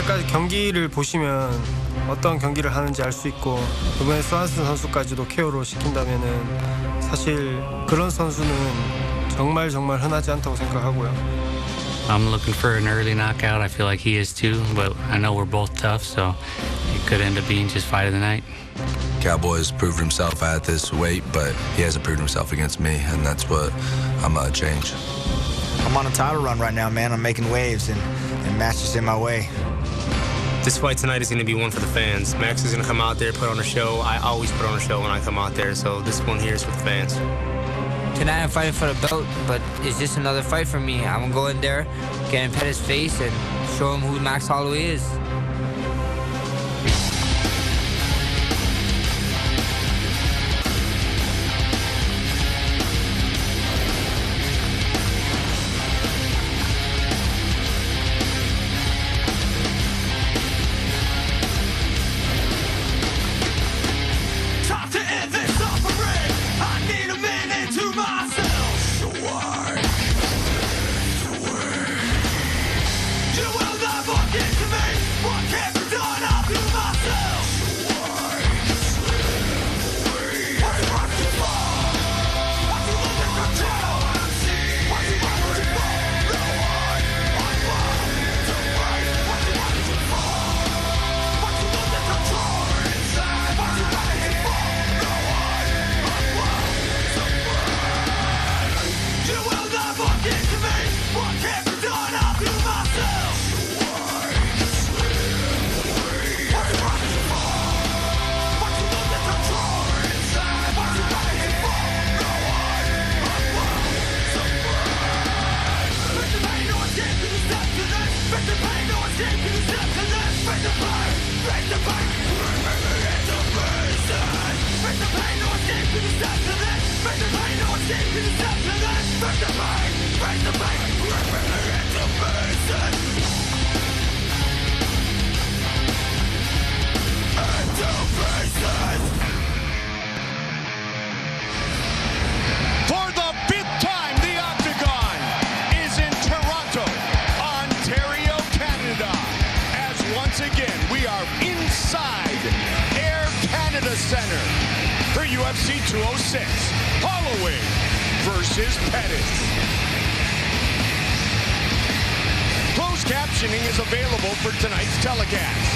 끝까지 경기를 보시면 어떤 경기를 하는지 알 수 있고 이번에 스완슨 선수까지도 KO로 시킨다면은 사실 그런 선수는 정말 흔하지 않다고 생각하고요. I'm looking for an early knockout. I feel like he is too, but I know we're both tough, so it could end up being just fight of the night. Cowboy's proved himself at this weight, but he hasn't proved himself against me, and that's what I'm gonna change. I'm on a title run right now, man. I'm making waves, and Max is in my way. This fight tonight is going to be one for the fans. Max is going to come out there, put on a show. I always put on a show when I come out there, so this one here is for the fans. Tonight I'm fighting for the belt, but it's just another fight for me. I'm going to go in there, get in Pettis' face, and show him who Max Holloway is. For the 5th time, the Octagon is in Toronto, Ontario, Canada. As once again, we are inside Air Canada Centre for UFC 206, Holloway versus Pettis. Closed captioning is available for tonight's telecast.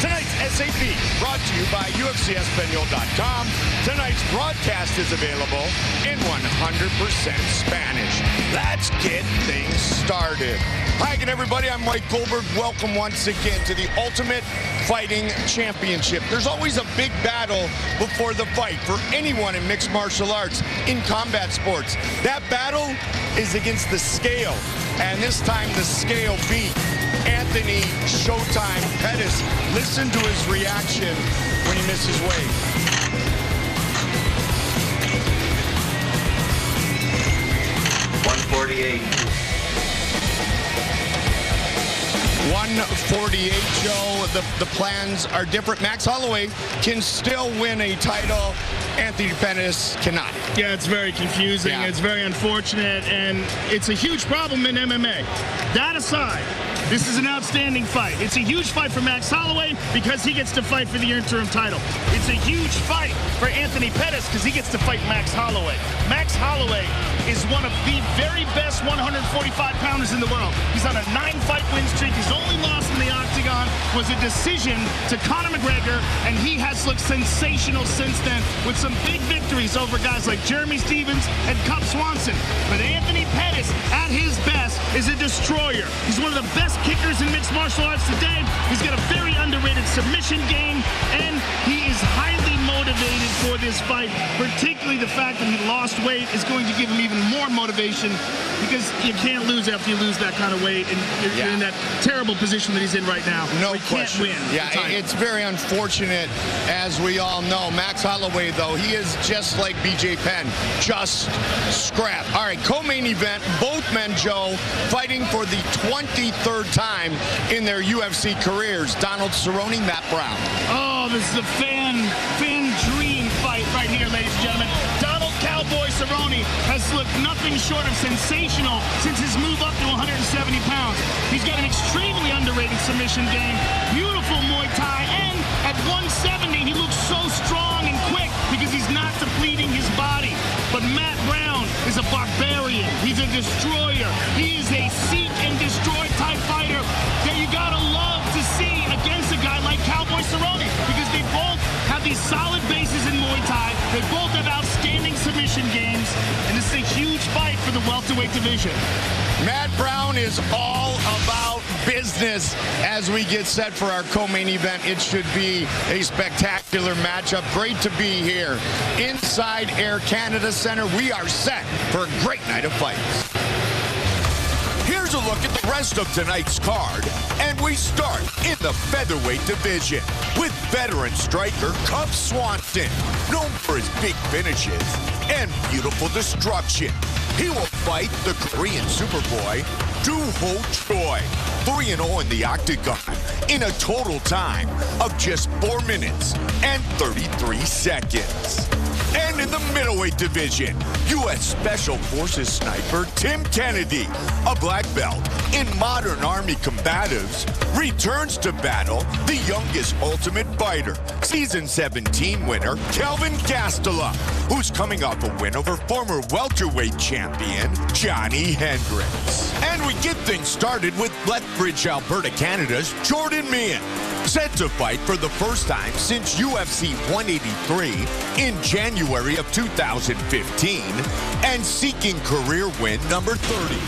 Tonight's SAP brought to you by UFCEspanol.com. Tonight's broadcast is available in 100% Spanish. Let's get things started. Hi again, everybody. I'm Mike Goldberg. Welcome once again to the Ultimate Fighting Championship. There's always a big battle before the fight for anyone in mixed martial arts, in combat sports. That battle is against the scale, and this time the scale beat Anthony Showtime Pettis. Listen to his reaction when he misses weight. .148. 148, Joe. The plans are different. Max Holloway can still win a title. Anthony Pettis cannot. Yeah, it's very confusing. Yeah. It's very unfortunate, and it's a huge problem in MMA. That aside, this is an outstanding fight. It's a huge fight for Max Holloway because he gets to fight for the interim title. It's a huge fight for Anthony Pettis because he gets to fight Max Holloway. Max Holloway is one of the very best 145-pounders in the world. He's on a 9-fight win streak. His only loss in the Octagon was a decision to Conor McGregor, and he has looked sensational since then with some big victories over guys like Jeremy Stevens and Cub Swanson. But Anthony Pettis, at his best, is a destroyer. He's one of the best kickers in mixed martial arts today. He's got a very underrated submission game, and he is highly motivated for this fight. Particularly the fact that he lost weight is going to give him even more motivation, because you can't lose after you lose that kind of weight, and you're in that terrible position that he's in right now. No question. Can't win. Yeah, it's very unfortunate, as we all know. Max Holloway, though, he is just like BJ Penn, just scrap. All right, co-main event, both men, Joe, fighting for the 23rd time in their UFC careers. Donald Cerrone, Matt Brown. Oh, this is a fan dream fight right here, ladies and gentlemen. Donald Cowboy Cerrone has Max looked nothing short of sensational since his move up to 170 pounds. He's got an extremely underrated submission game, beautiful Muay Thai, and at 170, he looks so strong and quick because he's not depleting his body. But Matt Brown is a barbarian. He's a destroyer. He is a seek and destroy type fighter that you gotta love to see against a guy like Cowboy Cerrone, because they both have these solid bases in Muay Thai. They both have outstanding submission games, and this is a huge fight for the welterweight division. Matt Brown is all about business as we get set for our co-main event. It should be a spectacular matchup. Great to be here inside Air Canada Center. We are set for a great night of fights. Here's a look at the rest of tonight's card, and we start in the featherweight division with veteran striker Cub Swanson, known for his big finishes and beautiful destruction. He will fight the Korean Superboy, Do-Ho Choi, 3-0 in the octagon in a total time of just 4 minutes and 33 seconds. And in the middleweight division, U.S. Special Forces sniper Tim Kennedy, a black belt in Modern Army Combatives, returns to battle the youngest Ultimate Fighter, Season 17 winner Kelvin Gastelum, who's coming off a win over former welterweight champion Johnny Hendricks. And we get things started with Lethbridge, Alberta, Canada's Jordan Meehan, set to fight for the first time since UFC 183 in January of 2015 and seeking career win number 30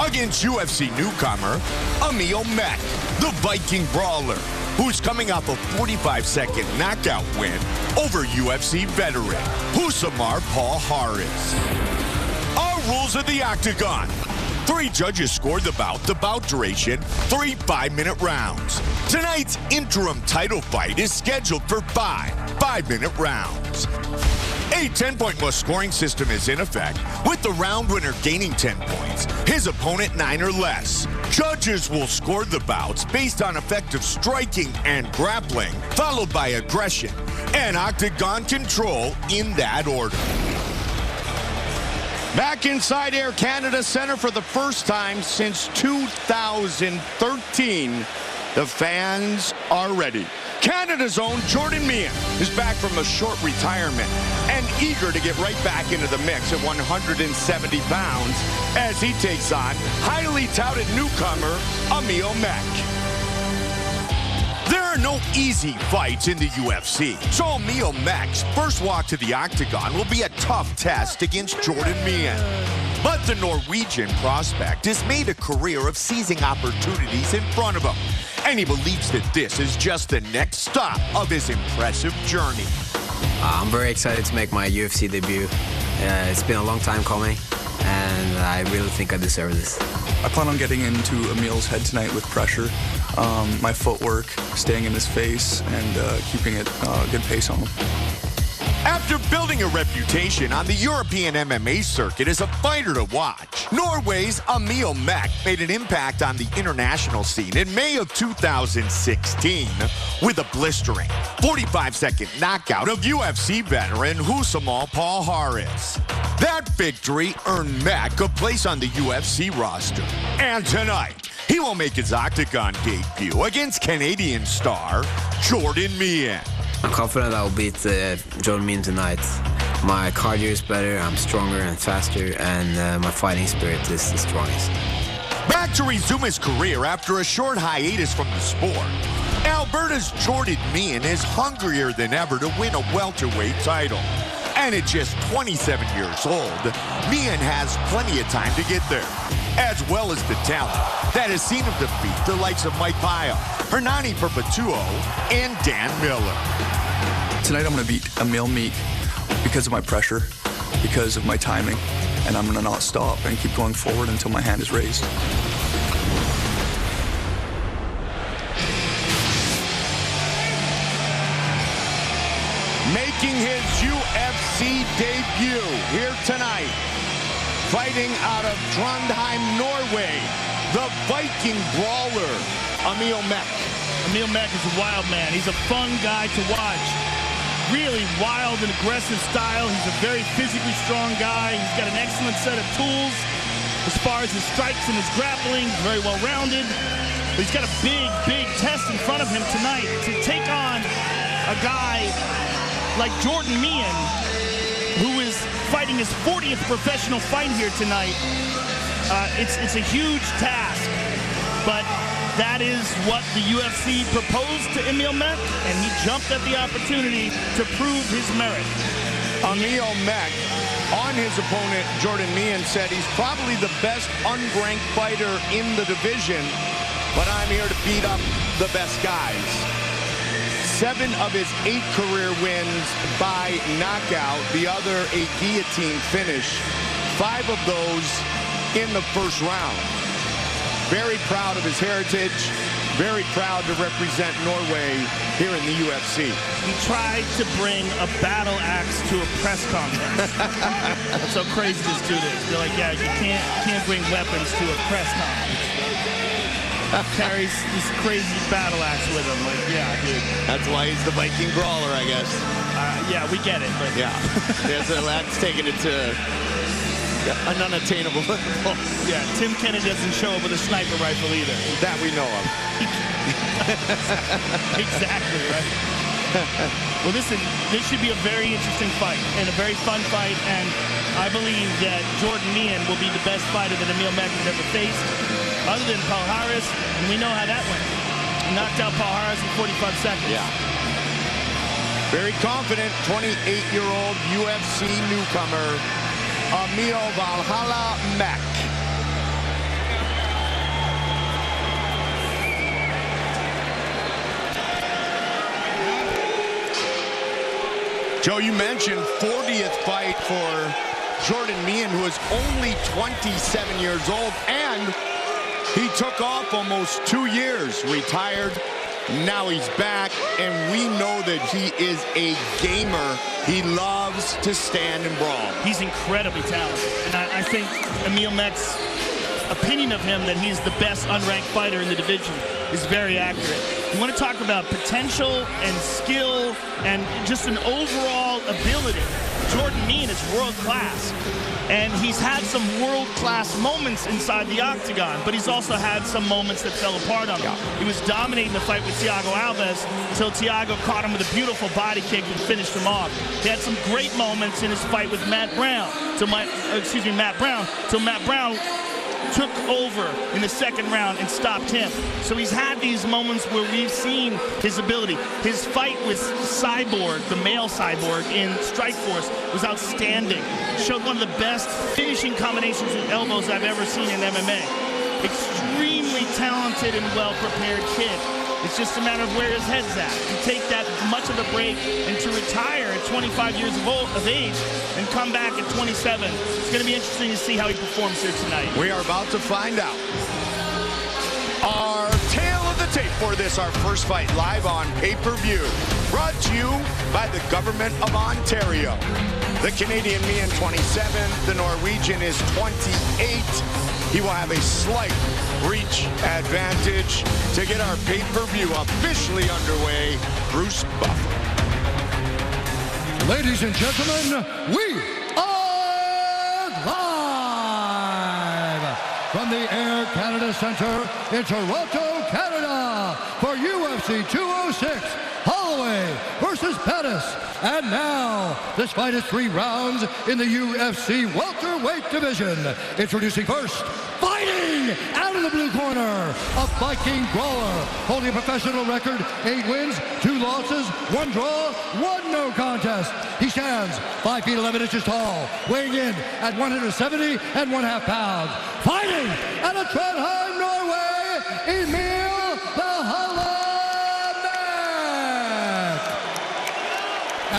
against UFC newcomer Emil Meck, the Viking Brawler, who's coming off a 45-second knockout win over UFC veteran Husamar Paul Harris. Our rules of the octagon. 3 judges scored the bout duration, 3 5-minute rounds. Tonight's interim title fight is scheduled for 5 5-minute rounds. A 10-point must scoring system is in effect, with the round winner gaining 10 points, his opponent 9 or less. Judges will score the bouts based on effective striking and grappling, followed by aggression and octagon control in that order. Back inside Air Canada Center for the first time since 2013. The fans are ready. Canada's own Jordan Meehan is back from a short retirement and eager to get right back into the mix at 170 pounds as he takes on highly touted newcomer Emil Meck. There are no easy fights in the UFC, so Emil Meck's first walk to the octagon will be a tough test against Jordan Meehan. But the Norwegian prospect has made a career of seizing opportunities in front of him, and he believes that this is just the next stop of his impressive journey. I'm very excited to make my UFC debut. It's been a long time coming, and I really think I deserve this. I plan on getting into Emil's head tonight with pressure, my footwork, staying in his face, and keeping it good pace on him. After building a reputation on the European MMA circuit as a fighter to watch, Norway's Emil Meck made an impact on the international scene in May of 2016 with a blistering 45-second knockout of UFC veteran Husamar Paul Harris. That victory earned Meck a place on the UFC roster. And tonight, he will make his octagon debut against Canadian star Jordan Meehan. I'm confident I'll beat Jordan Meehan tonight. My cardio is better, I'm stronger and faster, and my fighting spirit is the strongest. Back to resume his career after a short hiatus from the sport, Alberta's Jordan Meehan is hungrier than ever to win a welterweight title. And at just 27 years old, Meehan has plenty of time to get there, as well as the talent that has seen him defeat the likes of Mike Pyle, Hernani Perpetuo, and Dan Miller. Tonight I'm going to beat Emil Meek because of my pressure, because of my timing, and I'm going to not stop and keep going forward until my hand is raised. Making his UFC debut here tonight, fighting out of Trondheim, Norway, the Viking Brawler, Emil Meck. Emil Meck is a wild man. He's a fun guy to watch. really wild and aggressive style. He's a very physically strong guy. He's got an excellent set of tools as far as his strikes and his grappling. Very well rounded. But he's got a big test in front of him tonight to take on a guy like Jordan Meehan, who is fighting his 40th professional fight here tonight. It's a huge task, but that is what the UFC proposed to Emil Meek, and he jumped at the opportunity to prove his merit. Emil Meek, on his opponent, Jordan Meehan, said he's probably the best unranked fighter in the division, but I'm here to beat up the best guys. 7 of his 8 career wins by knockout, the other a guillotine finish. 5 of those in the first round. Very proud of his heritage, very proud to represent Norway here in the UFC. He tried to bring a battle axe to a press conference. That's how crazy this dude is. They're like, yeah, you can't bring weapons to a press conference. Carries this crazy battle axe with him. Like, yeah, dude. That's why he's the Viking brawler, I guess. Yeah, we get it, but yeah, that's taking it to an unattainable level. Yeah, Tim Kennedy doesn't show up with a sniper rifle either. That we know of. Exactly, right? Well, listen, this should be a very interesting fight and a very fun fight, and I believe that Jordan Meehan will be the best fighter that Emil Meek has ever faced, other than Paul Harris, and we know how that went. He knocked out Paul Harris in 45 seconds. Yeah. Very confident, 28-year-old UFC newcomer, Emil Valhalla Meek. Joe, you mentioned 40th fight for Jordan Meehan, who is only 27 years old, and he took off almost 2 years, retired. Now he's back, and we know that he is a gamer. He loves to stand and brawl. He's incredibly talented, and I think Emil Meek's opinion of him that he's the best unranked fighter in the division is very accurate. You want to talk about potential and skill and just an overall ability. Jordan Meehan is world class, and he's had some world class moments inside the octagon, but he's also had some moments that fell apart on him. He was dominating the fight with Thiago Alves until Thiago caught him with a beautiful body kick and finished him off. He had some great moments in his fight with Matt Brown till Matt Brown took over in the second round and stopped him. So he's had these moments where we've seen his ability. His fight with Cyborg, the male Cyborg in Strikeforce, was outstanding. Showed one of the best finishing combinations with elbows I've ever seen in MMA. Extremely talented and well-prepared kid. It's just a matter of where his head's at. To take that much of a break and to retire at 25 years of age and come back at 27. It's going to be interesting to see how he performs here tonight. We are about to find out. Our tail of the tape for this, our first fight, live on pay-per-view. Brought to you by the Government of Ontario. The Canadian Meehan 27, the Norwegian is 28. He will have a slight reach advantage to get our pay-per-view officially underway. Bruce Buffer. Ladies and gentlemen, we are live from the Air Canada Centre in Toronto, Canada for UFC 206, Holloway versus Pettis. And now, this fight is 3 rounds in the UFC welterweight division. Introducing first, fighting out of the blue corner, a Viking brawler, holding a professional record, 8 wins, 2 losses, 1 draw, 1 no contest. He stands 5 feet 11 inches tall, weighing in at 170 1/2 pounds. Fighting out of Trondheim, Norway, Emil Valhalla Meek.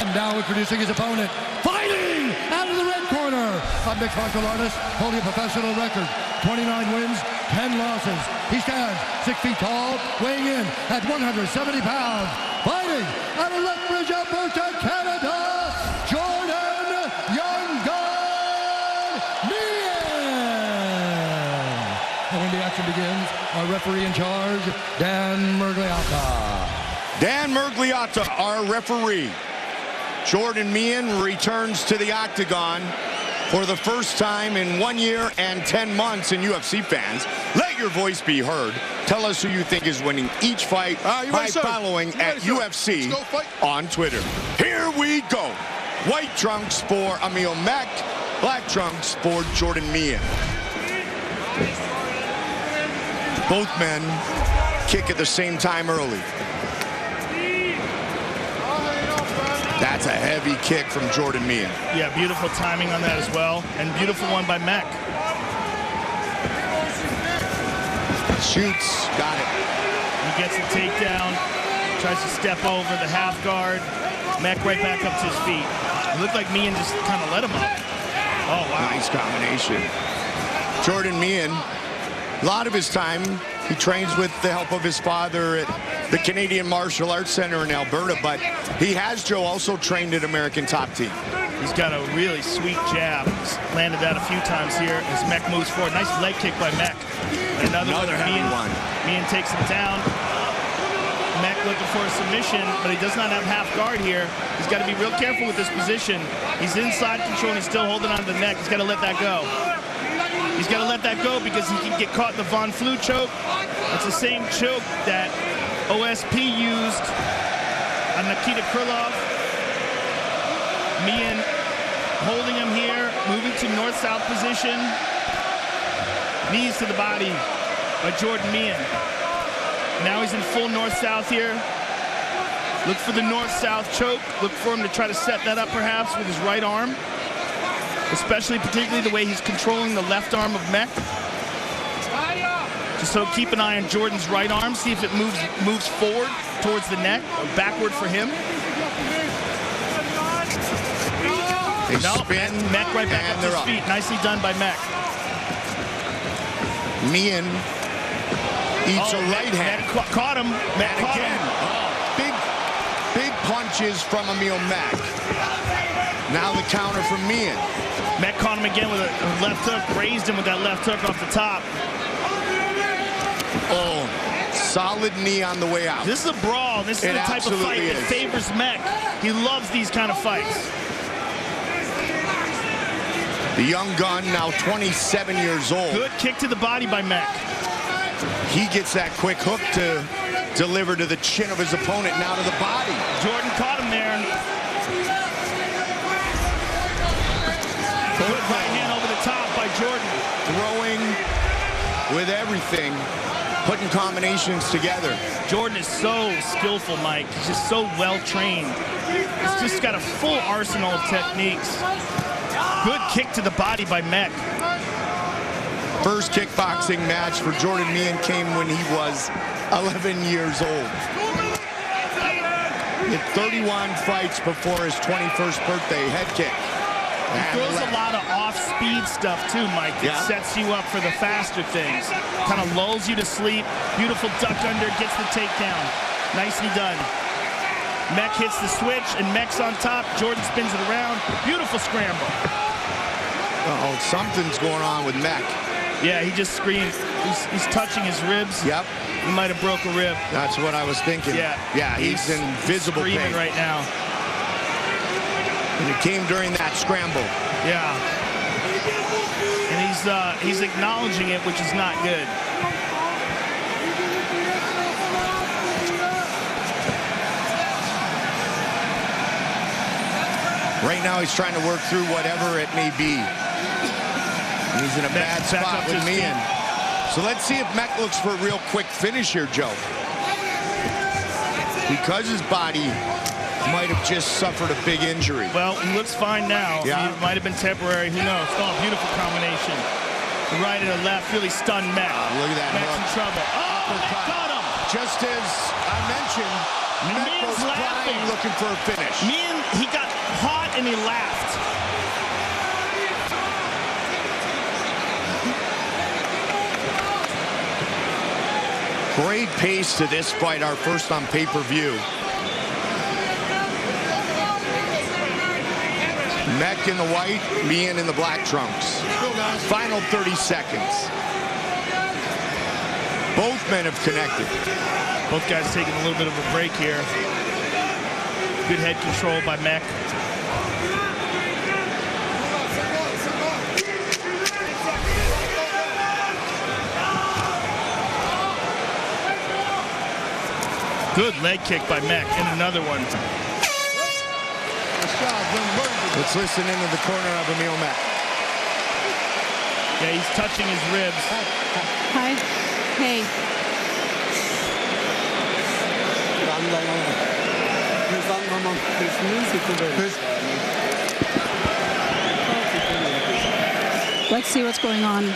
And now introducing his opponent, fighting out of the red corner, a mixed martial artist holding a professional record, 29 wins, 10 losses. He stands 6 feet tall, weighing in at 170 pounds. Fighting out of Lethbridge, Alberta, Canada, Jordan Young Gun Meehan. And when the action begins, our referee in charge, Dan Mergliotta. Dan Mergliotta, our referee. Jordan Meehan returns to the octagon for the first time in 1 year and 10 months. In UFC fans, let your voice be heard. Tell us who you think is winning each fight by following at UFC on Twitter. Here we go. White trunks for Emil Mack, black trunks for Jordan Meehan. Both men kick at the same time early. That's a heavy kick from Jordan Meehan. Yeah, beautiful timing on that as well, and beautiful one by Mack. Shoots, got it. He gets the takedown, tries to step over the half guard. Mack right back up to his feet. It looked like Meehan just kind of let him up. Oh, wow. Nice combination. Jordan Meehan, a lot of his time, he trains with the help of his father at the Canadian Martial Arts Center in Alberta, but he has, Joe, also trained at American Top Team. He's got a really sweet jab. He's landed that a few times here as Mack moves forward. Nice leg kick by Mack. Another heavy one. Meehan takes him down. Mack looking for a submission, but he does not have half guard here. He's got to be real careful with this position. He's inside control and he's still holding on to the neck. He's got to let that go. He's got to let that go because he can get caught in the Von Flue choke. It's the same choke that OSP used on Nikita Krylov. Meehan holding him here, moving to north-south position. Knees to the body by Jordan Meehan. Now he's in full north-south here. Look for the north-south choke. Look for him to try to set that up perhaps with his right arm. Especially particularly the way he's controlling the left arm of Mack. Just so keep an eye on Jordan's right arm. See if it moves forward towards the neck or backward for him. Spin, Mack right back up to his feet. Nicely done by Mack. Meehan eats a right hand. Mack caught him. Mack caught him. Big punches from Emil Mack. Now the counter from Meehan. Mack caught him again with a left hook, raised him with that left hook off the top. Oh, solid knee on the way out. This is a brawl. This is the type of fight that favors Mack. He loves these kind of fights. The young gun, now 27 years old. Good kick to the body by Mack. He gets that quick hook to deliver to the chin of his opponent, now to the body. Jordan caught him there. Good right hand over the top by Jordan. Throwing with everything, putting combinations together. Jordan is so skillful, Mike. He's just so well trained. He's just got a full arsenal of techniques. Good kick to the body by Mack. First kickboxing match for Jordan Meehan came when he was 11 years old. He had 31 fights before his 21st birthday. Head kick. He throws a lot of off-speed stuff too, Mike. That sets you up for the faster things. Kind of lulls you to sleep. Beautiful duck under, gets the takedown. Nicely done. Mack hits the switch, and Mack's on top. Jordan spins it around. Beautiful scramble. Oh, something's going on with Mack. Yeah, he just screamed. He's touching his ribs. Yep. He might have broke a rib. That's what I was thinking. Yeah, he's in visible pain. Screaming right now. And it came during that scramble. Yeah. And he's acknowledging it, which is not good. Right now he's trying to work through whatever it may be. And he's in a bad spot with Meehan. So let's see if Mack looks for a real quick finish here, Joe. Because his body might have just suffered a big injury. Well, he looks fine now. Yeah. It might have been temporary. Who knows? Oh, beautiful combination. The right and the left really stunned Mack. Look at that. Mack's in trouble. Oh, they got him. Just as I mentioned, Mack was laughing, looking for a finish. Meehan, he got hot and he laughed. Great pace to this fight, our first on pay-per-view. Mack in the white, Meehan in the black trunks. Final 30 seconds. Both men have connected. Both guys taking a little bit of a break here. Good head control by Mack. Good leg kick by Mech, and another one. Let's listen into the corner of Emil Mech. Yeah, he's touching his ribs. Hi. Hey. Let's see what's going on.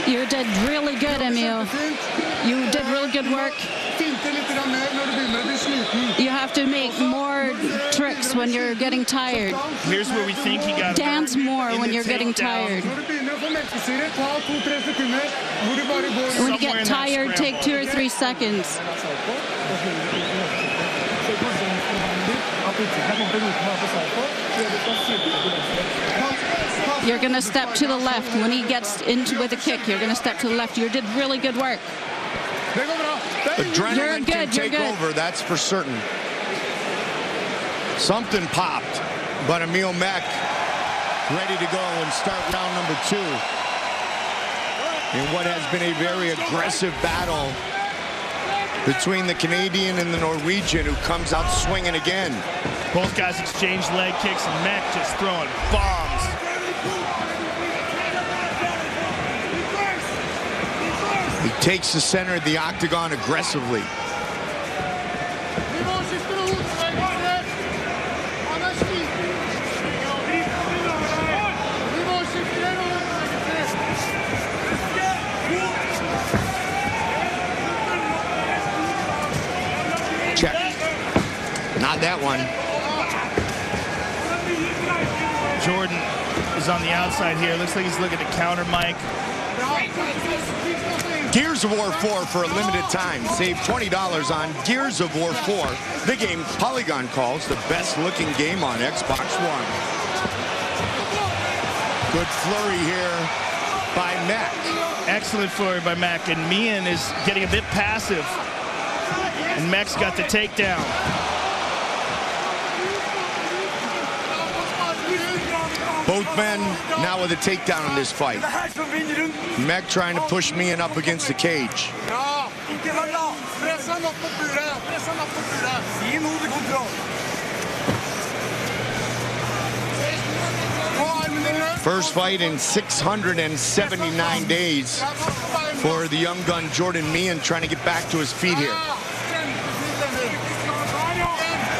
You did really good, Emil. You did really good work. You have to make more tricks when you're getting tired. Here's where we think he got Dance more when you're getting tired. When you get tired, take 2 or 3 seconds. You're going to step to the left. When he gets into with a kick, you're going to step to the left. You did really good work. Adrenaline can take over, that's for certain. Something popped, but Emil Mech ready to go and start round number 2 in what has been a very aggressive battle between the Canadian and the Norwegian, who comes out swinging again. Both guys exchanged leg kicks, and Mech just throwing bombs. He takes the center of the octagon aggressively. Check. Not that one. Jordan is on the outside here. Looks like he's looking to counter Mike. Gears of War 4 for a limited time. Save $20 on Gears of War 4, the game Polygon calls the best looking game on Xbox One. Good flurry here by Mech. Excellent flurry by Mech, and Mian is getting a bit passive. And Mech's got the takedown. Both men now with a takedown in this fight. Mech trying to push Mian up against the cage. First fight in 679 days for the young gun Jordan Mian, trying to get back to his feet here.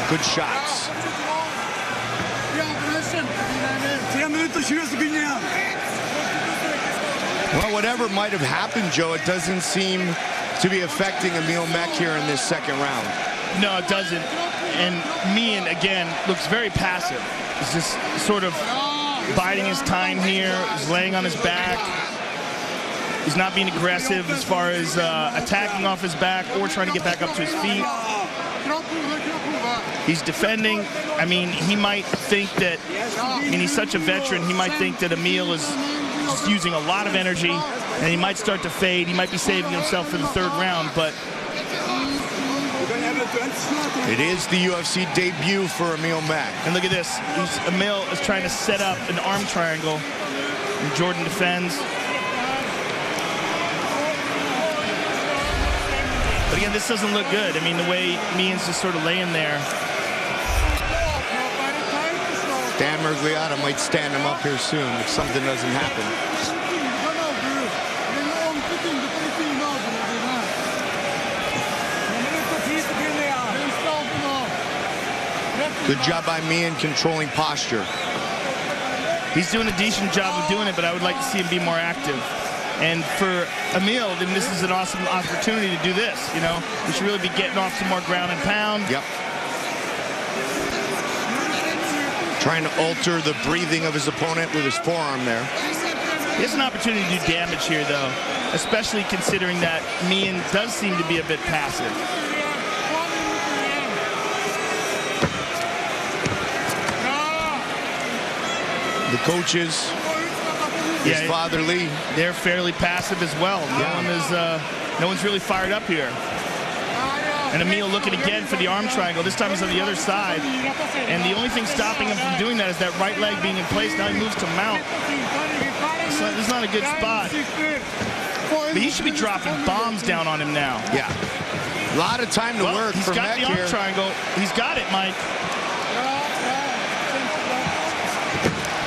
Good shots. Well, whatever might have happened, Joe, it doesn't seem to be affecting Emil Mech here in this second round. No, it doesn't. And Mian, again, looks very passive. He's just sort of biding his time here. He's laying on his back. He's not being aggressive as far as attacking off his back or trying to get back up to his feet. He's defending. I mean, he might think that, he's such a veteran, he might think that Emil is just using a lot of energy, and he might start to fade. He might be saving himself for the third round, but it is the UFC debut for Emil Mech. And look at this. Emil is trying to set up an arm triangle, and Jordan defends. But again, this doesn't look good. I mean, the way Mian's just sort of laying there. Dan Mergliotta might stand him up here soon if something doesn't happen. Good job by Mian controlling posture. He's doing a decent job of doing it, but I would like to see him be more active. And for Emil, then this is an awesome opportunity to do this, He should really be getting off some more ground and pound. Yep. Trying to alter the breathing of his opponent with his forearm there. He has an opportunity to do damage here, though, especially considering that Mian does seem to be a bit passive. The coaches, his father Lee, they're fairly passive as well. No one's really fired up here. And Emil looking again for the arm triangle. This time he's on the other side. And the only thing stopping him from doing that is that right leg being in place. Now he moves to mount. So this is not a good spot. But he should be dropping bombs down on him now. Yeah. A lot of time to work for Mac here. He's got the arm triangle. He's got it, Mike.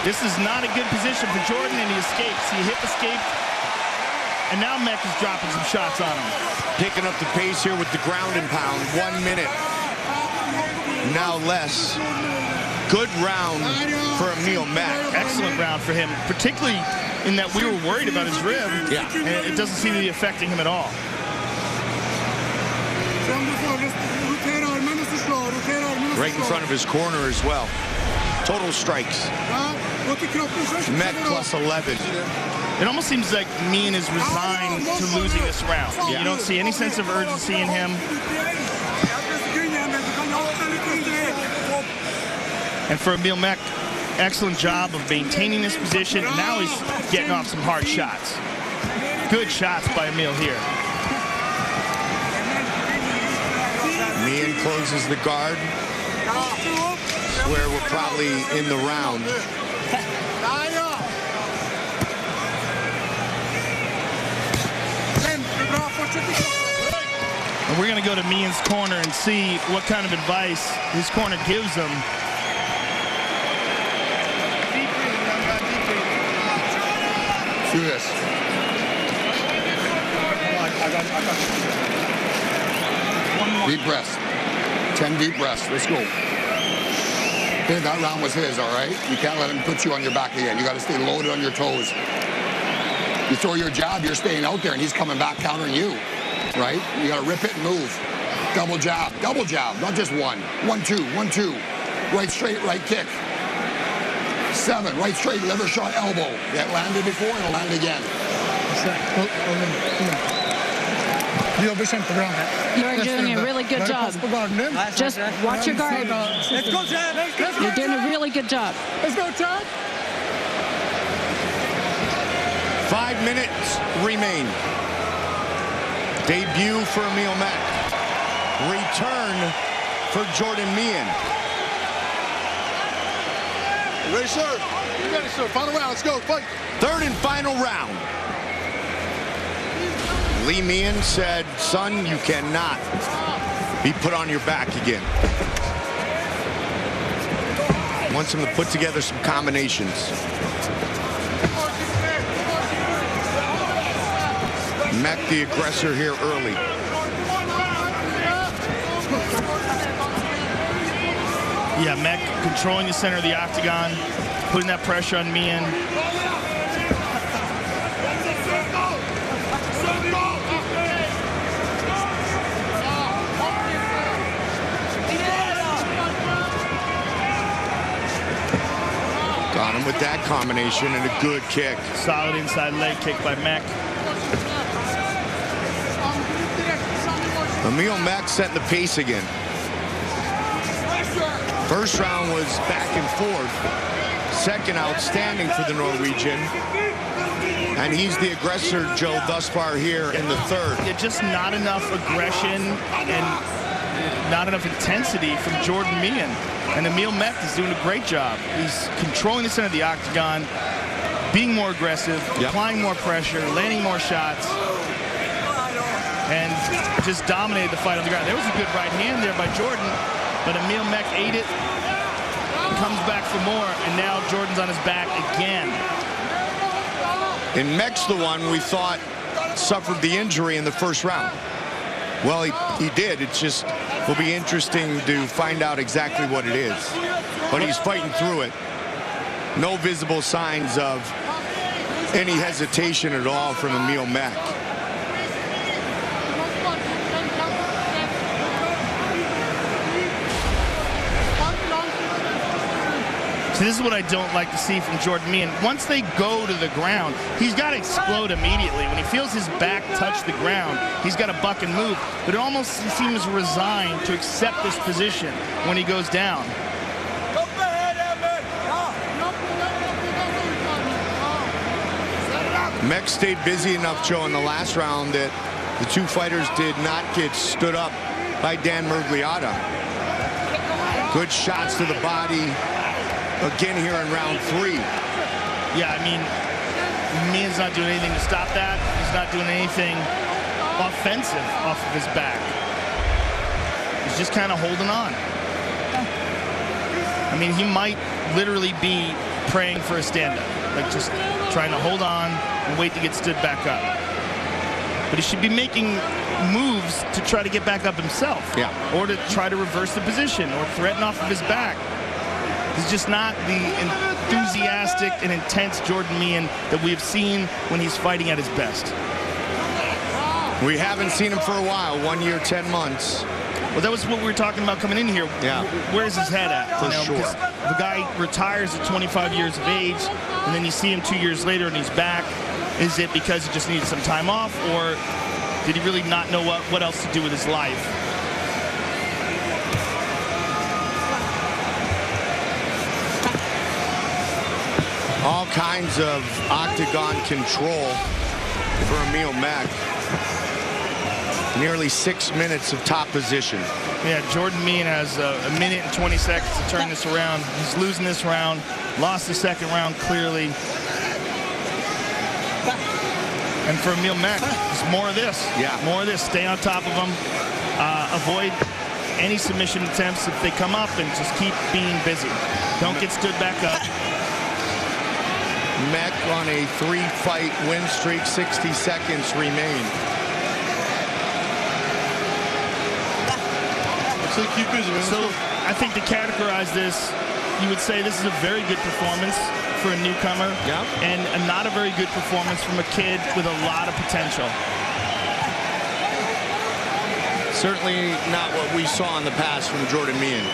This is not a good position for Jordan, and he escapes. He hip escaped. And now Mech is dropping some shots on him. Picking up the pace here with the ground and pound. 1 minute. Now less. Good round for Emil Mack. Excellent round for him, particularly in that we were worried about his rib. Yeah. And it doesn't seem to be affecting him at all. Right in front of his corner as well. Total strikes. Mack plus 11. It almost seems like Meehan is resigned to losing this round. Yeah. You don't see any sense of urgency in him. And for Emil Mack, excellent job of maintaining this position. Now he's getting off some hard shots. Good shots by Emil here. Meehan closes the guard. Where we're probably in the round. And we're going to go to Meehan's corner and see what kind of advice his corner gives him. Do this. Deep breaths. 10 deep breaths. Let's go. Okay, that round was his, all right? You can't let him put you on your back again. You got to stay loaded on your toes. You throw your jab, you're staying out there, and he's coming back countering you, right? You got to rip it and move. Double jab, not just one. 1, 2, 1, 2. Right straight, right kick. 7, right straight, liver shot, elbow. That landed before, and it'll land again. You're doing a really good job. Just watch your guard. You're doing a really good job. Let's go, Chad. 5 minutes remain. Debut for Emil Mack. Return for Jordan Meehan. Ready, sir? You ready, sir? Final round. Let's go. Fight. Third and final round. Lee Meehan said, son, you cannot be put on your back again. Wants him to put together some combinations. Mack the aggressor here early. Yeah, Mack controlling the center of the octagon, putting that pressure on Meehan. Got him with that combination and a good kick. Solid inside leg kick by Mack. Emil Mack setting the pace again. First round was back and forth. Second, outstanding for the Norwegian. And he's the aggressor, Joe, thus far here in the third. Yeah, just not enough aggression and not enough intensity from Jordan Meehan. And Emil Mack is doing a great job. He's controlling the center of the octagon, being more aggressive, applying more pressure, landing more shots, and just dominated the fight on the ground. There was a good right hand there by Jordan, but Emil Mack ate it, comes back for more, and now Jordan's on his back again. And Mack's the one we thought suffered the injury in the first round. Well, he did. It's just will be interesting to find out exactly what it is. But he's fighting through it. No visible signs of any hesitation at all from Emil Mack. So this is what I don't like to see from Jordan Meehan. Once they go to the ground, he's got to explode immediately. When he feels his back touch the ground, he's got to buck and move. But it almost seems resigned to accept this position when he goes down. Mack stayed busy enough, Joe, in the last round that the two fighters did not get stood up by Dan Miragliotta. Good shots to the body again here in round 3. Yeah, I mean, Mian's not doing anything to stop that. He's not doing anything offensive off of his back. He's just kind of holding on. I mean, he might literally be praying for a stand-up, like just trying to hold on and wait to get stood back up. But he should be making moves to try to get back up himself, or to try to reverse the position or threaten off of his back. He's just not the enthusiastic and intense Jordan Mian that we have seen when he's fighting at his best. We haven't seen him for a while, 1 year, 10 months. Well, that was what we were talking about coming in here. Yeah. Where's his head at? For sure. Because the guy retires at 25 years of age, and then you see him 2 years later and he's back. Is it because he just needed some time off, or did he really not know what else to do with his life? All kinds of octagon control for Emil Mack. Nearly 6 minutes of top position. Yeah, Jordan Mian has a minute and 20 seconds to turn this around. He's losing this round. Lost the second round clearly. And for Emil Mack, it's more of this. Yeah. More of this. Stay on top of him. Avoid any submission attempts if they come up, and just keep being busy. Don't get stood back up. Mack on a 3-fight win streak. 60 seconds remain. So I think to categorize this, you would say this is a very good performance for a newcomer, and not a very good performance from a kid with a lot of potential. Certainly not what we saw in the past from Jordan Mian.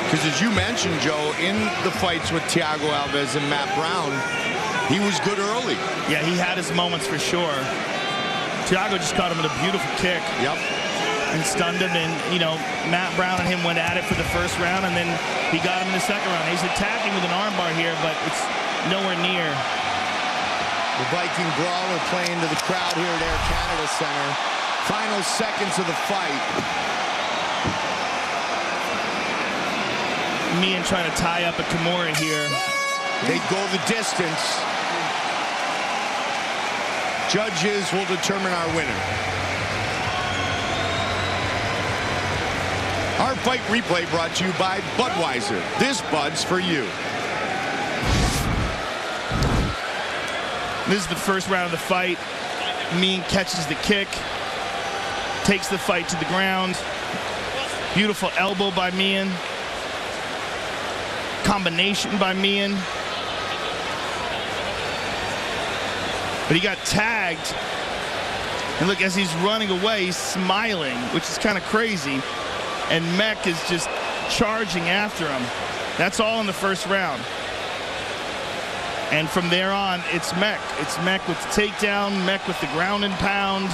Because as you mentioned, Joe, in the fights with Thiago Alves and Matt Brown, he was good early. Yeah, he had his moments for sure. Thiago just caught him with a beautiful kick. And stunned him, and Matt Brown and him went at it for the first round, and then he got him in the second round. He's attacking with an armbar here, but it's nowhere near. The Viking Brawler playing to the crowd here at Air Canada Center. Final seconds of the fight. Mian trying to tie up a Kimura here. They go the distance. Judges will determine our winner. Our fight replay brought to you by Budweiser. This Bud's for you. This is the first round of the fight. Mian catches the kick, takes the fight to the ground. Beautiful elbow by Mian. Combination by Mian. But he got tagged. And look, as he's running away, he's smiling, which is kind of crazy. And Mack is just charging after him. That's all in the first round. And from there on, it's Mack. It's Mack with the takedown, Mack with the ground and pound.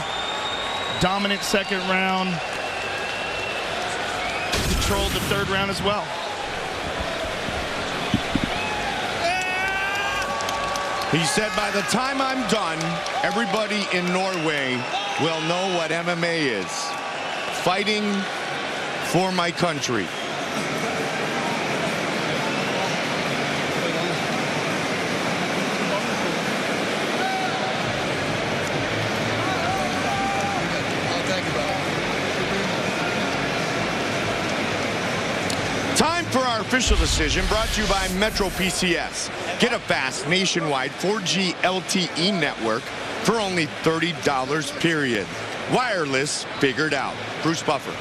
Dominant second round. Controlled the third round as well. He said, by the time I'm done, everybody in Norway will know what MMA is. Fighting for my country. Time for our official decision, brought to you by Metro PCS. Get a fast nationwide 4G LTE network for only $30 period. Wireless figured out. Bruce Buffer.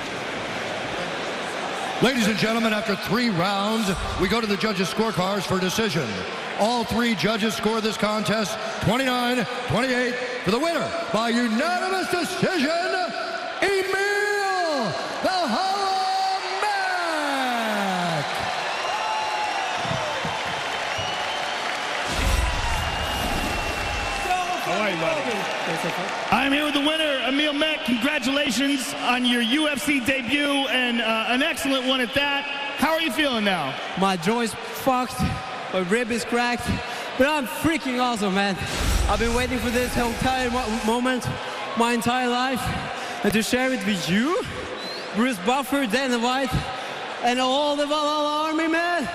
Ladies and gentlemen, after 3 rounds, we go to the judges' scorecards for decision. All 3 judges score this contest 29-28 for the winner by unanimous decision, Emil the Holloway Mack. How are you, buddy? I'm here with the winner, Emil Mack. Congratulations on your UFC debut, and an excellent one at that. How are you feeling now? My jaw's fucked, my rib is cracked, but I'm freaking awesome, man. I've been waiting for this whole entire moment, my entire life, and to share it with you, Bruce Buffer, Dana White, and all the Valhalla Army, man.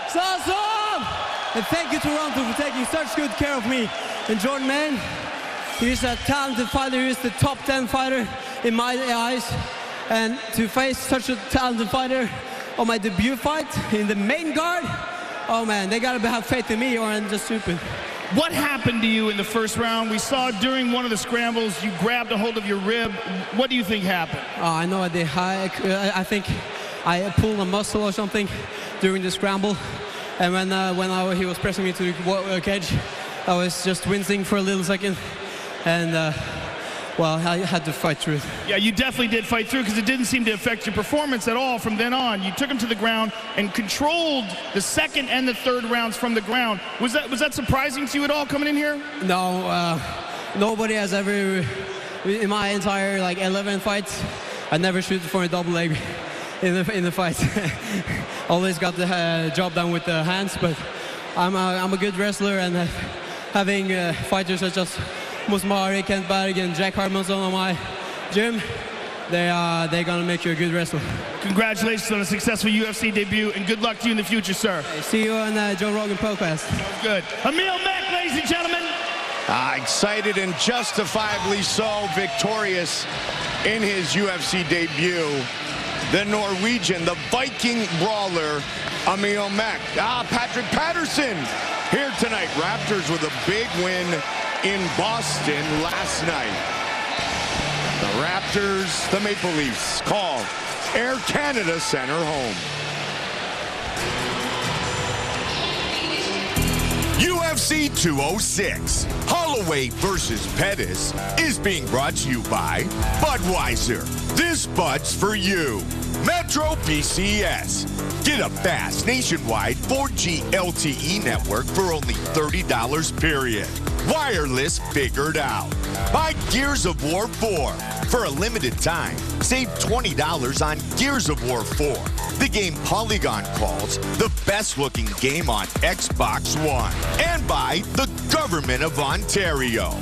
It's awesome! And thank you, Toronto, for taking such good care of me. And Jordan, man, he's a talented fighter. He's the top 10 fighter in my eyes. And to face such a talented fighter on my debut fight in the main guard, oh man, they gotta have faith in me or I'm just stupid. What happened to you in the first round? We saw during one of the scrambles, you grabbed a hold of your rib. What do you think happened? I know I did. I think I pulled a muscle or something during the scramble. And when he was pressing me to the cage, I was just wincing for a little second. And well, I had to fight through it. Yeah, you definitely did fight through because it didn't seem to affect your performance at all from then on. You took him to the ground and controlled the second and the third rounds from the ground. Was that surprising to you at all coming in here? No, nobody has ever, in my entire 11 fights, I never shoot for a double leg in the fight. Always got the job done with the hands, but I'm a good wrestler, and having fighters such as Musmari, Kent Berg, and Jack Harmonson on my gym, they're gonna make you a good wrestler. Congratulations on a successful UFC debut, and good luck to you in the future, sir. See you on Joe Rogan podcast. Good. Emil Mack, ladies and gentlemen. Excited and justifiably so, victorious in his UFC debut. The Norwegian, the Viking brawler, Emil Mack. Patrick Patterson here tonight. Raptors with a big win in Boston last night. The Raptors, the Maple Leafs, call Air Canada Center home. UFC 206, Holloway versus Pettis, is being brought to you by Budweiser. This Bud's for you. Metro PCS. Get a fast nationwide 4G LTE network for only $30 period. Wireless figured out. Buy Gears of War 4. For a limited time, save $20 on Gears of War 4. The game Polygon calls the best looking game on Xbox One. And by the Government of Ontario.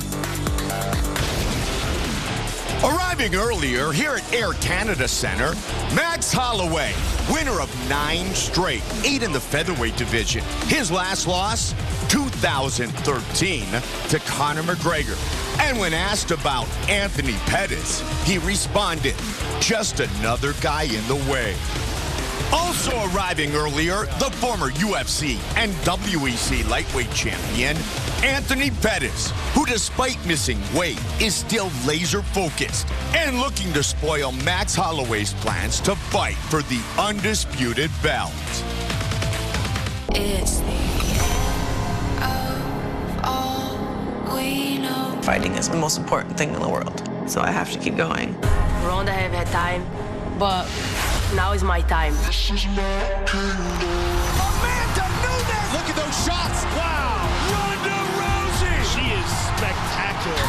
Arriving earlier here at Air Canada Center, Max Holloway, winner of 9 straight, 8 in the featherweight division. His last loss, 2013, to Conor McGregor. And when asked about Anthony Pettis, he responded, just another guy in the way. Also arriving earlier, the former UFC and WEC lightweight champion, Anthony Pettis, who despite missing weight is still laser focused and looking to spoil Max Holloway's plans to fight for the undisputed belt. It's the end of all we know. Fighting is the most important thing in the world, so I have to keep going. Ronda have had time, but now is my time. Look at those shots. Wow. Ronda Rousey. She is spectacular.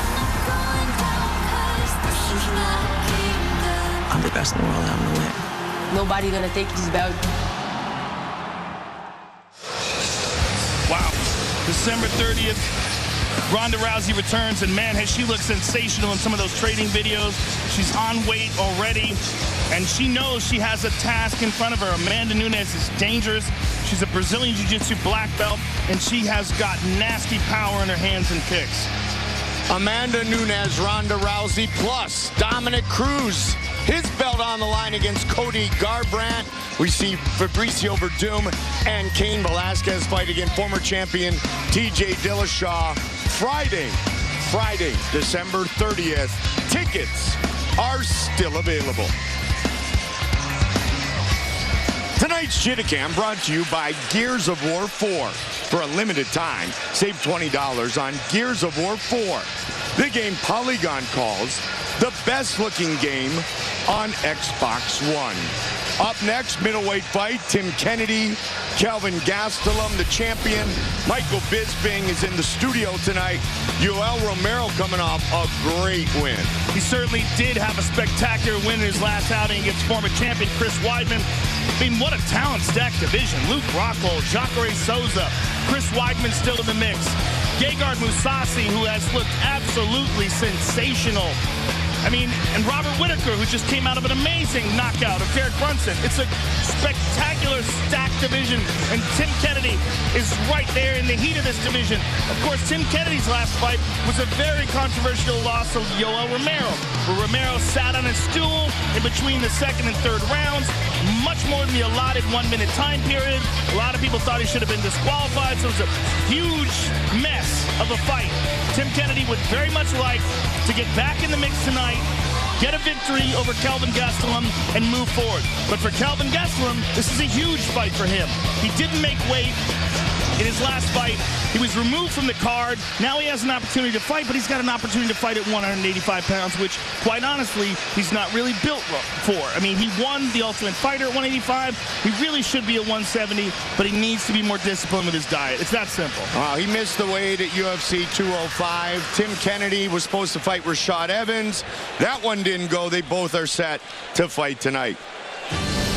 I'm the best in the world and I'm gonna win. Nobody gonna take his belt. Wow. December 30th, Ronda Rousey returns, and man, has she looked sensational in some of those training videos. She's on weight already, and she knows she has a task in front of her. Amanda Nunes is dangerous. She's a Brazilian Jiu-Jitsu black belt, and she has got nasty power in her hands and kicks. Amanda Nunes, Ronda Rousey, plus Dominic Cruz. His belt on the line against Cody Garbrandt. We see Fabricio Verdum and Cain Velasquez fight against former champion TJ Dillashaw. Friday, December 30th. Tickets are still available. Tonight's Jittacam brought to you by Gears of War 4. For a limited time, save $20 on Gears of War 4. The game Polygon calls the best looking game on Xbox One. Up next, middleweight fight, Tim Kennedy, Kelvin Gastelum, the champion. Michael Bisping is in the studio tonight. Yoel Romero coming off a great win. He certainly did have a spectacular win in his last outing against former champion Chris Weidman. I mean, what a talent-stacked division. Luke Rockhold, Jacare Souza, Chris Weidman still in the mix. Gegard Mousasi, who has looked absolutely sensational. I mean, and Robert Whitaker, who just came out of an amazing knockout of Derek Brunson. It's a spectacular stacked division, and Tim Kennedy is right there in the heat of this division. Of course, Tim Kennedy's last fight was a very controversial loss of Yoel Romero, where Romero sat on his stool in between the second and third rounds, much more than the allotted 1 minute time period. A lot of people thought he should have been disqualified, so it was a huge mess of a fight. Tim Kennedy would very much like to get back in the mix tonight, get a victory over Kelvin Gastelum, and move forward. But for Kelvin Gastelum, this is a huge fight for him. He didn't make weight in his last fight. He was removed from the card. Now he has an opportunity to fight, but he's got an opportunity to fight at 185 pounds, which, quite honestly, he's not really built for. I mean, he won the Ultimate Fighter at 185. He really should be at 170, but he needs to be more disciplined with his diet. It's that simple. He missed the weight at UFC 205. Tim Kennedy was supposed to fight Rashad Evans. That one didn't go. They both are set to fight tonight.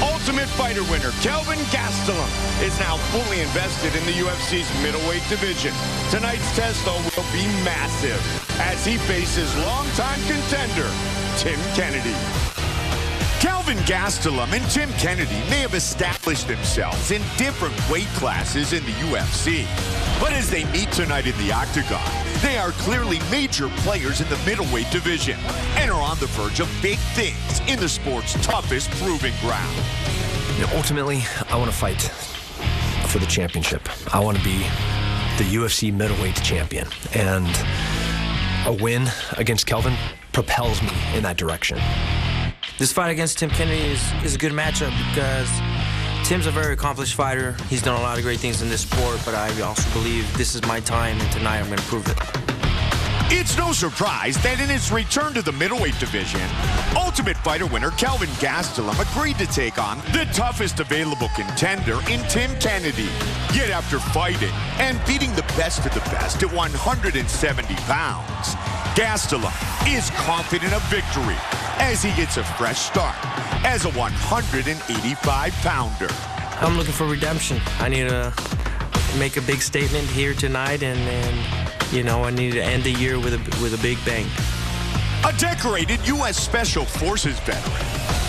Ultimate Fighter winner Kelvin Gastelum is now fully invested in the UFC's middleweight division. Tonight's test, though, will be massive as he faces longtime contender Tim Kennedy. Kelvin Gastelum and Tim Kennedy may have established themselves in different weight classes in the UFC. But as they meet tonight in the octagon, they are clearly major players in the middleweight division and are on the verge of big things in the sport's toughest proving ground. You know, ultimately, I want to fight for the championship. I want to be the UFC middleweight champion. And a win against Kelvin propels me in that direction. This fight against Tim Kennedy is a good matchup because Tim's a very accomplished fighter. He's done a lot of great things in this sport, but I also believe this is my time, and tonight I'm going to prove it. It's no surprise that in his return to the middleweight division, Ultimate Fighter winner Kelvin Gastelum agreed to take on the toughest available contender in Tim Kennedy. Yet after fighting and beating the best of the best at 170 pounds, Gastelum is confident of victory as he gets a fresh start as a 185-pounder. I'm looking for redemption. I need to make a big statement here tonight, and you know, I need to end the year with a big bang. A decorated U.S. Special Forces veteran,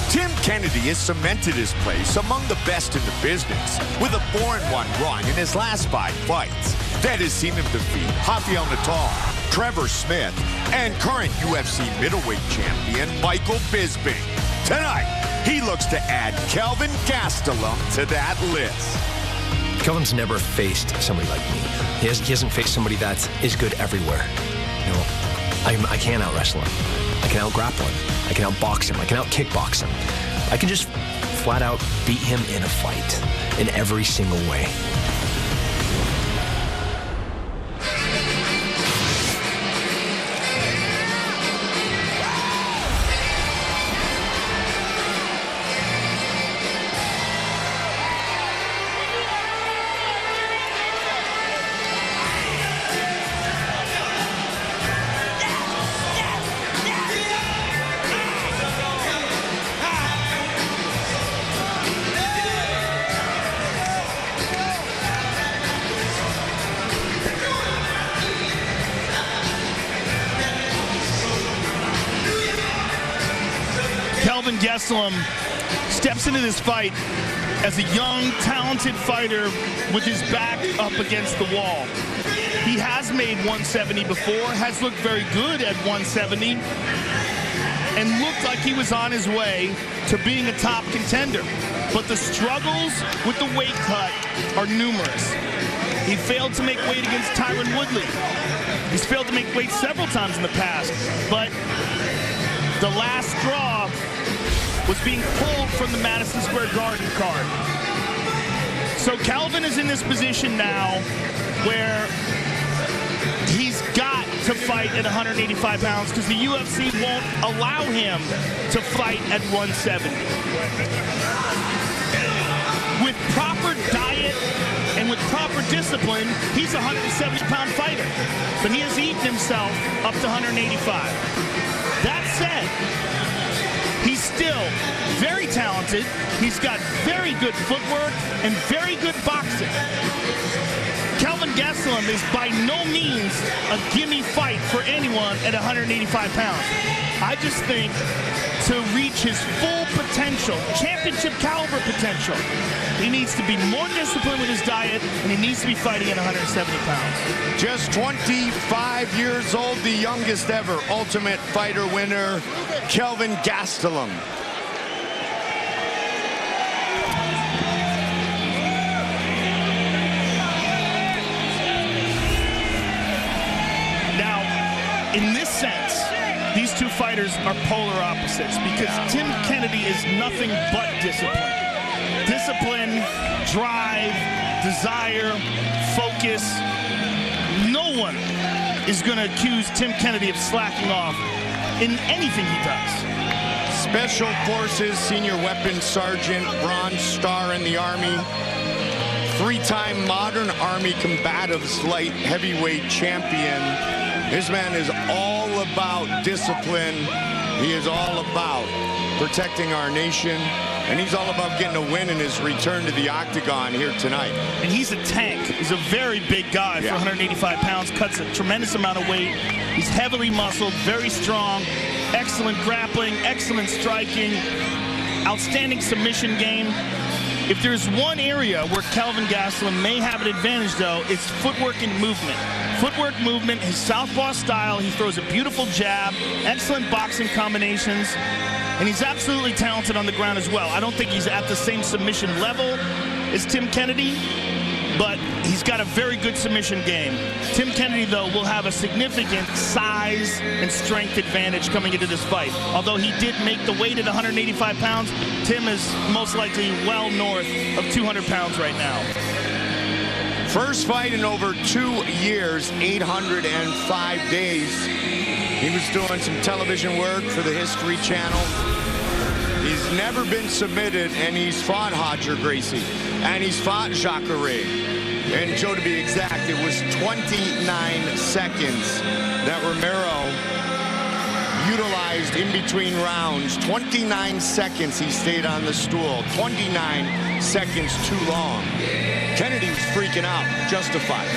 Tim Kennedy has cemented his place among the best in the business with a 4-1 run in his last 5 fights. That has seen him defeat Rafael Natal, Trevor Smith, and current UFC middleweight champion Michael Bisping. Tonight, he looks to add Kelvin Gastelum to that list. Kelvin's never faced somebody like me. He hasn't faced somebody that is good everywhere. You know, I can't out-wrestle him. I can out-grapple him. I can out-box him. I can out-kickbox him. I can just flat out beat him in a fight in every single way. Kelvin Gastelum steps into this fight as a young, talented fighter with his back up against the wall. He has made 170 before, has looked very good at 170, and looked like he was on his way to being a top contender. But the struggles with the weight cut are numerous. He failed to make weight against Tyron Woodley. He's failed to make weight several times in the past, but the last straw was being pulled from the Madison Square Garden card. So Kelvin is in this position now where he's got to fight at 185 pounds because the UFC won't allow him to fight at 170. With proper diet and with proper discipline, he's a 170-pound fighter, but he has eaten himself up to 185. That said, he's still very talented. He's got very good footwork and very good boxing. Kelvin Gastelum is by no means a gimme fight for anyone at 185 pounds. I just think to reach his full potential, championship caliber potential, he needs to be more disciplined with his diet, and he needs to be fighting at 170 pounds. Just 25 years old, the youngest ever Ultimate Fighter winner, Kelvin Gastelum. Now, in this sense, these two fighters are polar opposites because Tim Kennedy is nothing but discipline. Discipline, drive, desire, focus. No one is going to accuse Tim Kennedy of slacking off in anything he does. Special Forces Senior Weapons Sergeant, Bronze Star in the Army. Three-time Modern Army Combatives Light Heavyweight Champion. This man is all about discipline. He is all about protecting our nation. And he's all about getting a win in his return to the octagon here tonight. And he's a tank. He's a very big guy for 185 pounds, cuts a tremendous amount of weight. He's heavily muscled, very strong, excellent grappling, excellent striking, outstanding submission game. If there's one area where Kelvin Gastelum may have an advantage, though, it's footwork and movement. Footwork, movement, his southpaw style. He throws a beautiful jab, excellent boxing combinations, and he's absolutely talented on the ground as well. I don't think he's at the same submission level as Tim Kennedy, but he's got a very good submission game. Tim Kennedy, though, will have a significant size and strength advantage coming into this fight. Although he did make the weight at 185 pounds, Tim is most likely well north of 200 pounds right now. First fight in over 2 years, 805 days. He was doing some television work for the History Channel. He's never been submitted, and he's fought Roger Gracie, and he's fought Jacare. And Joe, to be exact, it was 29 seconds that Romero utilized in between rounds. 29 seconds he stayed on the stool. 29 seconds too long. Kennedy was freaking out, justified.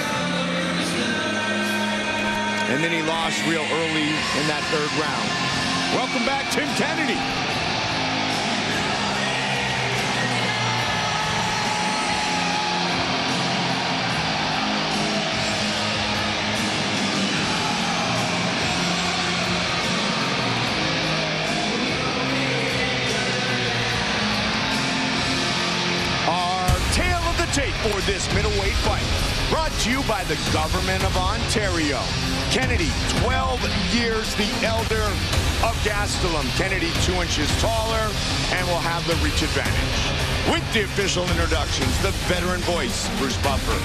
And then he lost real early in that third round. Welcome back, Tim Kennedy. Tape for this middleweight fight, brought to you by the government of Ontario. Kennedy, 12 years the elder of Gastelum. Kennedy 2 inches taller and will have the reach advantage. With the official introductions, the veteran voice, Bruce Buffer.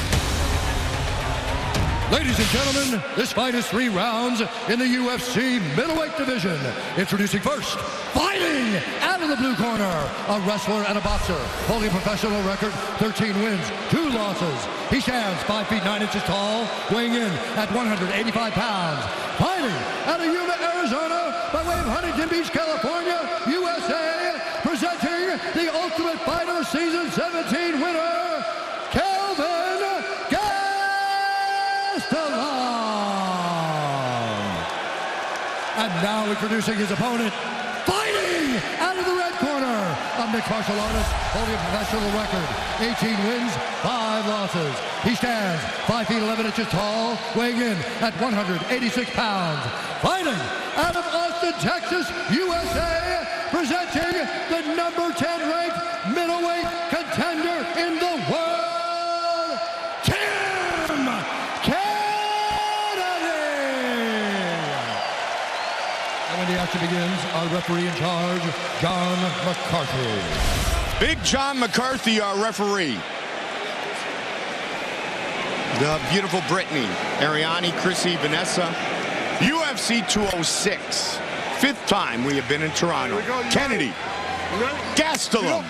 Ladies and gentlemen, this fight is 3 rounds in the UFC middleweight division. Introducing first, fighting out of the blue corner, a wrestler and a boxer, holding a professional record, 13 wins, 2 losses. He stands 5 feet 9 inches tall, weighing in at 185 pounds. Fighting out of Yuma, Arizona, by way of Huntington Beach, California, USA, presenting the Ultimate Fighter Season 17 winner, Kelvin Gastelum. And now introducing his opponent, fighting out of the red corner, a mixed martial artist holding a professional record, 18 wins, 5 losses. He stands 5 feet 11 inches tall, weighing in at 186 pounds. Fighting out of Austin, Texas, USA, presenting the number 10 ranked middleweight contender in the world, Tim Kennedy. And when the action begins, our referee in charge, John McCarthy. Big John McCarthy, our referee. The beautiful Brittany, Ariane, Chrissy, Vanessa. UFC 206. 5th time we have been in Toronto. Kennedy, Gastelum.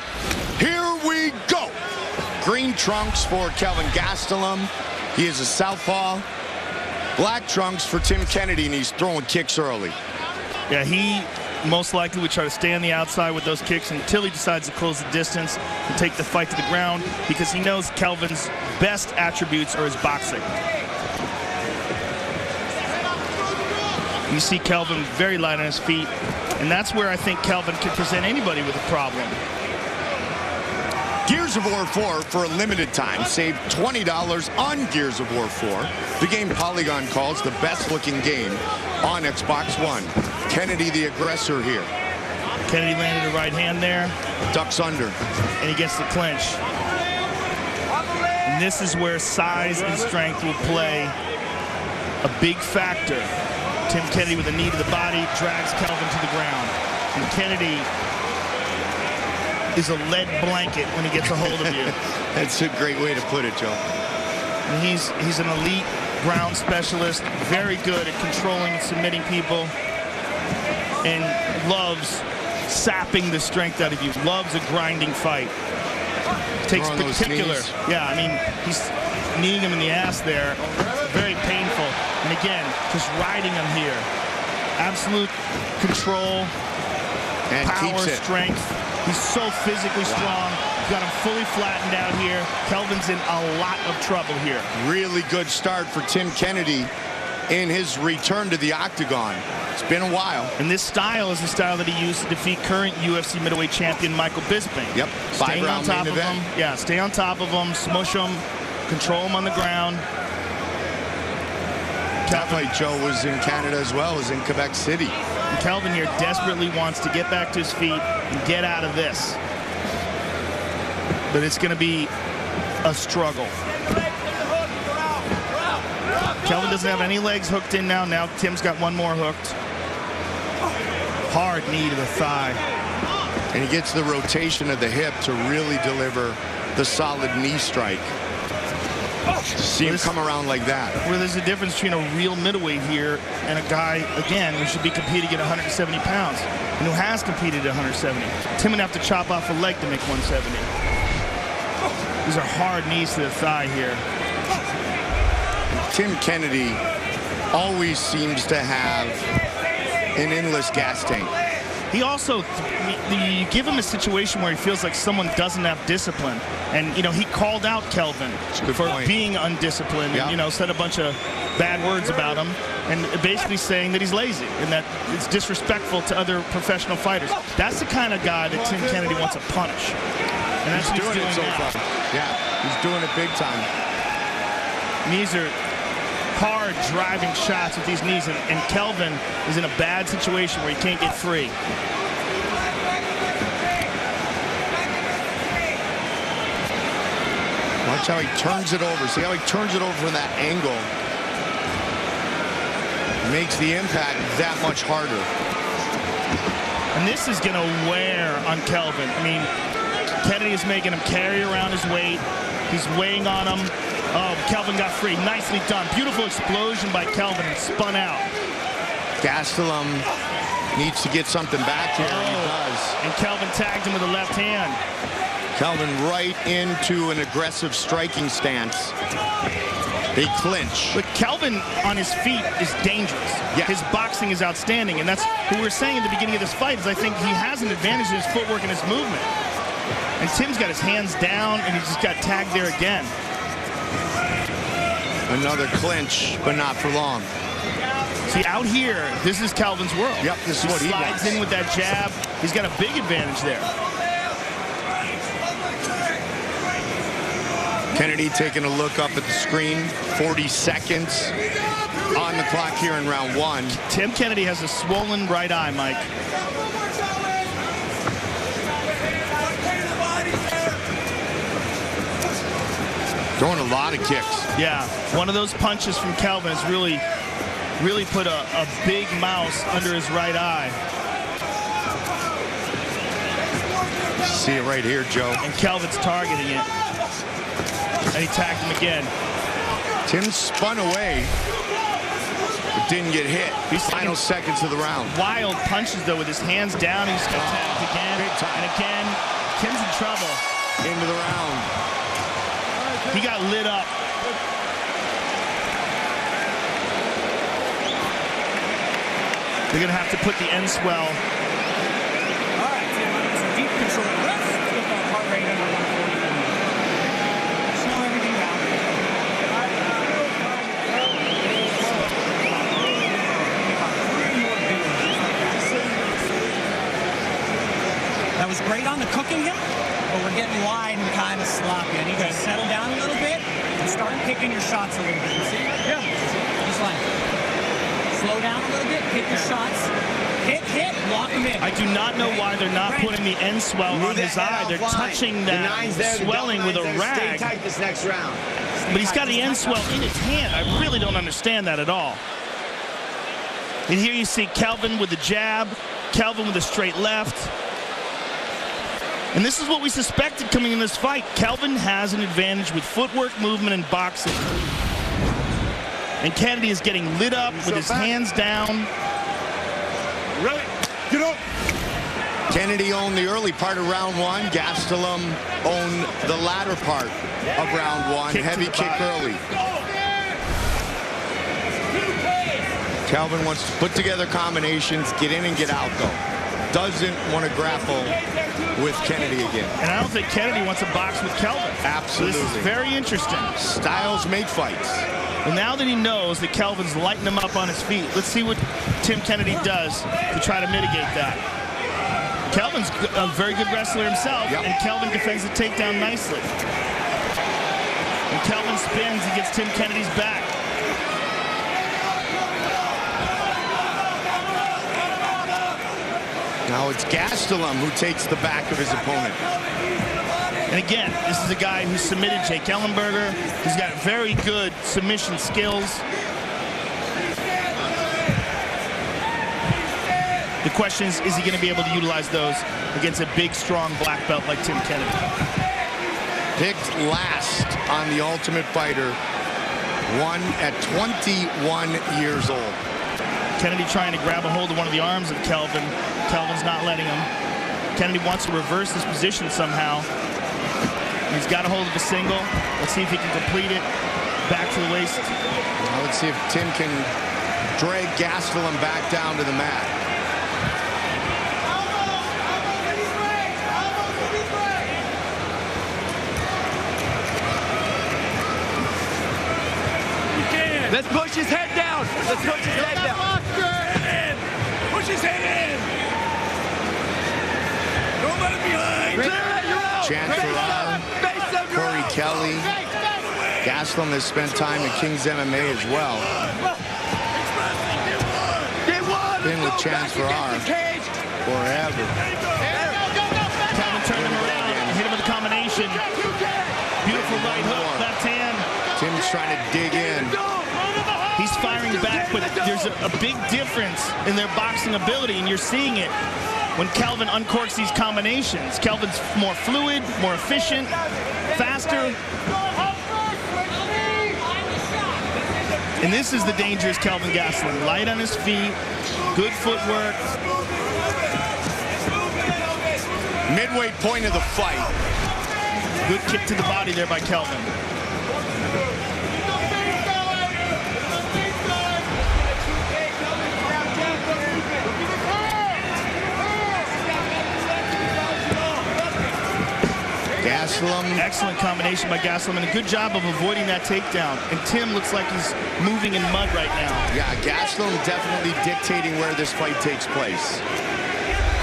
Here we go. Green trunks for Kelvin Gastelum. He is a southpaw. Black trunks for Tim Kennedy, and he's throwing kicks early. Yeah, he most likely would try to stay on the outside with those kicks until he decides to close the distance and take the fight to the ground, because he knows Kelvin's best attributes are his boxing. You see Kelvin very light on his feet, and that's where I think Kelvin can present anybody with a problem. Gears of War 4 for a limited time. Save $20 on Gears of War 4. The game Polygon calls the best looking game on Xbox One. Kennedy the aggressor here. Kennedy landed a right hand there. Ducks under. And he gets the clinch. And this is where size and strength will play a big factor. Tim Kennedy with a knee to the body drags Kelvin to the ground. And Kennedy is a lead blanket when he gets a hold of you. That's a great way to put it, Joe. And he's an elite ground specialist, very good at controlling and submitting people, and loves sapping the strength out of you, loves a grinding fight. Takes particular, yeah, I mean, he's kneeing him in the ass there, very painful. And again, just riding him here. Absolute control, and power, keeps it. Strength. He's so physically strong. Got him fully flattened out here. Kelvin's in a lot of trouble here. Really good start for Tim Kennedy in his return to the octagon. It's been a while. And this style is the style that he used to defeat current UFC middleweight champion Michael Bisping. Yep, Staying on top main of event. him. Yeah, stay on top of him, smush him, control him on the ground. That fight, Joe, was in Canada as well as in Quebec City. And Kelvin here desperately wants to get back to his feet and get out of this. But it's going to be a struggle. Kelvin doesn't have any legs hooked in now. Now Tim's got one more hooked. Hard knee to the thigh. And he gets the rotation of the hip to really deliver the solid knee strike. See him come around like that. Where there's a difference between a real middleweight here and a guy, again, who should be competing at 170 pounds and who has competed at 170. Tim would have to chop off a leg to make 170. These are hard knees to the thigh here. Tim Kennedy always seems to have an endless gas tank. He also, you give him a situation where he feels like someone doesn't have discipline. And, you know, he called out Kelvin for being undisciplined and, you know, said a bunch of bad words about him and basically saying that he's lazy and that it's disrespectful to other professional fighters. That's the kind of guy that Tim Kennedy wants to punish. And that's what he's doing so now. far. Yeah, he's doing it big time. These are hard driving shots with these knees, and Kelvin is in a bad situation where he can't get free. Watch how he turns it over. See how he turns it over from that angle. Makes the impact that much harder. And this is going to wear on Kelvin. I mean, Kennedy is making him carry around his weight. He's weighing on him. Oh, Kelvin got free. Nicely done. Beautiful explosion by Kelvin and spun out. Gastelum needs to get something back here. And he does. And Kelvin tagged him with a left hand. Kelvin right into an aggressive striking stance. They clinch. But Kelvin on his feet is dangerous. Yeah. His boxing is outstanding, and that's what we were saying at the beginning of this fight. Is I think he has an advantage in his footwork and his movement. And Tim's got his hands down, and he just got tagged there again. Another clinch, but not for long. See, out here, this is Kelvin's world. Yep, this is what he wants. Slides in with that jab. He's got a big advantage there. Kennedy taking a look up at the screen. 40 seconds on the clock here in round one. Tim Kennedy has a swollen right eye, Mike. Throwing a lot of kicks. Yeah, one of those punches from Kelvin has really put a big mouse under his right eye. See it right here, Joe. And Kelvin's targeting it. And he tagged him again. Tim spun away, but didn't get hit. These final seconds of the round. Wild punches, though, with his hands down. He just got tagged again. Big time. And again, Tim's in trouble. Into the round. He got lit up. They're going to have to put the end swell He's great on the cooking hip, but we're getting wide and kind of sloppy. I need you to settle down a little bit and start picking your shots a little bit. You see? Yeah. Just like slow down a little bit, pick your shots. Hit, lock him in. I do not know why they're not putting the end swell on his eye. They're touching that swelling with a rag. Stay tight this next round. But he's got the end swell in his hand. I really don't understand that at all. And here you see Kelvin with the jab, Kelvin with a straight left. And this is what we suspected coming in this fight. Kelvin has an advantage with footwork, movement, and boxing. And Kennedy is getting lit up with his hands down. Really? Get up. Kennedy owned the early part of round one. Gastelum owned the latter part of round one. Heavy kick early. Kelvin wants to put together combinations, get in and get out though. Doesn't want to grapple with Kennedy again. And I don't think Kennedy wants to box with Kelvin. Absolutely. So this is very interesting. Styles make fights. Well, now that he knows that Kelvin's lighting him up on his feet, let's see what Tim Kennedy does to try to mitigate that. Kelvin's a very good wrestler himself, and Kelvin defends the takedown nicely. When Kelvin spins, he gets Tim Kennedy's back. Now it's Gastelum who takes the back of his opponent. And again, this is a guy who submitted Jake Ellenberger. He's got very good submission skills. The question is he going to be able to utilize those against a big, strong black belt like Tim Kennedy? Picked last on the Ultimate Fighter, won at 21 years old. Kennedy trying to grab a hold of one of the arms of Kelvin. Kelvin's not letting him. Kennedy wants to reverse this position somehow. He's got a hold of a single. Let's see if he can complete it. Back to the waist. Now let's see if Tim can drag Gastelum back down to the mat. Let's push his head down. Let's push his head down. Push his head in. Don't let him behind. Chance Ferrara, Corey Kelly. Gastelum has spent time in King's MMA as well. Been with Chance Ferrara forever. Kelvin turned him around and hit him with a combination. Beautiful right hook, left hand. Tim's trying to dig in. He's firing back, but there's a big difference in their boxing ability, and you're seeing it when Kelvin uncorks these combinations. Kelvin's more fluid, more efficient, faster. And this is the dangerous Kelvin Gastelum. Light on his feet, good footwork. Midway point of the fight. Good kick to the body there by Kelvin. Gastelum. Excellent combination by Gastelum, and a good job of avoiding that takedown. And Tim looks like he's moving in mud right now. Yeah, Gastelum definitely dictating where this fight takes place.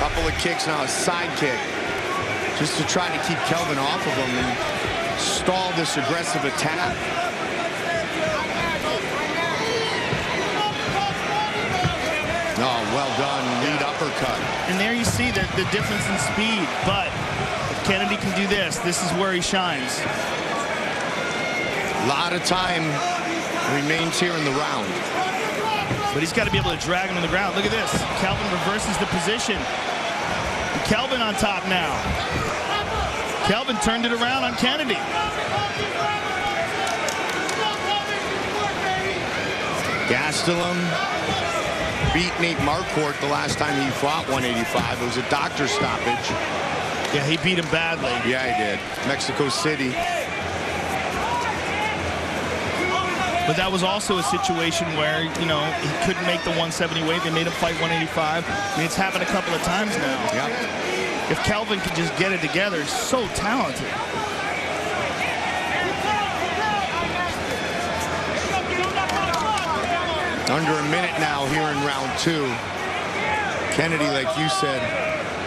Couple of kicks now, a side kick, just to try to keep Kelvin off of him and stall this aggressive attack. Oh, well done, lead uppercut. And there you see the difference in speed, but if Kennedy can do this, this is where he shines. A lot of time remains here in the round. But he's got to be able to drag him to the ground. Look at this. Kelvin reverses the position. Kelvin on top now. Kelvin turned it around on Kennedy. Gastelum beat Nate Marquardt the last time he fought 185. It was a doctor stoppage. Yeah, he beat him badly. Yeah, he did. Mexico City. But that was also a situation where, you know, he couldn't make the 170 weight. They made him fight 185. I mean, it's happened a couple of times now. Yep. If Kelvin could just get it together, he's so talented. Under a minute now here in round two. Kennedy, like you said,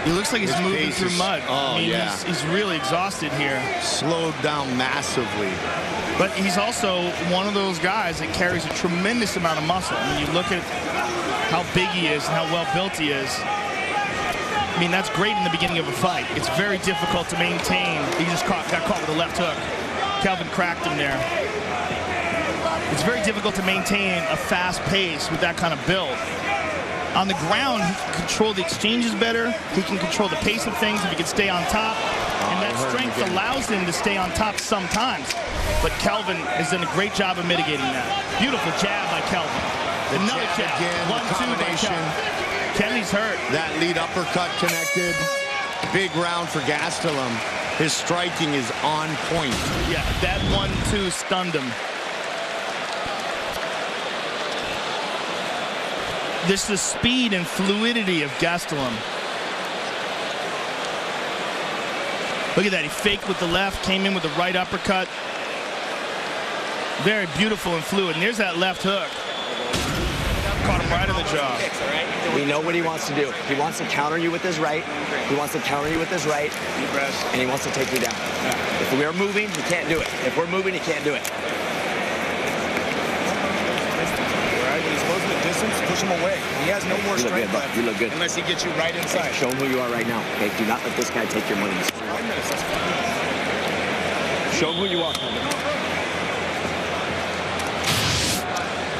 He looks like he's His moving pace through is- mud. Oh, I mean, yeah. he's really exhausted here. Slowed down massively. But he's also one of those guys that carries a tremendous amount of muscle. I mean, you look at how big he is and how well built he is. I mean, that's great in the beginning of a fight. It's very difficult to maintain. He just got caught with a left hook. Kelvin cracked him there. It's very difficult to maintain a fast pace with that kind of build. On the ground, he can control the exchanges better. He can control the pace of things if he can stay on top. And that strength allows him to stay on top sometimes. But Kelvin has done a great job of mitigating that. Beautiful jab by Kelvin. Another jab. Again, 1-2 by combination. Kelvin. Kennedy's hurt. That lead uppercut connected. Big round for Gastelum. His striking is on point. Yeah, that 1-2 stunned him. This is the speed and fluidity of Gastelum. Look at that. He faked with the left, came in with the right uppercut. Very beautiful and fluid. And there's that left hook. Caught him right in the jaw. We know what he wants to do. He wants to counter you with his right. He wants to counter you with his right. And he wants to take you down. If we are moving, he can't do it. If we're moving, he can't do it. When he's closing the distance, push him away. He has no more You look strength good, bud. left You look good. unless he gets you right inside. Show him who you are right now. Okay, do not let this guy take your money. Show him who you are, Kevin.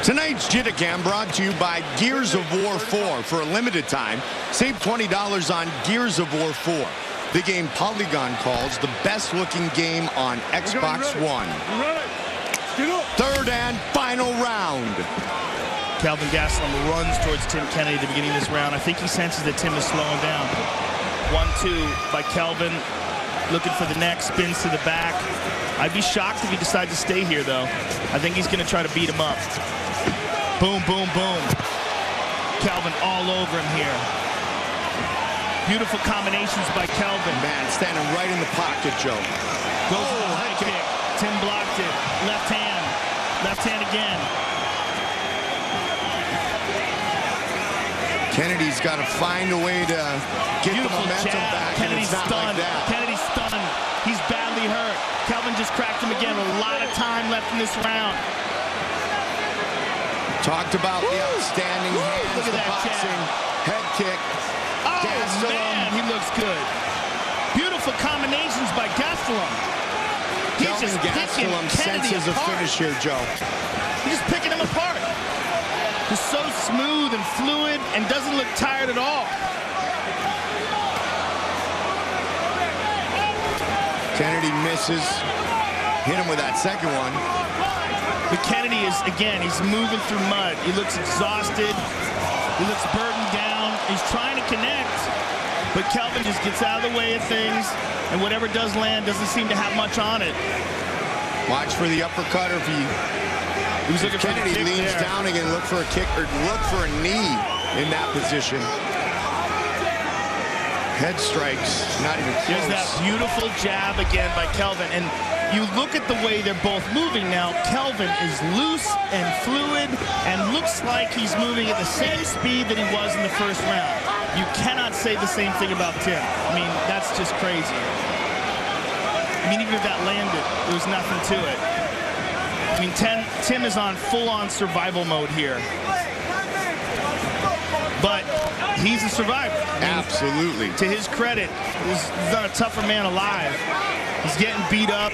Tonight's JITAGAM brought to you by Gears of War 4. For a limited time, save $20 on Gears of War 4. The game Polygon calls the best-looking game on Xbox One. Third and final round. Kelvin Gastelum runs towards Tim Kennedy at the beginning of this round. I think he senses that Tim is slowing down. 1-2 by Kelvin. Looking for the neck, spins to the back. I'd be shocked if he decides to stay here, though. I think he's going to try to beat him up. Boom, boom, boom. Kelvin all over him here. Beautiful combinations by Kelvin. Man, standing right in the pocket, Joe. Goes for the high kick. Tim blocked it. Left hand. Left hand again. Kennedy's got to find a way to get the momentum back, and Kennedy's it's not stunned. like that. Kennedy's stunned. He's badly hurt. Kelvin just cracked him again with a lot of time left in this round. Talked about the outstanding hands, Look at the that boxing, head kick. Oh, Gastelum. man, he looks good. Beautiful combinations by Gastelum. He's Kelvin just picking Gastelum Kennedy senses a apart. finish here, Joe. He's just picking him apart. Just so smooth and fluid and doesn't look tired at all. Kennedy misses. Hit him with that second one. But Kennedy is, again, he's moving through mud. He looks exhausted. He looks burdened down. He's trying to connect. But Kelvin just gets out of the way of things. And whatever does land doesn't seem to have much on it. Watch for the uppercut, or if was looking for the Kennedy kick leans there. down again, look for a kick or look for a knee in that position. Head strikes, not even close. There's that beautiful jab again by Kelvin. And you look at the way they're both moving now. Kelvin is loose and fluid and looks like he's moving at the same speed that he was in the first round. You cannot say the same thing about Tim. I mean, that's just crazy. I mean, even if that landed, there was nothing to it. I mean, Tim is on full-on survival mode here. But he's a survivor. I mean, absolutely. To his credit, he's not a tougher man alive. He's getting beat up.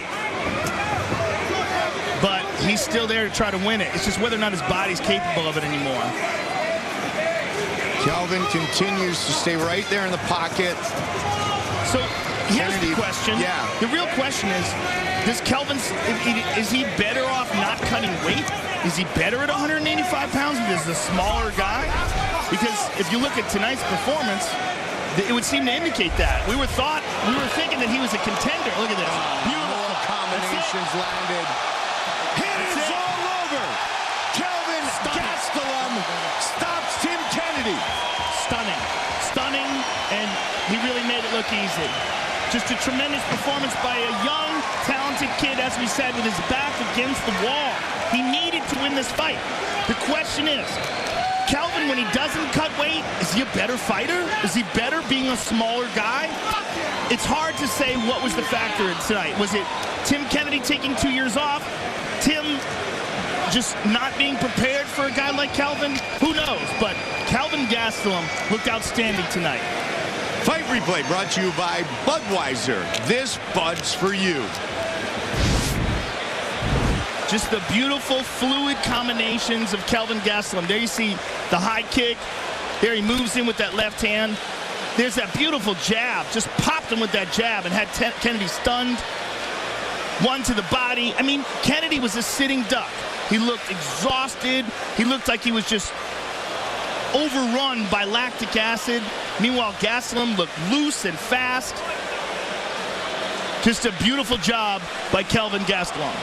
But he's still there to try to win it. It's just whether or not his body's capable of it anymore. Kelvin continues to stay right there in the pocket. So here's Kennedy, the question. Yeah. The real question is, does Kelvin, is he better off not cutting weight? Is he better at 185 pounds because he's a smaller guy? Because if you look at tonight's performance, it would seem to indicate that. We were thinking that he was a contender. Look at this. Beautiful Combinations landed. Hit is all over. Kelvin Gastelum stops Tim Kennedy. Stunning. Stunning, and he really made it look easy. Just a tremendous performance by a young, talented kid, as we said, with his back against the wall. He needed to win this fight. The question is, Kelvin, when he doesn't cut weight, is he a better fighter? Is he better being a smaller guy? It's hard to say what was the factor tonight. Was it Tim Kennedy taking 2 years off? Tim just not being prepared for a guy like Kelvin? Who knows? But Kelvin Gastelum looked outstanding tonight. Fight Replay brought to you by Budweiser. This Bud's for you. Just the beautiful, fluid combinations of Kelvin Gastelum. There you see the high kick. There he moves in with that left hand. There's that beautiful jab. Just popped him with that jab and had Kennedy stunned. One to the body. I mean, Kennedy was a sitting duck. He looked exhausted. He looked like he was just overrun by lactic acid. Meanwhile, Gastelum looked loose and fast. Just a beautiful job by Kelvin Gastelum.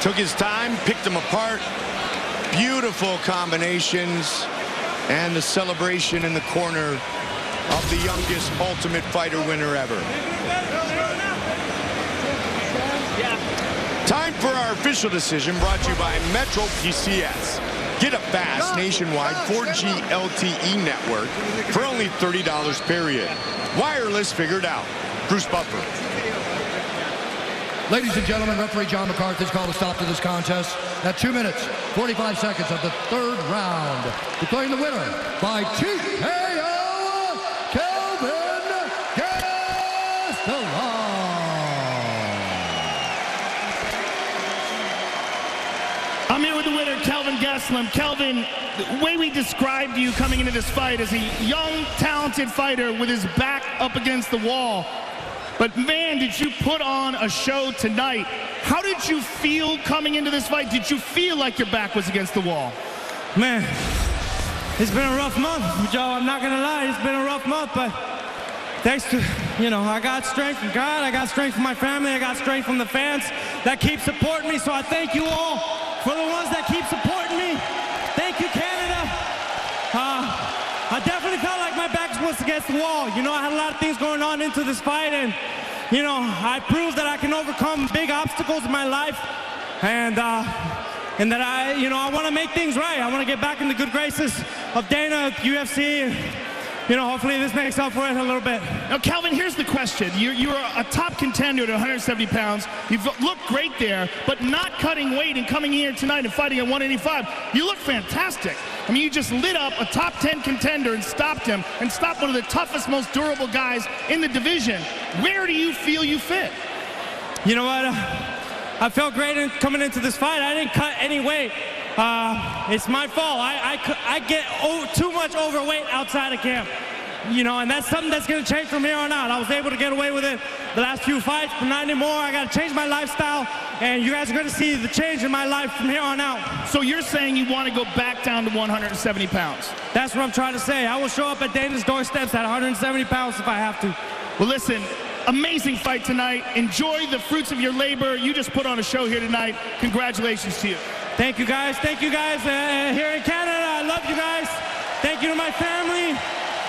Took his time, picked them apart. Beautiful combinations. And the celebration in the corner of the youngest Ultimate Fighter winner ever. Time for our official decision, brought to you by Metro PCS. Get a fast nationwide 4G LTE network for only $30 period. Wireless figured out. Bruce Buffer. Ladies and gentlemen, referee John McCarthy's called a stop to this contest at 2 minutes, 45 seconds of the third round. Declaring the winner by TKO, Kelvin Gastelum. I'm here with the winner, Kelvin Gastelum. Kelvin, the way we described you coming into this fight as a young, talented fighter with his back up against the wall. But man, did you put on a show tonight. How did you feel coming into this fight? Did you feel like your back was against the wall? Man, it's been a rough month, Joe. I'm not gonna lie, it's been a rough month, but thanks to, I got strength from God, I got strength from my family, I got strength from the fans that keep supporting me, so I thank you all for the ones that keep supporting me. Thank you, Canada. I definitely felt like my back was against the wall. I had a lot of things going on into this fight, and, I proved that I can overcome big obstacles in my life, and that I want to make things right. I want to get back in the good graces of Dana, UFC, and, hopefully this makes up for it a little bit. Now, Kelvin, here's the question. You're a top contender at 170 pounds. You've looked great there, but not cutting weight and coming here tonight and fighting at 185. You look fantastic. I mean, you just lit up a top 10 contender and stopped him, and stopped one of the toughest, most durable guys in the division. Where do you feel you fit? You know what? I felt great coming into this fight. I didn't cut any weight. It's my fault. I get too much overweight outside of camp. And that's something that's going to change from here on out. I was able to get away with it the last few fights, but not anymore. I got to change my lifestyle, and you guys are going to see the change in my life from here on out. So you're saying you want to go back down to 170 pounds? That's what I'm trying to say. I will show up at Dana's doorsteps at 170 pounds if I have to. Well, listen, amazing fight tonight. Enjoy the fruits of your labor. You just put on a show here tonight. Congratulations to you. Thank you, guys. Thank you, guys. Here in Canada, I love you guys. Thank you to my family.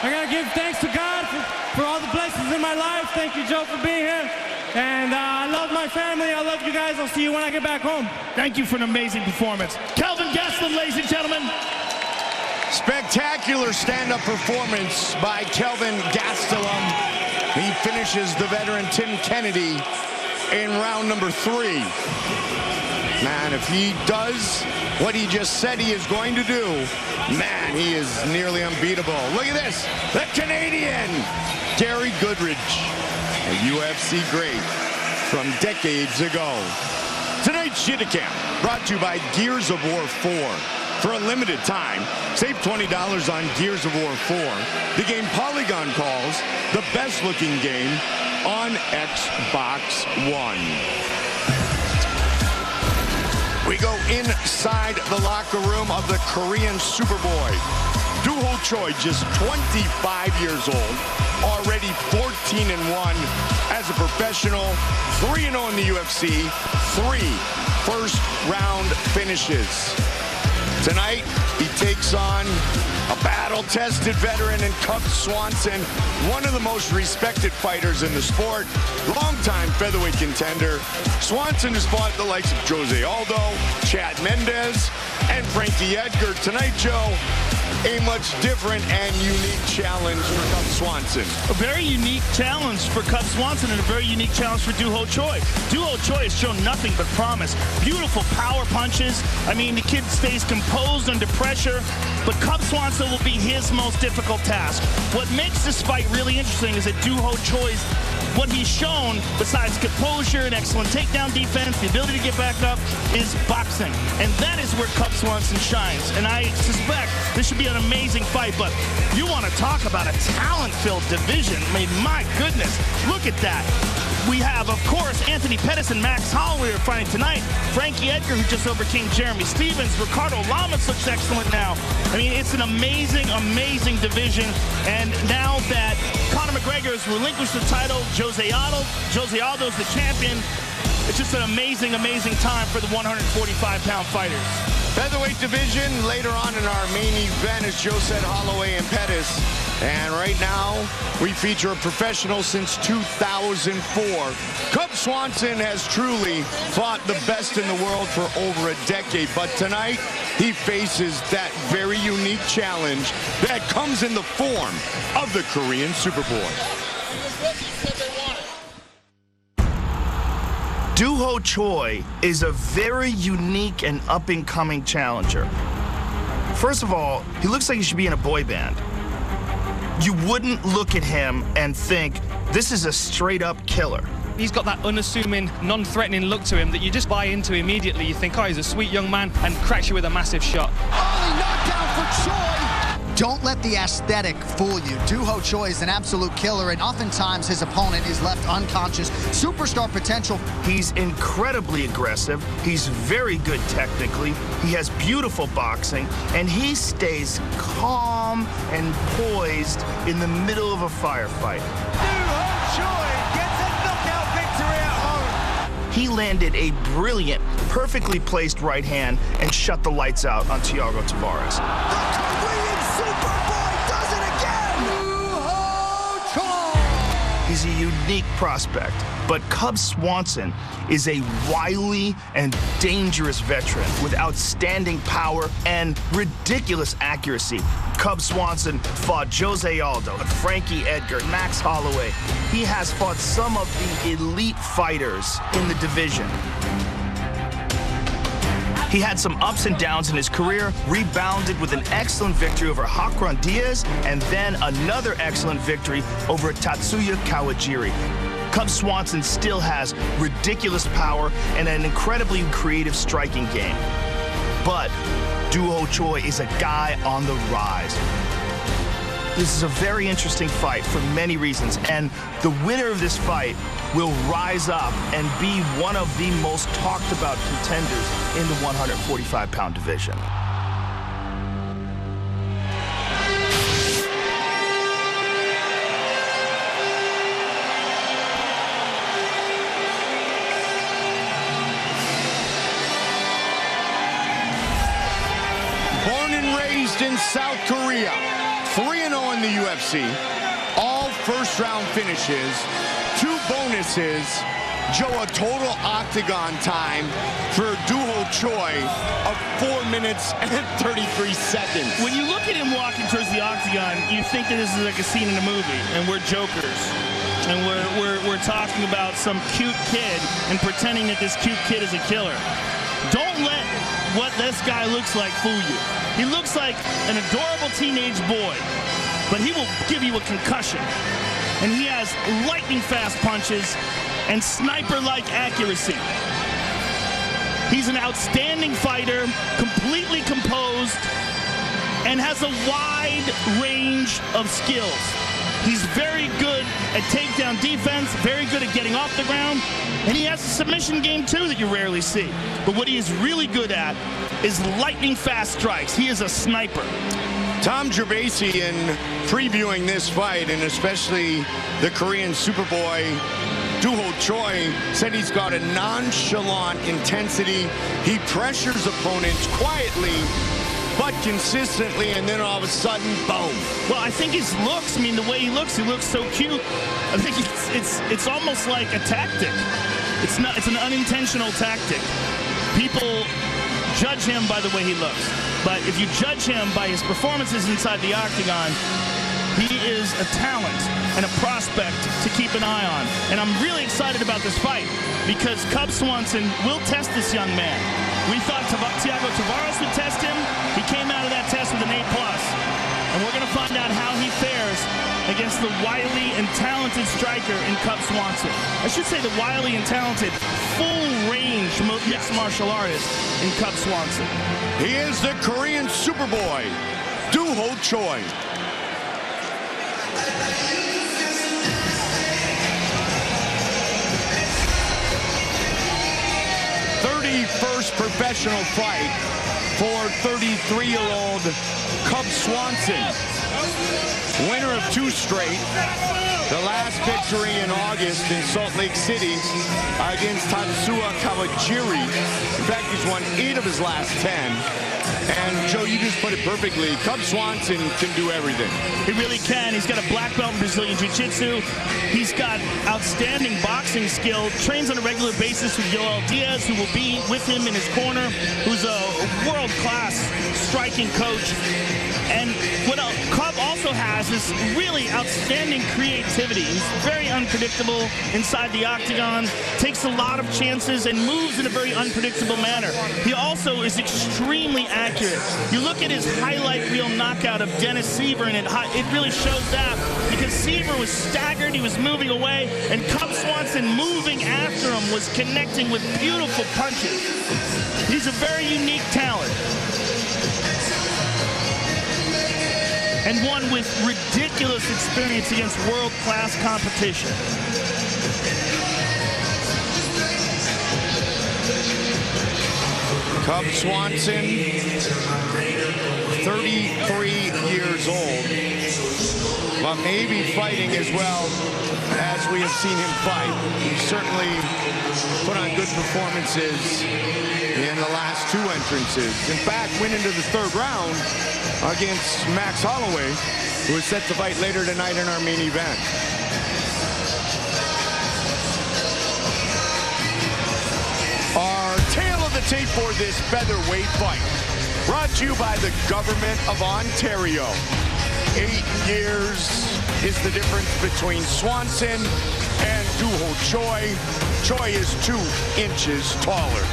I got to give thanks to God for all the blessings in my life. Thank you, Joe, for being here. And I love my family. I love you guys. I'll see you when I get back home. Thank you for an amazing performance. Kelvin Gastelum, ladies and gentlemen. Spectacular stand-up performance by Kelvin Gastelum. He finishes the veteran Tim Kennedy in round number 3. Man, if he does what he just said he is going to do, man, he is nearly unbeatable. Look at this, the Canadian, Gary Goodridge, a UFC great from decades ago. Tonight's Shit Camp brought to you by Gears of War 4. For a limited time, save $20 on Gears of War 4. The game Polygon calls the best-looking game on Xbox One. We go inside the locker room of the Korean Superboy. Do-Ho Choi, just 25 years old, already 14-1 as a professional, 3-0 in the UFC, 3 first-round finishes. Tonight, he takes on a battle-tested veteran in Cub Swanson, one of the most respected fighters in the sport, longtime featherweight contender. Swanson has fought the likes of Jose Aldo, Chad Mendez, and Frankie Edgar. Tonight, Joe, a much different and unique challenge for Cub Swanson. A very unique challenge for Cub Swanson and a very unique challenge for Doo-Ho Choi. Doo-Ho Choi has shown nothing but promise. Beautiful power punches. I mean, the kid stays composed under pressure, but Cub Swanson will be his most difficult task. What makes this fight really interesting is that Doo-Ho Choi's, what he's shown, besides composure and excellent takedown defense, the ability to get back up, is boxing. And that is where Cub Swanson shines. And I suspect this should be an amazing fight, but you want to talk about a talent-filled division. I mean, my goodness, look at that. We have, of course, Anthony Pettis and Max Holloway are fighting tonight. Frankie Edgar, who just overcame Jeremy Stevens. Ricardo Lamas looks excellent now. I mean, it's an amazing, amazing division. And now that Conor McGregor has relinquished the title, Jose Aldo's the champion. It's just an amazing, amazing time for the 145-pound fighters. Featherweight division, later on in our main event, as Joe said, Holloway and Pettis. And right now, we feature a professional since 2004. Cub Swanson has truly fought the best in the world for over a decade. But tonight, he faces that very unique challenge that comes in the form of the Korean Superboy. Doo-Ho Choi is a very unique and up-and-coming challenger. First of all, he looks like he should be in a boy band. You wouldn't look at him and think, this is a straight-up killer. He's got that unassuming, non-threatening look to him that you just buy into immediately. You think, oh, he's a sweet young man, and cracks you with a massive shot. Early knockdown for Choi. Don't let the aesthetic fool you. Doo-Ho Choi is an absolute killer, and oftentimes his opponent is left unconscious. Superstar potential. He's incredibly aggressive. He's very good technically. He has beautiful boxing, and he stays calm and poised in the middle of a firefight. Doo-Ho Choi gets a knockout victory at home. He landed a brilliant, perfectly placed right hand and shut the lights out on Thiago Tavares. He's a unique prospect, but Cub Swanson is a wily and dangerous veteran with outstanding power and ridiculous accuracy. Cub Swanson fought Jose Aldo, Frankie Edgar, Max Holloway. He has fought some of the elite fighters in the division. He had some ups and downs in his career, rebounded with an excellent victory over Hakron Diaz, and then another excellent victory over Tatsuya Kawajiri. Cub Swanson still has ridiculous power and an incredibly creative striking game. But Doo-Ho Choi is a guy on the rise. This is a very interesting fight for many reasons, and the winner of this fight will rise up and be one of the most talked about contenders in the 145-pound division. Born and raised in South Korea, 3-0 in the UFC, all first-round finishes, 2 bonuses. Joe, a total octagon time for Doo-Ho Choi of 4 minutes and 33 seconds. When you look at him walking towards the octagon, you think that this is like a scene in a movie, and we're jokers. And we're talking about some cute kid and pretending that this cute kid is a killer. Don't let what this guy looks like fool you. He looks like an adorable teenage boy, but he will give you a concussion. And he has lightning-fast punches and sniper-like accuracy. He's an outstanding fighter, completely composed, and has a wide range of skills. He's very good at takedown defense, very good at getting off the ground, and he has a submission game, too, that you rarely see. But what he is really good at is lightning-fast strikes. He is a sniper. Tom Gervasi, in previewing this fight, and especially the Korean Superboy, Doo-Ho Choi, said he's got a nonchalant intensity. He pressures opponents quietly, but consistently, and then all of a sudden, boom. Well, I think his looks, I mean, the way he looks so cute. I think it's almost like a tactic. It's an unintentional tactic. People judge him by the way he looks. But if you judge him by his performances inside the octagon, he is a talent and a prospect to keep an eye on. And I'm really excited about this fight because Cub Swanson will test this young man. We thought Thiago Tavares would test him. He came out of that test with an A+. And we're going to find out how he fares against the wily and talented striker in Cub Swanson. I should say the wily and talented, full-range mixed martial artist in Cub Swanson. He is the Korean Superboy, Doo-Ho Choi. 31st professional fight for 33-year-old Cub Swanson. Winner of 2 straight. The last victory in August in Salt Lake City against Tatsuya Kawajiri. In fact, he's won 8 of his last 10. And Joe, you just put it perfectly. Cub Swanson can do everything. He really can. He's got a black belt in Brazilian Jiu-Jitsu. He's got outstanding boxing skill. Trains on a regular basis with Yoel Diaz, who will be with him in his corner, who's a world-class striking coach. And what Cub also has is really outstanding creativity. He's very unpredictable inside the octagon, takes a lot of chances, and moves in a very unpredictable manner. He also is extremely accurate. You look at his highlight reel knockout of Dennis Seaver, and it really shows that because Seaver was staggered, he was moving away, and Cub Swanson moving after him was connecting with beautiful punches. He's a very unique talent. And one with ridiculous experience against world-class competition. Cub Swanson, 33 years old, but maybe fighting as well as we have seen him fight. He certainly put on good performances in the last 2 entrances. In fact, went into the 3rd round against Max Holloway, who is set to fight later tonight in our main event. Our tale of the tape for this featherweight fight, brought to you by the Government of Ontario. 8 years is the difference between Swanson and Doo-Ho Choi. Choi is 2 inches taller.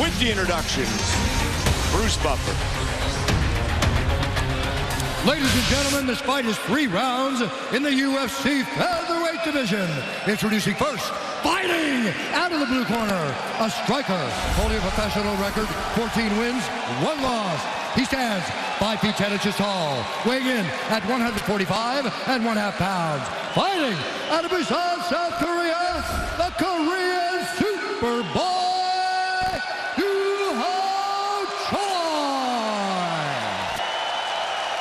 With the introductions, Bruce Buffer. Ladies and gentlemen, this fight is 3 rounds in the UFC featherweight division. Introducing first, fighting out of the blue corner, a striker holding a professional record, 14 wins, 1 loss. He stands 5 feet 10 inches tall, weighing in at 145½ pounds. Fighting out of Busan, South Korea, the Korean Superboy, Doo-Ho Choi.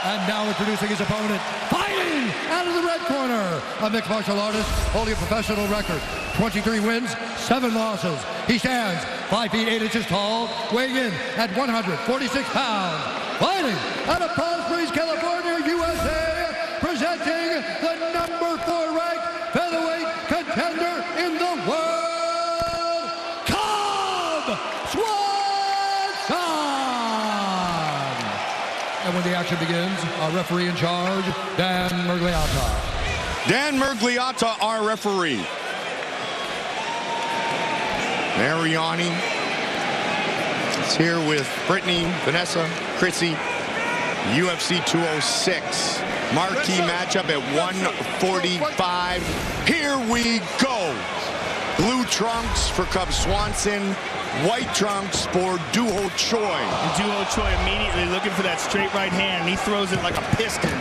And now introducing his opponent, fighting out of the red corner, a mixed martial artist holding a professional record, 23 wins, 7 losses. He stands 5 feet 8 inches tall, weighing in at 146 pounds. Fighting out of Palm Springs, California, USA, presenting the number 4 ranked featherweight contender in the world, Cub Swanson. And when the action begins, our referee in charge, Dan Mergliata. Dan Mergliata, our referee. Mariani is here with Brittany, Vanessa, Chrissy. UFC 206. Marquee matchup at 145. Here we go. Blue trunks for Cub Swanson. White trunks for Doo-Ho Choi. And Doo-Ho Choi immediately looking for that straight right hand. He throws it like a piston.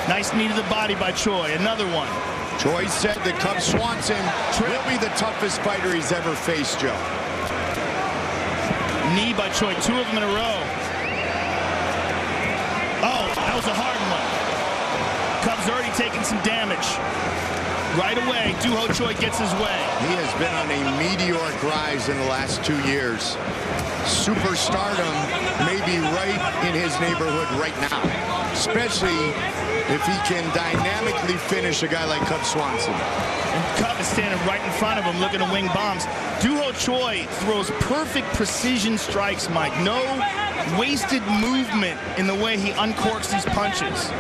Nice knee to the body by Choi. Another one. Choi said that Cub Swanson will be the toughest fighter he's ever faced, Joe. Knee by Choi, 2 of them in a row. Oh, that was a hard one. Cub's already taken some damage. Right away, Doo-Ho Choi gets his way. He has been on a meteoric rise in the last 2 years. Superstardom may be right in his neighborhood right now. especially if he can dynamically finish a guy like Cub Swanson. And Cub is standing right in front of him looking to wing bombs. Doo-Ho Choi throws perfect precision strikes, Mike. No wasted movement in the way he uncorks these punches.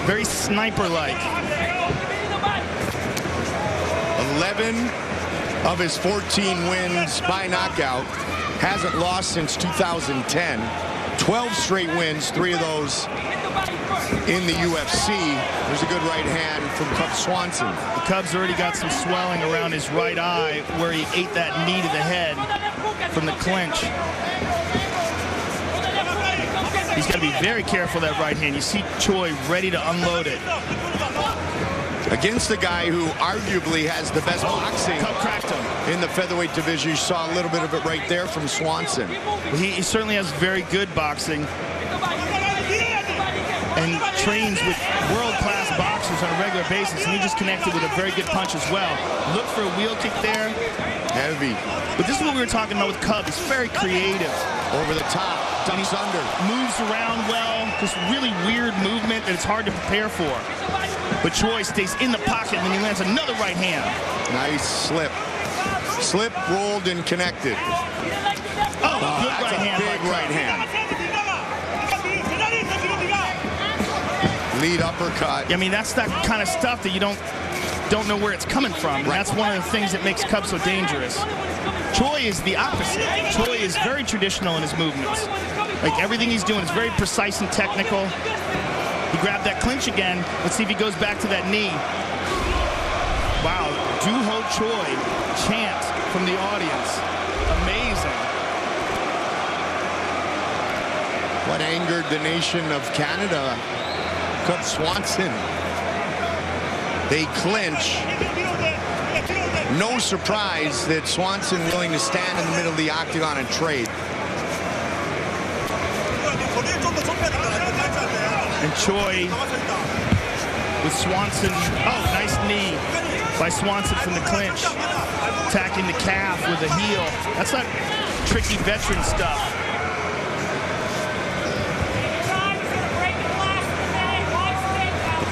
Very sniper-like. 11 of his 14 wins by knockout. Hasn't lost since 2010. 12 straight wins, 3 of those in the UFC. There's a good right hand from Cub Swanson. The Cub's already got some swelling around his right eye where he ate that knee to the head from the clinch. He's got to be very careful of that right hand. You see Choi ready to unload it. Against the guy who arguably has the best boxing in the featherweight division. You saw a little bit of it right there from Swanson. He certainly has very good boxing and trains with world-class boxers on a regular basis, and he just connected with a very good punch as well. Look for a wheel kick there. Heavy. But this is what we were talking about with Cub. He's very creative. Over the top, ducks under. Moves around well, just really weird movement that it's hard to prepare for. But Choi stays in the pocket, and then he lands another right hand. Nice slip. Slip, rolled, and connected. Oh, good right hand. Big right hand. Lead uppercut. I mean, that's that kind of stuff that you don't know where it's coming from. And that's one of the things that makes Cub so dangerous. Choi is the opposite. Choi is very traditional in his movements. Like, everything he's doing is very precise and technical. He grabbed that clinch again. Let's see if he goes back to that knee. Wow, Doo-Ho Choi chant from the audience. Amazing. What angered the nation of Canada? Cub Swanson. They clinch. No surprise that Swanson willing to stand in the middle of the octagon and trade. And Choi with Swanson. Oh, nice knee by Swanson from the clinch. Attacking the calf with a heel. That's not tricky veteran stuff.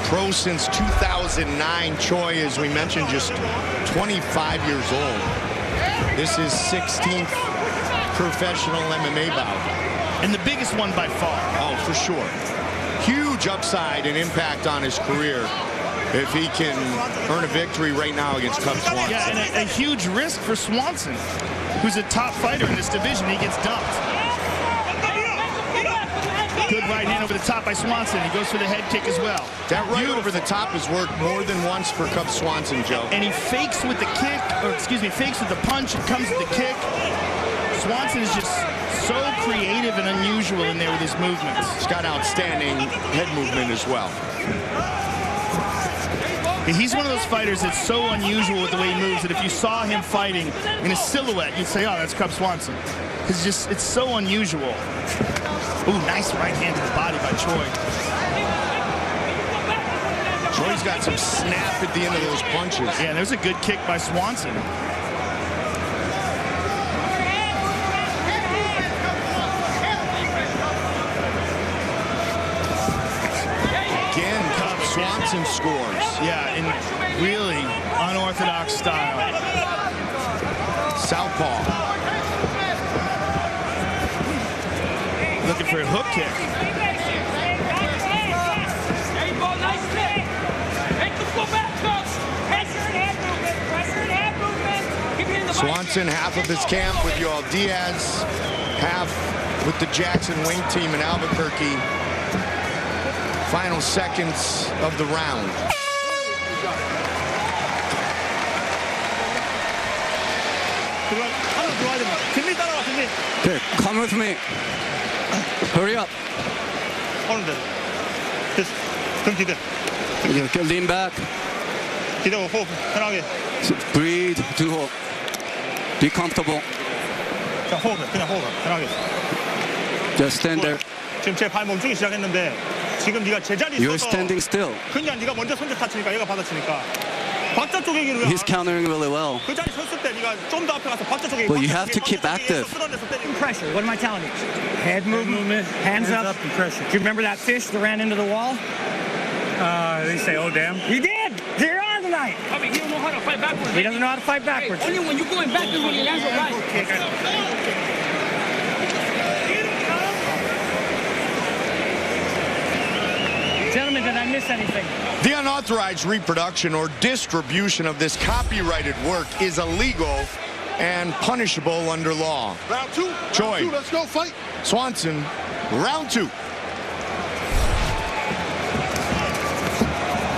Pro since 2009. Choi, as we mentioned, just 25 years old. This is 16th professional MMA bout. And the biggest one by far. Oh, for sure. Huge upside and impact on his career if he can earn a victory right now against Cub Swanson. Yeah, and a huge risk for Swanson, who's a top fighter in this division. He gets dumped. Good right hand over the top by Swanson. He goes for the head kick as well. That right over the top has worked more than once for Cub Swanson, Joe. And he fakes with the kick, or excuse me, fakes with the punch and comes with the kick. Swanson is just so creative and unusual in there with his movements. He's got outstanding head movement as well. He's one of those fighters that's so unusual with the way he moves that if you saw him fighting in a silhouette, you'd say, oh, that's Cub Swanson. Because it's so unusual. Ooh, nice right hand to the body by Choi. Choi's got some snap at the end of those punches. Yeah, there's a good kick by Swanson. Again, Cub Swanson scores. Yeah, in really unorthodox style. Southpaw. Looking for a hook kick. Swanson, half of his camp with Yoel Diaz, half with the Jackson Wing team in Albuquerque. Final seconds of the round. Okay, come with me. Hurry up. Okay, lean back. Breathe. Doo-Ho. Be comfortable. Just stand there. 지금 네가 제자리 You're standing still. 그러니까 네가 먼저 손잡 다치니까 얘가 받아치니까 박자 쪼개기를 He's countering really well. 그 자리 섰을 때 네가 좀 더 앞에 가서 박자 쪼개기 But you have to keep active. Pressure. What am I telling you? Head movement, hands up, and pressure. Do you remember that fish that ran into the wall? They say, oh damn. You did. You're on tonight. I mean, he don't know how to fight backwards. He doesn't know how to fight backwards. Hey, only when you're going backwards when he lands a right. Gentlemen, did I miss anything? The unauthorized reproduction or distribution of this copyrighted work is illegal and punishable under law. Round two. Choi. Round two, let's go fight. Swanson, round 2.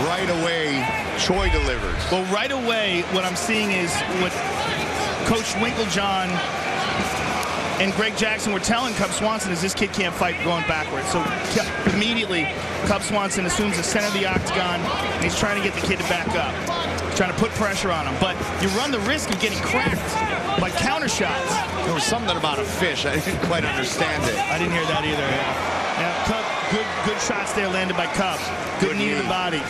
Right away, Choi delivers. Well, right away, what I'm seeing is what Coach Winklejohn and Greg Jackson were telling Cub Swanson is this kid can't fight going backwards. So immediately, Cub Swanson assumes the center of the octagon, and he's trying to get the kid to back up, trying to put pressure on him. But you run the risk of getting cracked by counter shots. There was something about a fish. I didn't quite understand it. I didn't hear that either. Yeah, Cub, good shots there landed by Cub. Good knee to the body.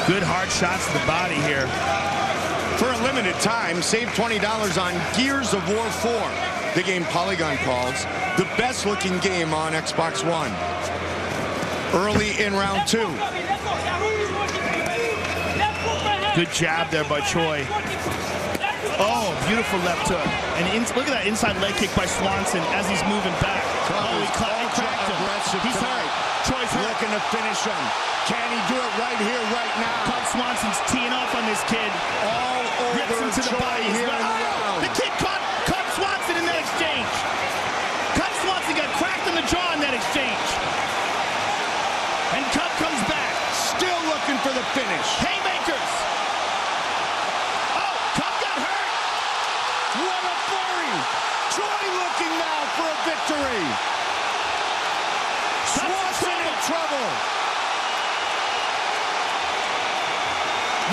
Good hard shots to the body here. For a limited time, save $20 on Gears of War 4, the game Polygon calls the best-looking game on Xbox One. Early in round 2. Good jab there by Choi. Oh, beautiful left hook. And look at that inside leg kick by Swanson as he's moving back. Oh, he cracked him. He's hurt. Choi's hurt. Looking to finish him. Can he do it right here, right now? Cub Swanson's teeing off on this kid. All over Rips him to the body here in the round. The kid caught Cub Swanson in that exchange. Cub Swanson got cracked in the jaw in that exchange. And Cub comes back. Still looking for the finish. Haymakers. Oh, Cub got hurt. What a flurry. Choi looking now for a victory. Swanson in trouble.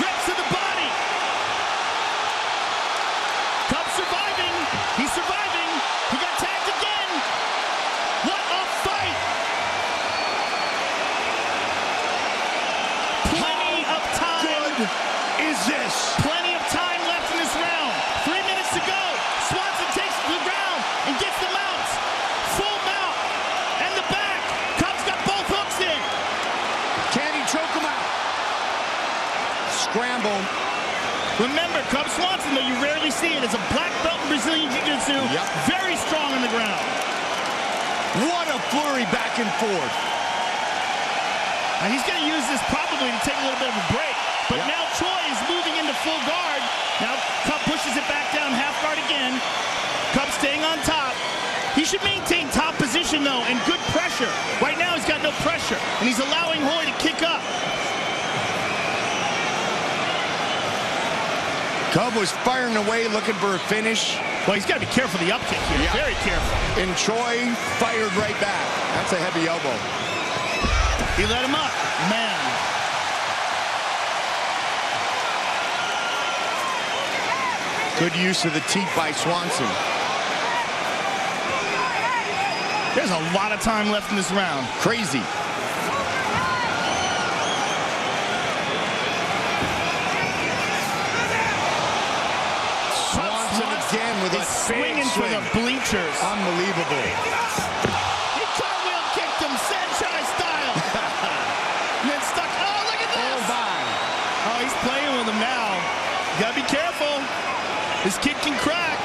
Rips to the body. Cub surviving. He's surviving. He got tagged again. What a fight. Plenty of time. Good is this? Plenty of time left in this round. 3 minutes to go. Swanson takes the ground and gets the mounts. Full mount. And the back. Cub's got both hooks in. Can he choke him out? Scramble. Remember, Cub Swanson, though you rarely see it, is a black belt in Brazilian Jiu-Jitsu. Yep. Very strong on the ground. What a flurry back and forth. And he's going to use this probably to take a little bit of a break. But now Choi is moving into full guard. Now Cub pushes it back down, half guard again. Cub staying on top. He should maintain top position, though, and good pressure. Right now he's got no pressure, and he's allowing Hoy to kick up. Cub was firing away, looking for a finish. Well, he's got to be careful of the up kick here. Yeah. Very careful. And Choi fired right back. That's a heavy elbow. He let him up. Man. Good use of the teeth by Swanson. There's a lot of time left in this round. Crazy. Swanson again with a swinging for the bleachers. Unbelievable. He cartwheel kicked him, Sanchez style. And then stuck. Oh, look at this. Oh, my. Oh, he's playing with him now. You gotta be careful. This kid can crack.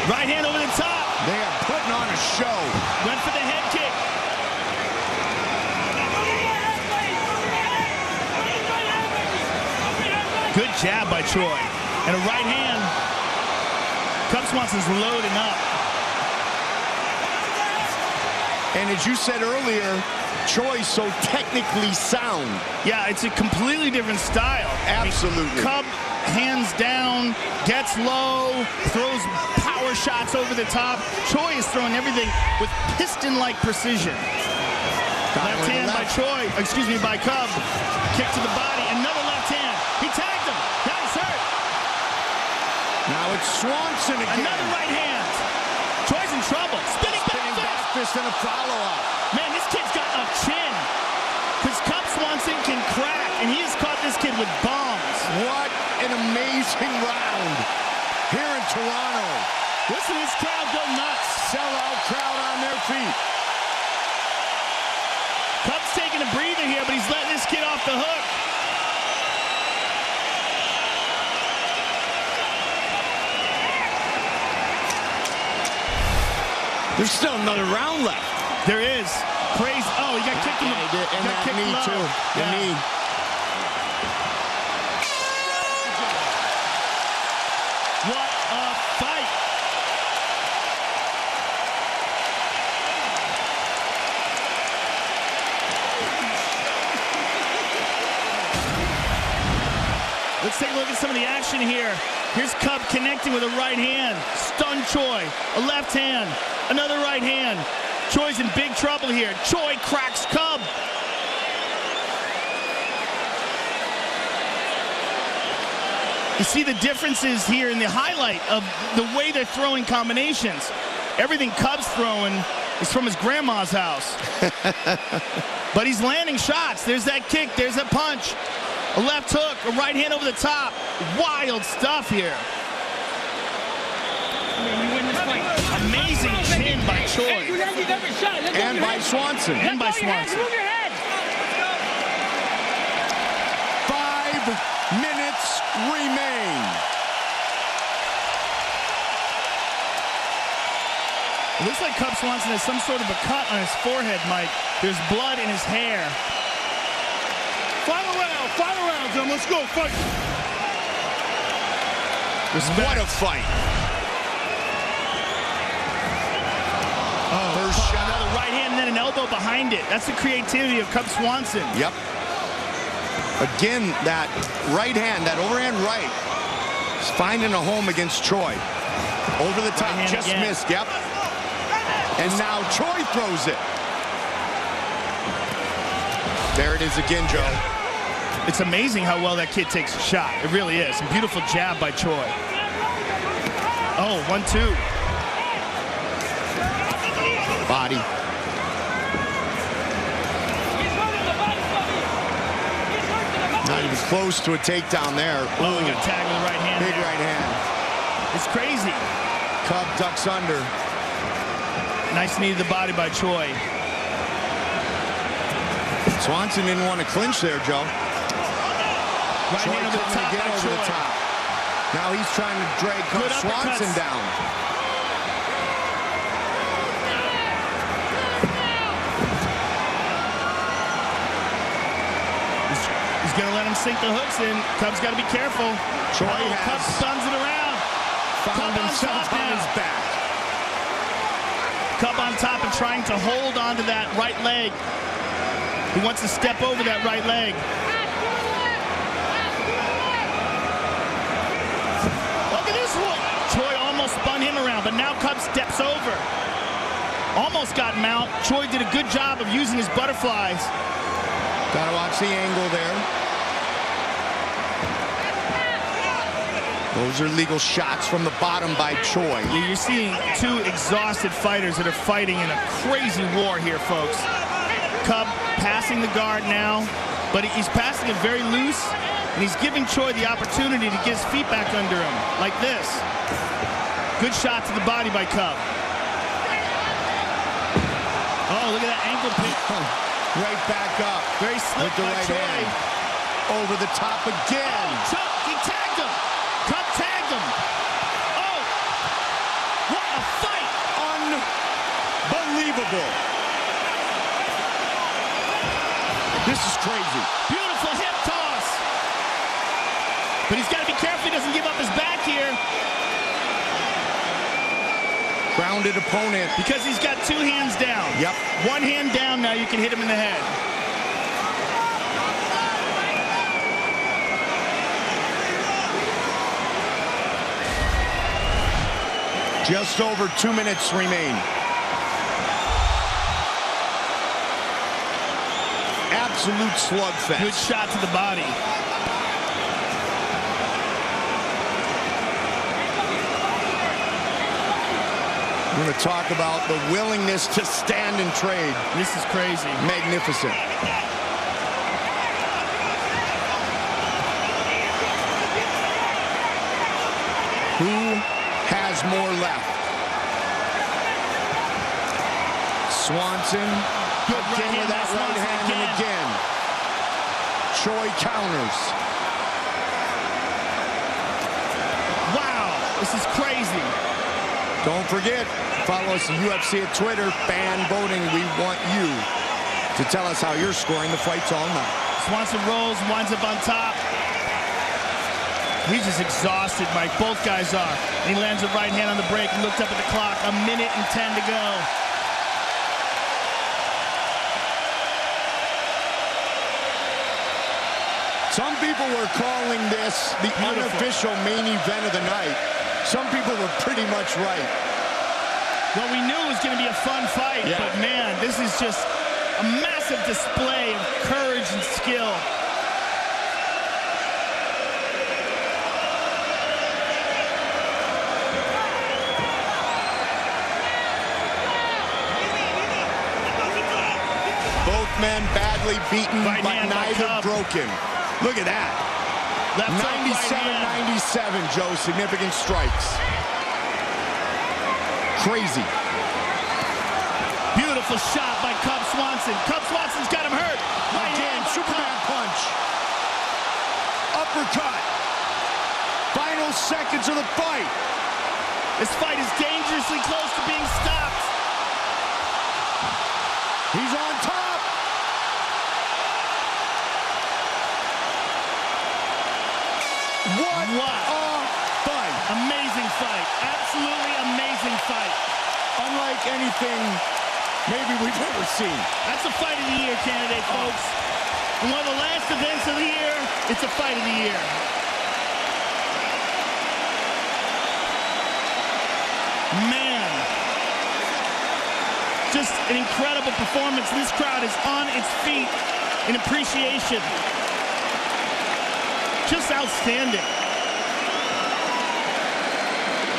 Right hand over the top. They are putting on a show. Went for the head kick. Good jab by Choi. And a right hand. Cub Swanson's loading up. And as you said earlier, Choi's so technically sound. Yeah, it's a completely different style. Absolutely. I mean, Cub hands down, gets low, throws power shots over the top. Choi is throwing everything with piston-like precision. Left hand by Choi, excuse me, by Cub. Kick to the body, another left hand. He tagged him. Now he's hurt. Now it's Swanson again. Another right hand. Troy's in trouble. Spinning back fist and a follow-up. Man, this kid's got a chin. Because Cub Swanson can crack, and he has caught this kid with bombs. What an amazing round here in Toronto. Listen to this crowd go nuts. Sellout crowd on their feet. Cub's taking a breather here, but he's letting this kid off the hook. There's still another round left. There is. Crazy. Oh, he got kicked in the and that knee, low. too. The knee. What a fight. Let's take a look at some of the action here. Here's Cub connecting with a right hand. Stun Choi. A left hand. Another right hand. Choi's in big trouble here. Choi cracks Cub. You see the differences here in the highlight of the way they're throwing combinations. Everything Cub's throwing is from his grandma's house. But he's landing shots. There's that kick. There's that punch. A left hook. A right hand over the top. Wild stuff here. Amazing chin by Choi. And by Swanson. And by Swanson. 5 minutes remain. It looks like Cub Swanson has some sort of a cut on his forehead, Mike. There's blood in his hair. Final round, Jim. Let's go, fight. What a fight. First shot. Another right hand and then an elbow behind it. That's the creativity of Cub Swanson. Yep. Again, that right hand, that overhand right, is finding a home against Choi. Over the top, Right just again. missed, yep. And now Choi throws it. There it is again, Joe. It's amazing how well that kid takes a shot. It really is. A beautiful jab by Choi. Oh, 1-2. Body. Now he was close to a takedown there. Oh, he got tagged with the right hand. Big there. right hand. It's crazy. Cub ducks under. Nice knee to the body by Choi. Swanson didn't want to clinch there, Joe. Right Choi hand over the coming top again by over the Choi. top. Now he's trying to drag Good Swanson uppercuts. down. He's going to let him sink the hooks in. Cub's got to be careful. Choi Cub has stuns it around. found Cub on himself top on now. his back. Cub on top and trying to hold onto that right leg. He wants to step over that right leg. Look at this one. Choi almost spun him around, but now Cub steps over. Almost got him out. Choi did a good job of using his butterflies. Gotta watch the angle there. Those are legal shots from the bottom by Choi. You're seeing two exhausted fighters that are fighting in a crazy war here, folks. Cub passing the guard now, but he's passing it very loose, and he's giving Choi the opportunity to get his feet back under him, like this. Good shot to the body by Cub. Oh, look at that ankle pick. Right back up. Very slick with the by right Choi. hand. Over the top again. He tagged him. Cub tagged him. Oh, what a fight. Unbelievable. This is crazy. Beautiful hip toss. But he's got to be careful he doesn't give up his back here. Grounded opponent. Because he's got two hands down. Yep. One hand down now, you can hit him in the head. Just over 2 minutes remain. Absolute slugfest. Good shot to the body. We're going to talk about the willingness to stand and trade. This is crazy. Magnificent. Who has more left? Swanson. Good again with that right hand and again. Choi counters. Wow, this is crazy. Don't forget, follow us at UFC at Twitter, fan voting. We want you to tell us how you're scoring the fights all night. Swanson rolls, winds up on top. He's just exhausted, Mike. Both guys are. And he lands a right hand on the break and looked up at the clock. 1:10 to go. Some people were calling this the unofficial main event of the night. Some people were pretty much right. Well, we knew it was going to be a fun fight, but man, this is just a massive display of courage and skill. Both men badly beaten, Right but hand by neither Cub. broken. Look at that. 97-97, Joe. Significant strikes. Crazy. Beautiful shot by Cub Swanson. Cub Swanson's got him hurt. Right Again, hand by Superman Cub. punch. Uppercut. Final seconds of the fight. This fight is dangerously close to being stopped. He's on top. What a fight. Amazing fight. Absolutely amazing fight. Unlike anything maybe we've ever seen. That's a fight of the year candidate, folks. And one of the last events of the year, it's a fight of the year. Man. Just an incredible performance. This crowd is on its feet in appreciation. Just outstanding.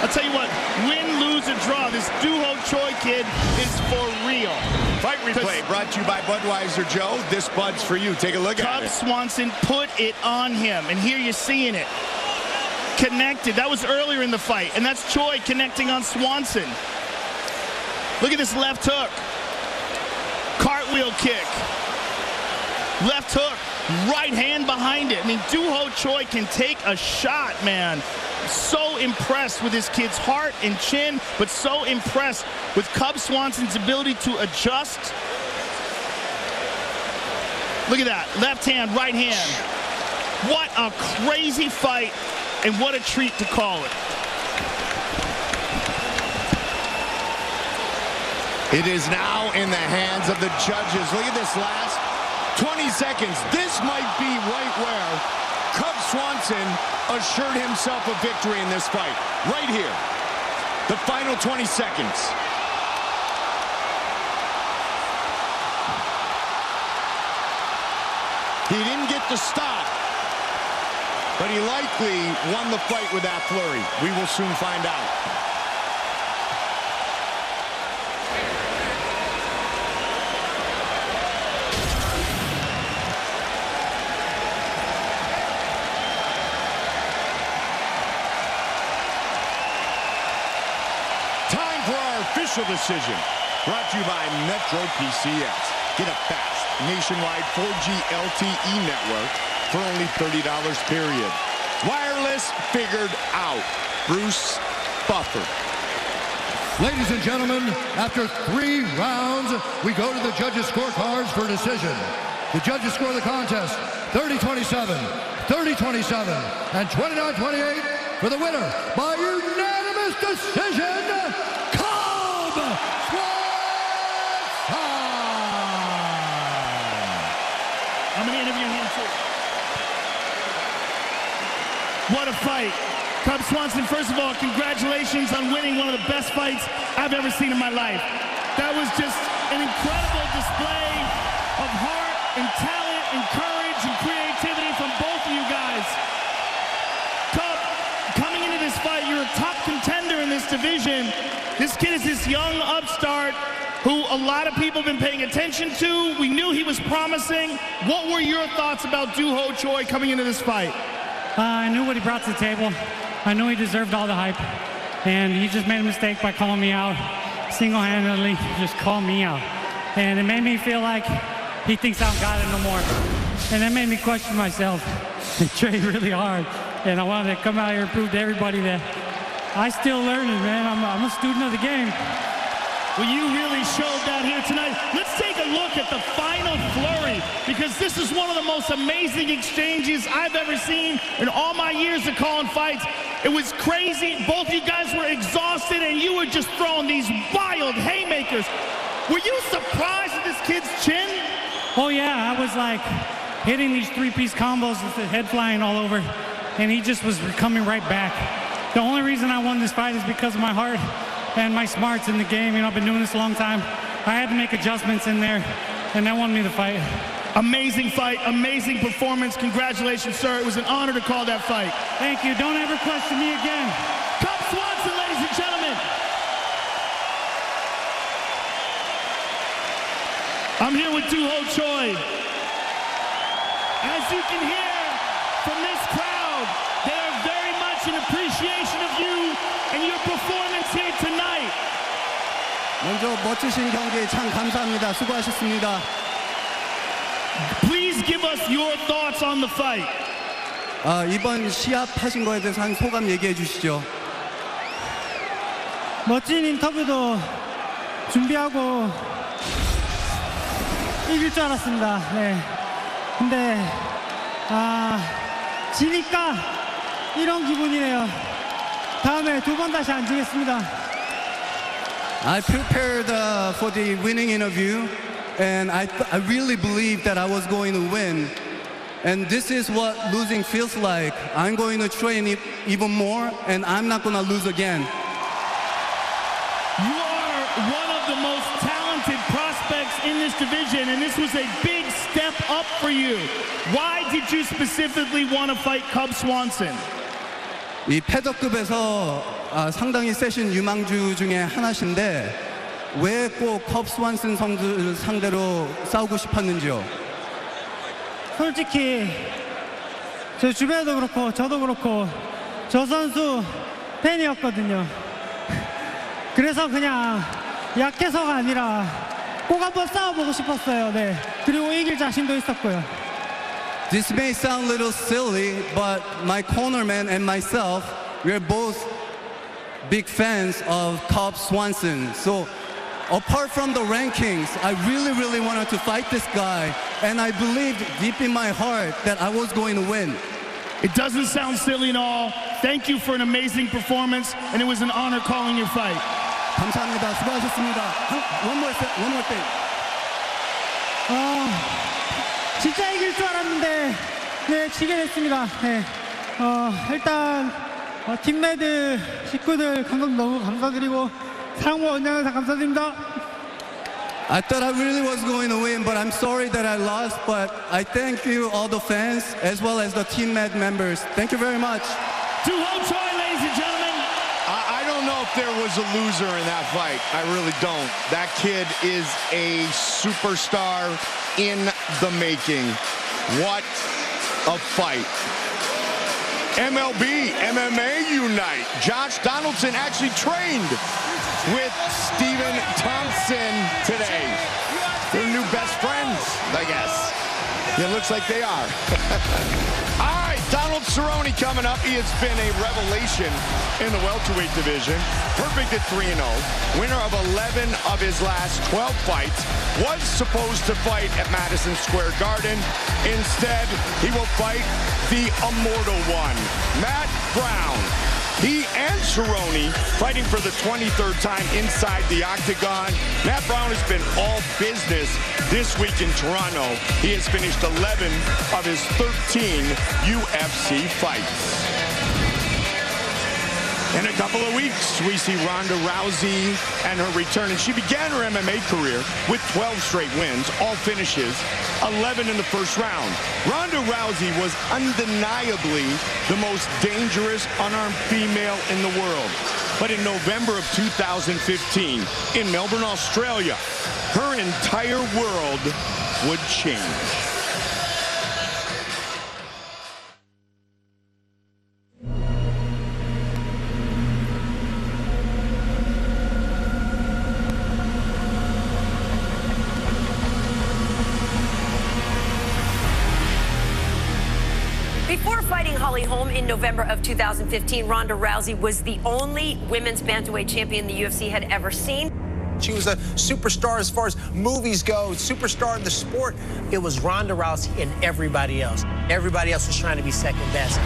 I'll tell you what, win, lose, or draw, this Doo-Ho Choi kid is for real. Fight replay brought to you by Budweiser, Joe. This Bud's for you. Take a look at it. Cub Swanson put it on him, and here you're seeing it. Connected. That was earlier in the fight, and that's Choi connecting on Swanson. Look at this left hook. Cartwheel kick. Left hook. Right hand behind it. I mean, Doo-Ho Choi can take a shot, man. So impressed with this kid's heart and chin, but so impressed with Cub Swanson's ability to adjust. Look at that. Left hand, right hand. What a crazy fight, and what a treat to call it. It is now in the hands of the judges. Look at this last 20 seconds. This might be right where Cub Swanson assured himself a victory in this fight. Right here. The final 20 seconds. He didn't get the stop, but he likely won the fight with that flurry. We will soon find out. Official decision brought to you by Metro PCS. Get a fast nationwide 4G LTE network for only $30 period. Wireless figured out. Bruce Buffer. Ladies and gentlemen, after 3 rounds, we go to the judges' scorecards for a decision. The judges score the contest 30-27, 30-27, and 29-28 for the winner by unanimous decision. I'm going to interview him too. What a fight. Cub Swanson, first of all, congratulations on winning one of the best fights I've ever seen in my life. That was just an incredible display of heart and talent and courage and creativity from both of you guys. Cub, coming into this fight, you're a top contender in this division. This kid is this young upstart who a lot of people have been paying attention to. We knew he was promising. What were your thoughts about Doo-Ho Choi coming into this fight? I knew what he brought to the table. I knew he deserved all the hype. And he just made a mistake by calling me out. Single-handedly just called me out. And it made me feel like he thinks I don't got it no more. And that made me question myself. I trained really hard. And I wanted to come out here and prove to everybody that I still learning, man. I'm a student of the game. Well, you really showed that here tonight. Let's take a look at the final flurry, because this is one of the most amazing exchanges I've ever seen in all my years of calling fights. It was crazy. Both you guys were exhausted, and you were just throwing these wild haymakers. Were you surprised at this kid's chin? Oh, yeah. I was like hitting these three-piece combos with the head flying all over, and he just was coming right back. The only reason I won this fight is because of my heart and my smarts in the game. You know, I've been doing this a long time. I had to make adjustments in there, and that won me the fight. Amazing fight, amazing performance. Congratulations, sir. It was an honor to call that fight. Thank you. Don't ever question me again. Cub Swanson, ladies and gentlemen. I'm here with Doo-Ho Choi. As you can hear from this crowd, they are very much in appreciation of you and your performance here tonight. 먼저 멋지신 경기 참 감사합니다. 수고하셨습니다. Please give us your thoughts on the fight. 이번 시합 하신 거에 대해서 한 소감 얘기해 주시죠. 멋진 인터뷰도 준비하고 이길 줄 알았습니다. 네. 근데 지니까 이런 기분이네요. 다음에 두 번 다시 안 지겠습니다. I prepared for the winning interview, and I really believed that I was going to win. And this is what losing feels like. I'm going to train even more, and I'm not going to lose again. You are one of the most talented prospects in this division, and this was a big step up for you. Why did you specifically want to fight Cub Swanson? 이 패더급에서 상당히 세신 유망주 중에 하나신데 왜 꼭 컵 스완슨 선수를 상대로 싸우고 싶었는지요? 솔직히 저 주변에도 그렇고 저도 그렇고 저 선수 팬이었거든요. 그래서 그냥 약해서가 아니라 꼭 한번 싸워보고 싶었어요. 네. 그리고 이길 자신도 있었고요. This may sound a little silly, but my cornerman and myself, we're both big fans of Cub Swanson. So apart from the rankings, I really wanted to fight this guy, and I believed deep in my heart that I was going to win. It doesn't sound silly at all. Thank you for an amazing performance, and it was an honor calling your fight. 감사합니다. 수고하셨습니다. One more thing. 진짜 이길 줄 알았는데 네, 지게 됐습니다. 네. 일단 팀메드 식구들 감독 너무 감사드리고 상호 원장님 감사드립니다. I thought I really was going to win, but I'm sorry that I lost. But I thank you, all the fans, as well as the team members. Thank you very much. Doo-Ho Choi, ladies and gentlemen. I don't know if there was a loser in that fight. I really don't. That kid is a superstar in the making. What a fight. MLB, MMA unite. Josh Donaldson actually trained with Stephen Thompson today. They're new best friends, I guess. It looks like they are. All right, Donald Cerrone coming up. He has been a revelation in the welterweight division. Perfect at 3-0. Winner of 11 of his last 12 fights. Was supposed to fight at Madison Square Garden. Instead, he will fight the immortal one, Matt Brown. He and Cerrone fighting for the 23rd time inside the octagon. Matt Brown has been all business this week in Toronto. He has finished 11 of his 13 UFC fights. In a couple of weeks, we see Ronda Rousey and her return. And she began her MMA career with 12 straight wins, all finishes, 11 in the first round. Ronda Rousey was undeniably the most dangerous unarmed female in the world. But in November of 2015, in Melbourne, Australia, her entire world would change. Before fighting Holly Holm in November of 2015, Ronda Rousey was the only women's bantamweight champion the UFC had ever seen. She was a superstar as far as movies go, superstar in the sport. It was Ronda Rousey and everybody else. Everybody else was trying to be second best.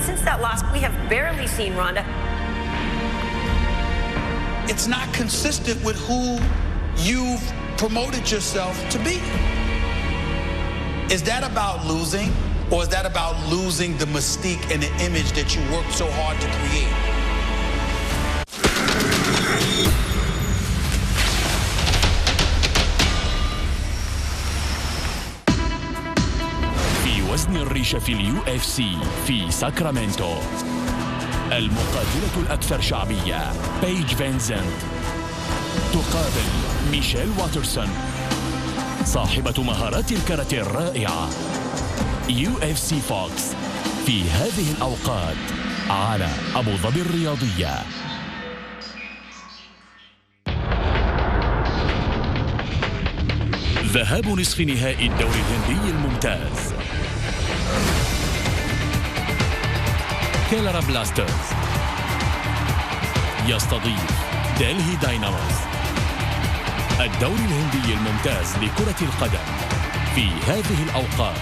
Since that loss, we have barely seen Ronda. It's not consistent with who you've promoted yourself to be. Is that about losing, or is that about losing the mystique and the image that you worked so hard to create? في وزن الريشة في UFC في ساكرامنتو، المقاتلة الأكثر شعبية بيج فينسنت تقابل ميشيل واترسون، صاحبة مهارات الكاراتيه الرائعة. UFC فوكس في هذه الأوقات على أبو ظبي الرياضية. ذهاب نصف نهائي الدوري الهندي الممتاز. كيلارا بلاسترز يستضيف دلهي دايناموس. الدوري الهندي الممتاز لكرة القدم في هذه الأوقات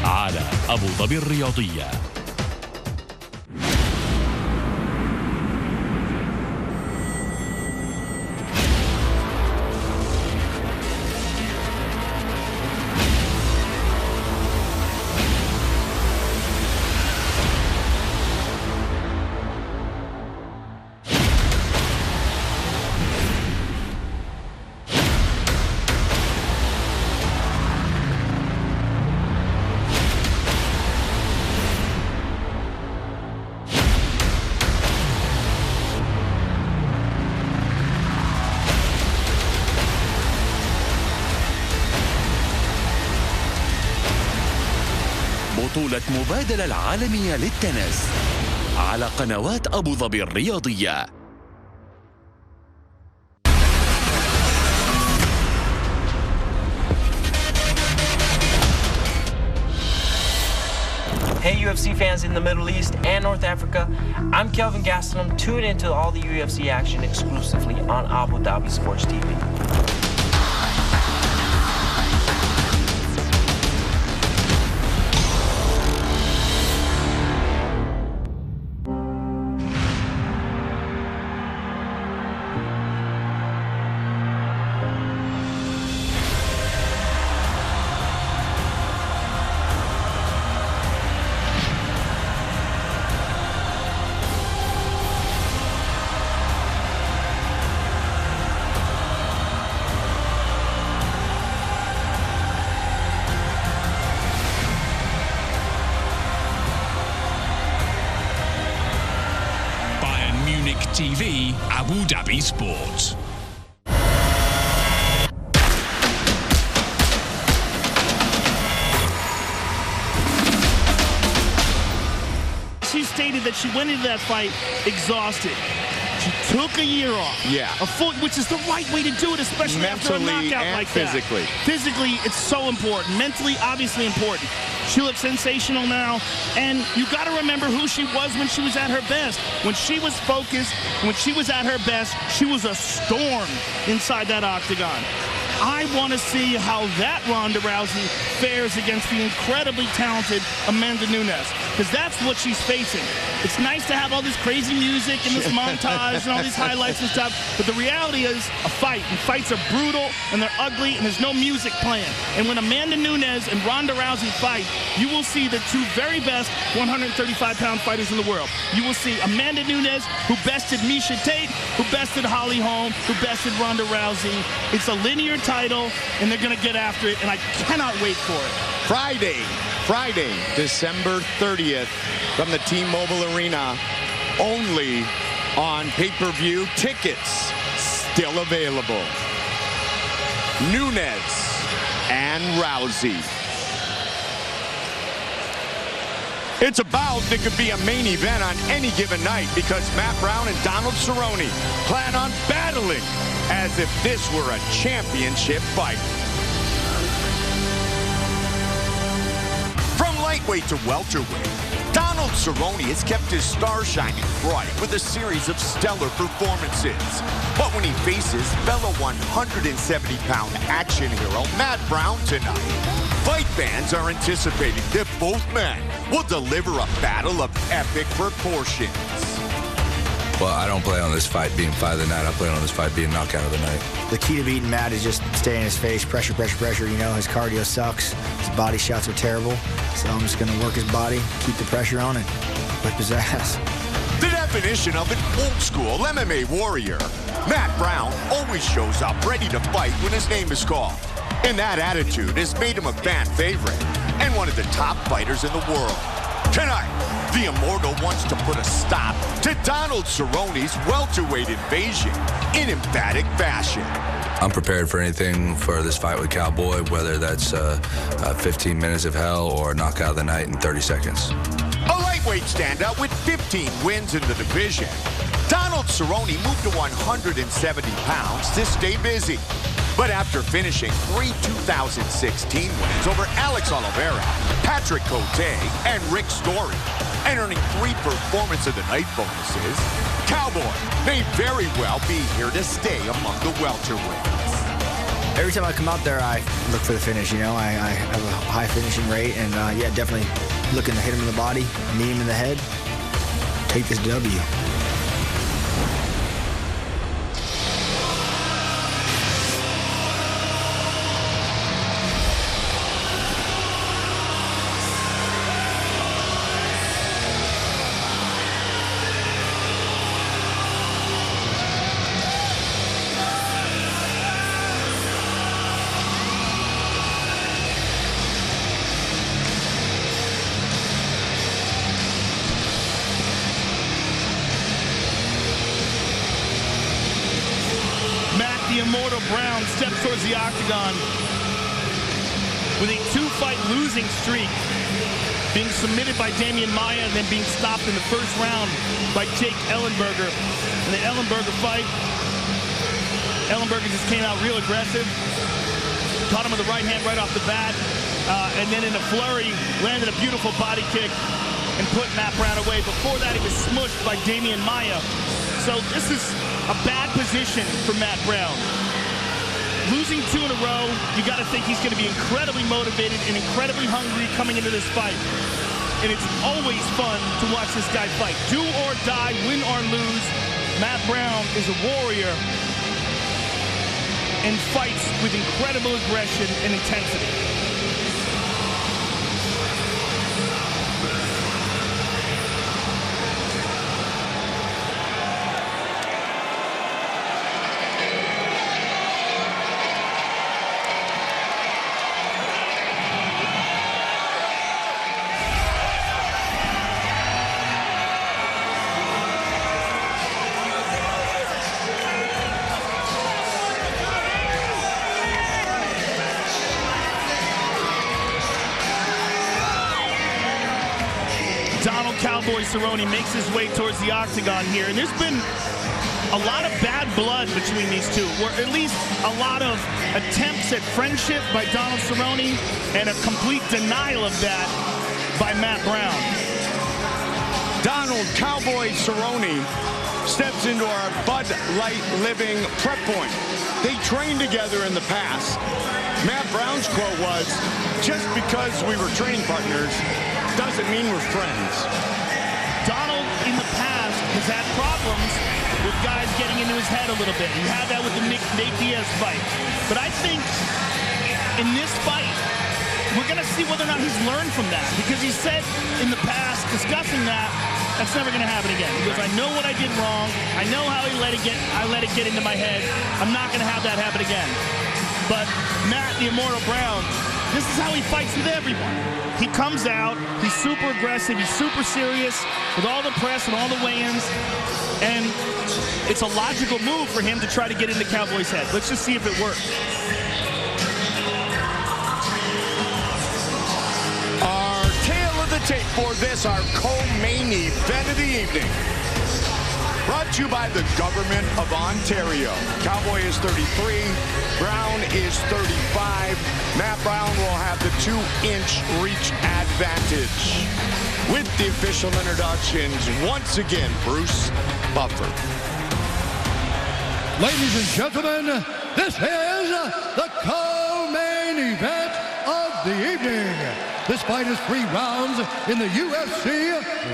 على أبو ظبي الرياضية. بطولة مبادلة العالمية للتنس على قنوات أبو ظبي الرياضية. Hey UFC fans in the Middle East and North Africa, I'm Kelvin Gastelum. Tune into all the UFC action exclusively on Abu Dhabi Sports TV. TV, Abu Dhabi Sports. She stated that she went into that fight exhausted. She took a year off. Yeah. Which is the right way to do it, especially mentally after a knockout and like physically. that. Physically, it's so important. Mentally, obviously important. She looks sensational now, and you got to remember who she was when she was at her best. When she was focused, when she was at her best, she was a storm inside that octagon. I want to see how that Ronda Rousey fares against the incredibly talented Amanda Nunes, because that's what she's facing. It's nice to have all this crazy music and this montage and all these highlights and stuff, but the reality is a fight, and fights are brutal and they're ugly and there's no music playing. And when Amanda Nunes and Ronda Rousey fight, you will see the two very best 135-pound fighters in the world. You will see Amanda Nunes, who bested Miesha Tate, who bested Holly Holm, who bested Ronda Rousey. It's a linear title, and they're going to get after it, and I cannot wait for it. Friday, Friday, December 30th from the T-Mobile Arena, only on pay-per-view. Tickets still available. Nunes and Rousey. It's a bout that could be a main event on any given night because Matt Brown and Donald Cerrone plan on battling as if this were a championship fight. From lightweight to welterweight, Donald Cerrone has kept his star shining bright with a series of stellar performances. But when he faces fellow 170-pound action hero Matt Brown tonight, fight fans are anticipating that both men will deliver a battle of epic proportions. Well, I don't plan on this fight being fight of the night. I plan on this fight being knockout of the night. The key to beating Matt is just stay in his face, pressure, pressure, pressure. You know, his cardio sucks. His body shots are terrible. So I'm just going to work his body, keep the pressure on, and whip his ass. The definition of an old-school MMA warrior, Matt Brown always shows up ready to fight when his name is called. And that attitude has made him a fan favorite and one of the top fighters in the world. Tonight, the Immortal wants to put a stop to Donald Cerrone's welterweight invasion in emphatic fashion. I'm prepared for anything for this fight with Cowboy, whether that's 15 minutes of hell or a knockout of the night in 30 seconds. A lightweight standout with 15 wins in the division, Donald Cerrone moved to 170 pounds to stay busy. But after finishing 3 2016 wins over Alex Oliveira, Patrick Cote, and Rick Story, and earning 3 Performance of the Night bonuses, Cowboy may very well be here to stay among the welterweights. Every time I come out there, I look for the finish, you know. I have a high finishing rate, and yeah, definitely looking to hit him in the body, knee him in the head, take this W. The Immortal Brown steps towards the octagon with a 2-fight losing streak, being submitted by Damian Maia and then being stopped in the first round by Jake Ellenberger. In the Ellenberger fight, Ellenberger just came out real aggressive, caught him with the right hand right off the bat, and then in a flurry landed a beautiful body kick and put Matt Brown away. Before that, he was smushed by Damian Maia. So this is a bad position for Matt Brown. Losing 2 in a row, you got to think he's going to be incredibly motivated and incredibly hungry coming into this fight. And it's always fun to watch this guy fight. Do or die, win or lose, Matt Brown is a warrior and fights with incredible aggression and intensity. Donald Cowboy Cerrone makes his way towards the octagon here, and there's been a lot of bad blood between these two, or at least a lot of attempts at friendship by Donald Cerrone and a complete denial of that by Matt Brown. Donald Cowboy Cerrone steps into our Bud Light Living prep point. They trained together in the past. Matt Brown's quote was, "Just because we were training partners doesn't mean we're friends." Donald, in the past, has had problems with guys getting into his head a little bit. He had that with the Nate Diaz fight. But I think in this fight, we're going to see whether or not he's learned from that. Because he said in the past, discussing that, that's never going to happen again. He goes, I know what I did wrong. I know how I let it get into my head. I'm not going to have that happen again. But Matt, the Immortal Brown, This is how he fights with everyone. He comes out, he's super aggressive, he's super serious with all the press and all the weigh-ins, and it's a logical move for him to try to get into Cowboy's head. Let's just see if it works. Our tail of the tape for this, our co-main event of the evening. Brought to you by the Government of Ontario. Cowboy is 33, Brown is 35. Matt Brown will have the 2-inch reach advantage. With the official introductions, once again, Bruce Buffer. Ladies and gentlemen, this is the co-main event of the evening. This fight is 3 rounds in the UFC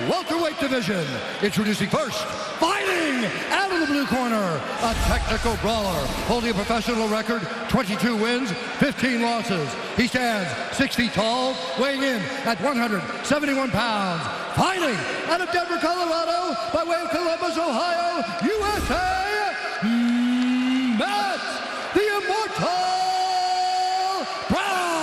welterweight division. Introducing first, fighting out of the blue corner, a technical brawler, holding a professional record, 22 wins, 15 losses. He stands 6 feet tall, weighing in at 171 pounds. Fighting out of Denver, Colorado, by way of Columbus, Ohio, USA, Matt the Immortal Brown.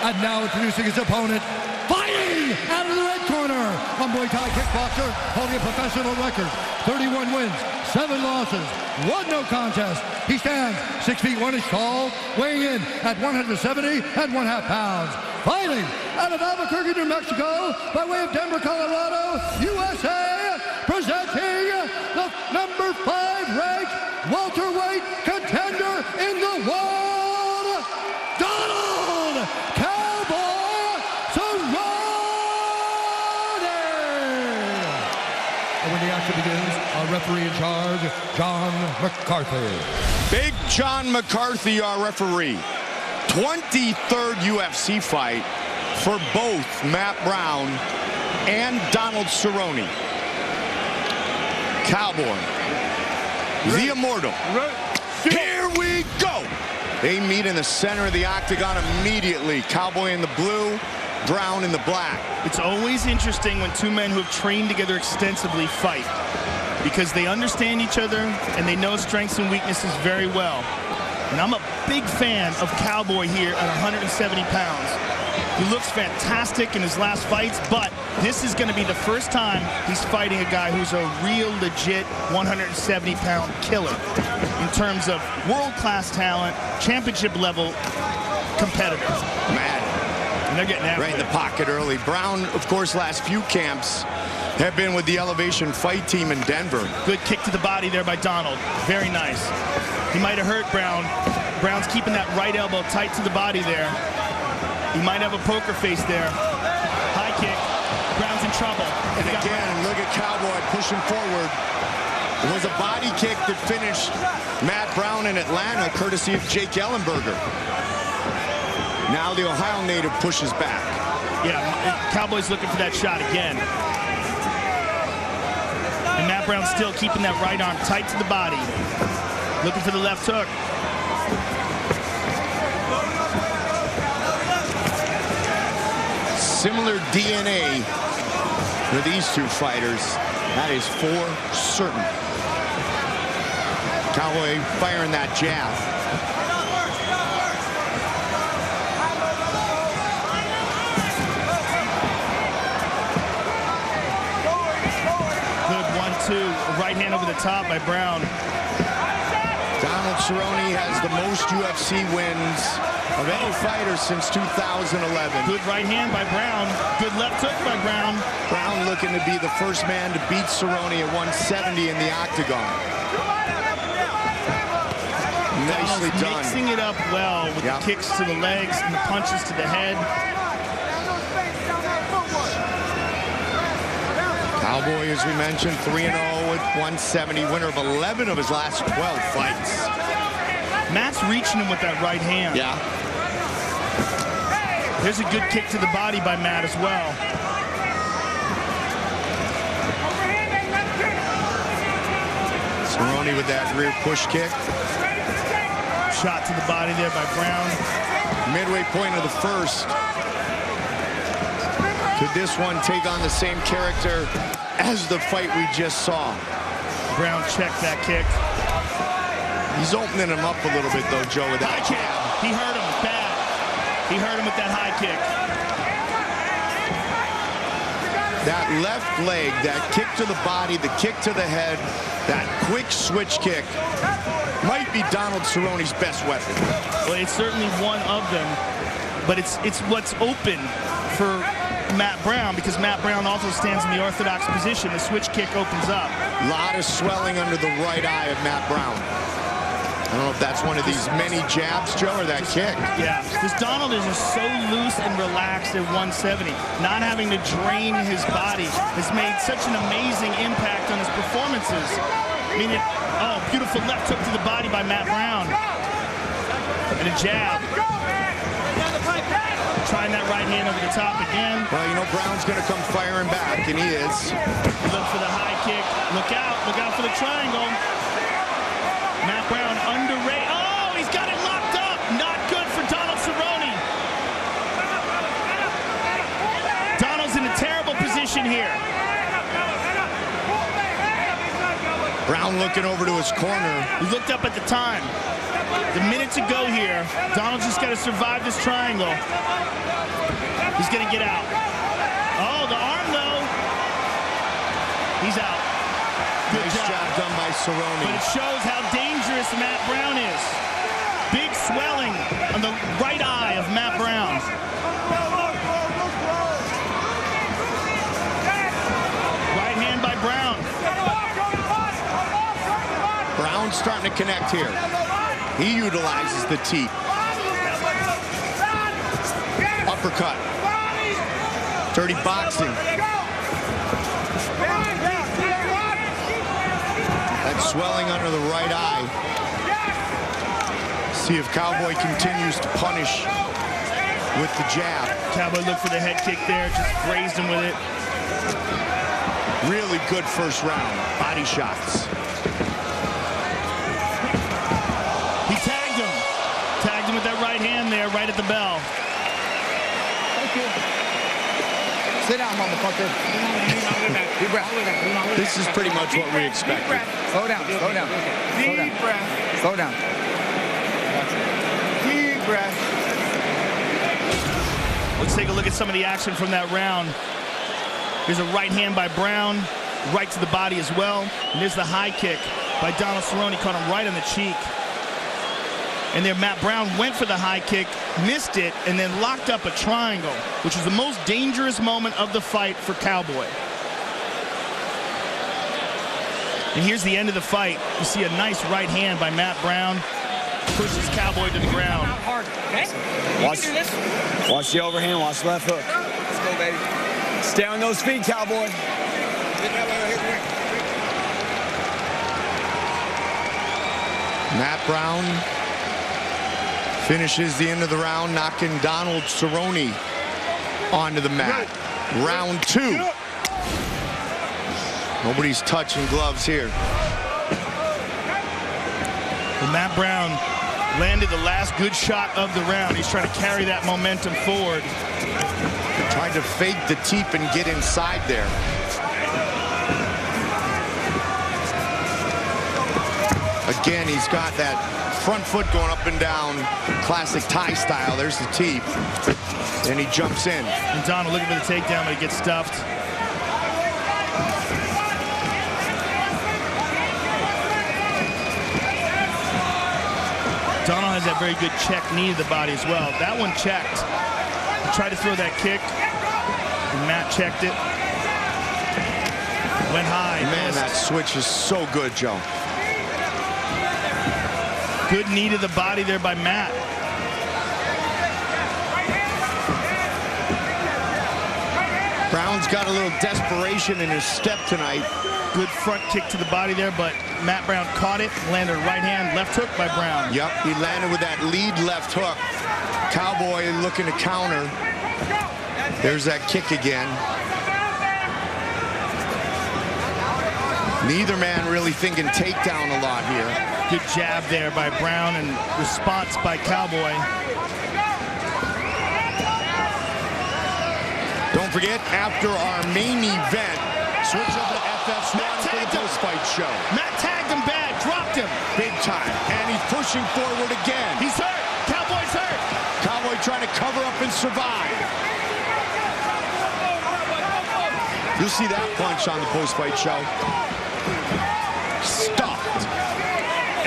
And now introducing his opponent, fighting out of the red corner, a Muay Thai kickboxer holding a professional record, 31 wins, 7 losses, 1 no contest. He stands 6 feet 1 inch tall, weighing in at 170.5 pounds. Fighting out of Albuquerque, New Mexico, by way of Denver, Colorado, USA, presenting the number 5 ranked welterweight contender in the world, Donald Cowboy Cerrone. And when the action begins, our referee in charge, John McCarthy. Big John McCarthy, our referee. 23rd UFC fight for both Matt Brown and Donald Cerrone. Cowboy, the Immortal. Here we go. They meet in the center of the octagon immediately. Cowboy in the blue, Brown in the black. It's always interesting when 2 men who have trained together extensively fight, because they understand each other and they know strengths and weaknesses very well. And I'm a big fan of Cowboy here at 170 pounds. He looks fantastic in his last fights, but this is going to be the first time he's fighting a guy who's a real legit 170-pound killer in terms of world-class talent, championship-level competitor. Mad. And they're getting after right in the pocket early. Brown, of course, last few camps have been with the Elevation Fight team in Denver. Good kick to the body there by Donald. Very nice. He might have hurt Brown. Brown's keeping that right elbow tight to the body there. He might have a poker face there. High kick. Brown's in trouble. And again, look at Cowboy pushing forward. It was a body kick that finished Matt Brown in Atlanta, courtesy of Jake Ellenberger. Now the Ohio native pushes back. Yeah, Cowboy's looking for that shot again. And Matt Brown still keeping that right arm tight to the body. Looking for the left hook. Similar DNA for these 2 fighters. That is for certain. Cowboy firing that jab. Good 1-2. Right hand over the top by Brown. Donald Cerrone has the most UFC wins of any fighter since 2011. Good right hand by Brown. Good left hook by Brown. Brown looking to be the first man to beat Cerrone at 170 in the octagon. Nicely done. Mixing it up well with the kicks to the legs and the punches to the head. Cowboy, as we mentioned, 3-0 at 170, winner of 11 of his last 12 fights. Matt's reaching him with that right hand. Yeah. There's a good kick to the body by Matt as well. Cerrone with that rear push kick. Shot to the body there by Brown. Midway point of the first. Could this one take on the same character as the fight we just saw? Brown checked that kick. He's opening him up a little bit, though, Joe, with that jab. He hurt him bad. He hurt him with that high kick. That left leg, that kick to the body, the kick to the head, that quick switch kick might be Donald Cerrone's best weapon. Well, it's certainly one of them, but it's what's open for Matt Brown, because Matt Brown also stands in the orthodox position. The switch kick opens up. A lot of swelling under the right eye of Matt Brown. I don't know if that's one of these many jabs, Joe, or that kick. Yeah, this Donald is just so loose and relaxed at 170. Not having to drain his body has made such an amazing impact on his performances. I mean, beautiful left hook to the body by Matt Brown. And a jab. Trying that right hand over the top again. Well, you know, Brown's going to come firing back, and he is. Look for the high kick. Look out for the triangle. Matt Brown underrated. Oh, he's got it locked up. Not good for Donald Cerrone. Donald's in a terrible position here. Brown looking over to his corner. He looked up at the time. The minute to go here. Donald's just got to survive this triangle. He's going to get out. Oh, the arm, though. He's out. Nice job done by Cerrone. But it shows how dangerous Matt Brown is. Big swelling on the right eye of Matt Brown. Right hand by Brown. Brown's starting to connect here. He utilizes the teep. Uppercut. Dirty boxing. That swelling under the right eye. See if Cowboy continues to punish with the jab. Cowboy looked for the head kick there, just grazed him with it. Really good first round. Body shots. He tagged him. Tagged him with that right hand there, right at the bell. Thank you. Sit down, motherfucker. Deep breath. This is pretty much what we expected. Slow down, slow down. Deep breath. Slow down. Deep breath. Let's take a look at some of the action from that round. Here's a right hand by Brown, right to the body as well. And there's the high kick by Donald Cerrone, caught him right on the cheek. And there Matt Brown went for the high kick, missed it, and then locked up a triangle, which was the most dangerous moment of the fight for Cowboy. And here's the end of the fight. You see a nice right hand by Matt Brown. Pushes Cowboy to the ground. Hard, okay? Watch the overhand, watch the left hook. Let's go, baby. Stay on those feet, Cowboy. Matt Brown finishes the end of the round, knocking Donald Cerrone onto the mat. Round two. Nobody's touching gloves here. Well, Matt Brown landed the last good shot of the round. He's trying to carry that momentum forward. Tried to fake the teep and get inside there. Again, he's got that front foot going up and down, classic Thai style. There's the teep. And he jumps in. And Donald looking for the takedown, but he gets stuffed. Donald has that very good check knee to the body as well. That one checked. He tried to throw that kick, and Matt checked it. Went high. Man, that switch is so good, Joe. Good knee to the body there by Matt. Brown's got a little desperation in his step tonight. Good front kick to the body there, but Matt Brown caught it, landed a right hand, left hook by Brown. Yep, he landed with that lead left hook. Cowboy looking to counter. There's that kick again. Neither man really thinking takedown a lot here. Good jab there by Brown and response by Cowboy. Don't forget, after our main event, switch over to FS1 for the post-fight show. Matt tagged him bad, dropped him. Big time, and he's pushing forward again. He's hurt. Cowboy Cowboy's hurt. Cowboy trying to cover up and survive. You'll see that punch on the post-fight show. Stuffed.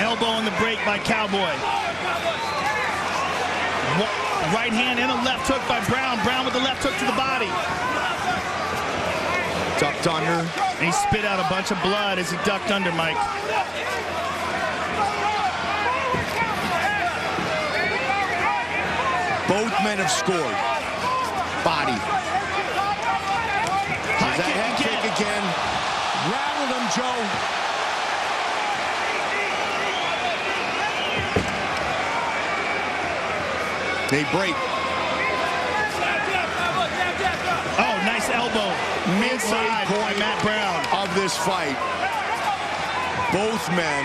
Elbow on the break by Cowboy. Right hand and a left hook by Brown. Brown with the left hook to the body. Ducked under. And he spit out a bunch of blood as he ducked under, Mike. Both men have scored. Body. There's that head kick again. Rattled him, Joe. They break. Oh, nice elbow. Midway point Matt Brown of this fight. Both men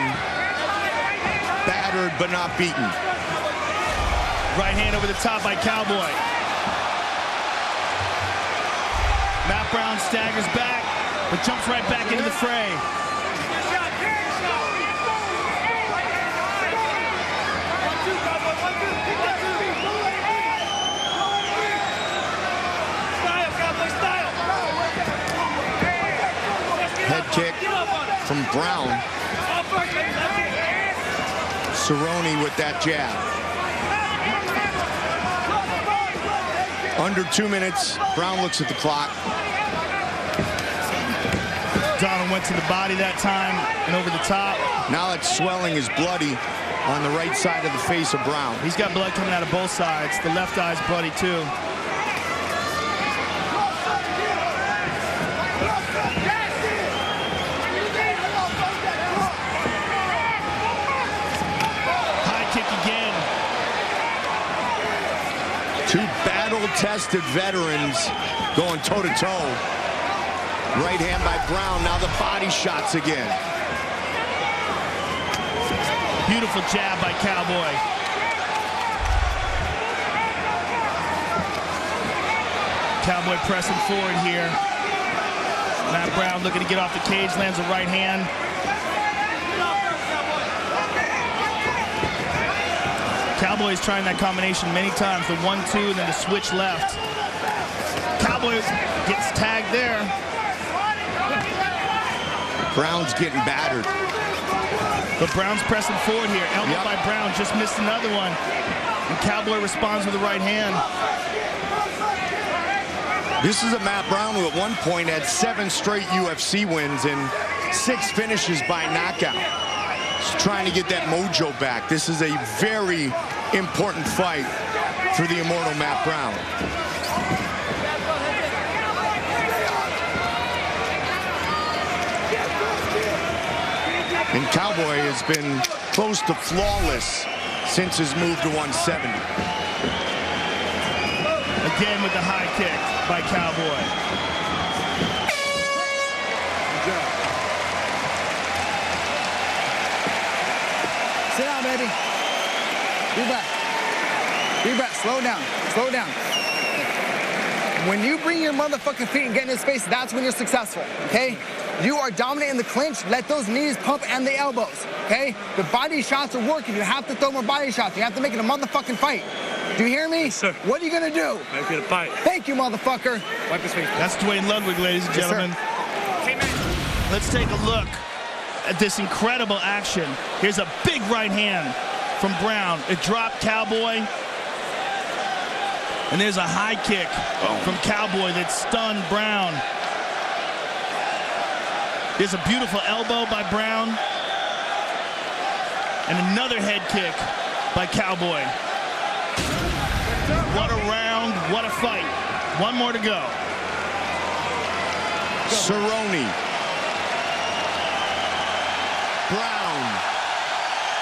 battered but not beaten. Right hand over the top by Cowboy. Matt Brown staggers back, but jumps right back into the fray. Head kick from Brown. Cerrone with that jab. Under 2 minutes. Brown looks at the clock. Donald went to the body that time and over the top. Now that swelling is bloody on the right side of the face of Brown. He's got blood coming out of both sides. The left eye's bloody too. High kick again. Two battle-tested veterans going toe-to-toe. Right hand by Brown. Now the body shots again. Beautiful jab by Cowboy. Cowboy pressing forward here. Matt Brown looking to get off the cage, lands a right hand. Cowboy's trying that combination many times, the 1-2 and then the switch left. Cowboy gets tagged there. Brown's getting battered. But Brown's pressing forward here. Elbow by Brown, just missed another one. And Cowboy responds with the right hand. This is a Matt Brown who at one point had 7 straight UFC wins and 6 finishes by knockout. He's trying to get that mojo back. This is a very important fight for the immortal Matt Brown. And Cowboy has been close to flawless since his move to 170. Again with the high kick by Cowboy. Sit down, baby. Deep breath. Deep breath. Slow down. Slow down. When you bring your motherfucking feet and get in his space, that's when you're successful, okay? You are dominant in the clinch. Let those knees pump and the elbows, okay? The body shots are working. You have to throw more body shots. You have to make it a motherfucking fight. Do you hear me? Yes, sir. What are you gonna do? Make it a fight. Thank you, motherfucker. Wipe his face. That's Dwayne Ludwig, ladies and gentlemen. Let's take a look at this incredible action. Here's a big right hand from Brown. It dropped Cowboy. And there's a high kick from Cowboy that stunned Brown. There's a beautiful elbow by Brown. And another head kick by Cowboy. What a round, what a fight. One more to go. Cerrone. Brown.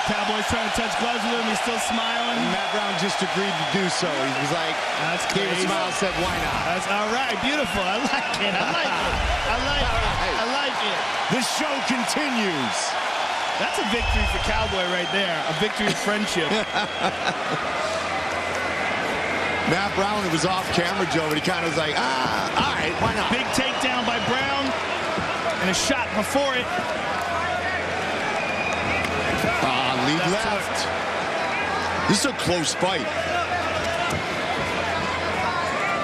Cowboy's trying to touch gloves with him. He's still smiling. And Matt Brown just agreed to do so. He was like, gave a smile, said, why not? That's all right. Beautiful. I like it. I like it. I like it. I like it. The show continues. That's a victory for Cowboy right there. A victory of friendship. Matt Brown, it was off camera, Joe, but he kind of was like, all right, why not? Big takedown by Brown. And a shot before it. Lead left. This is a close fight.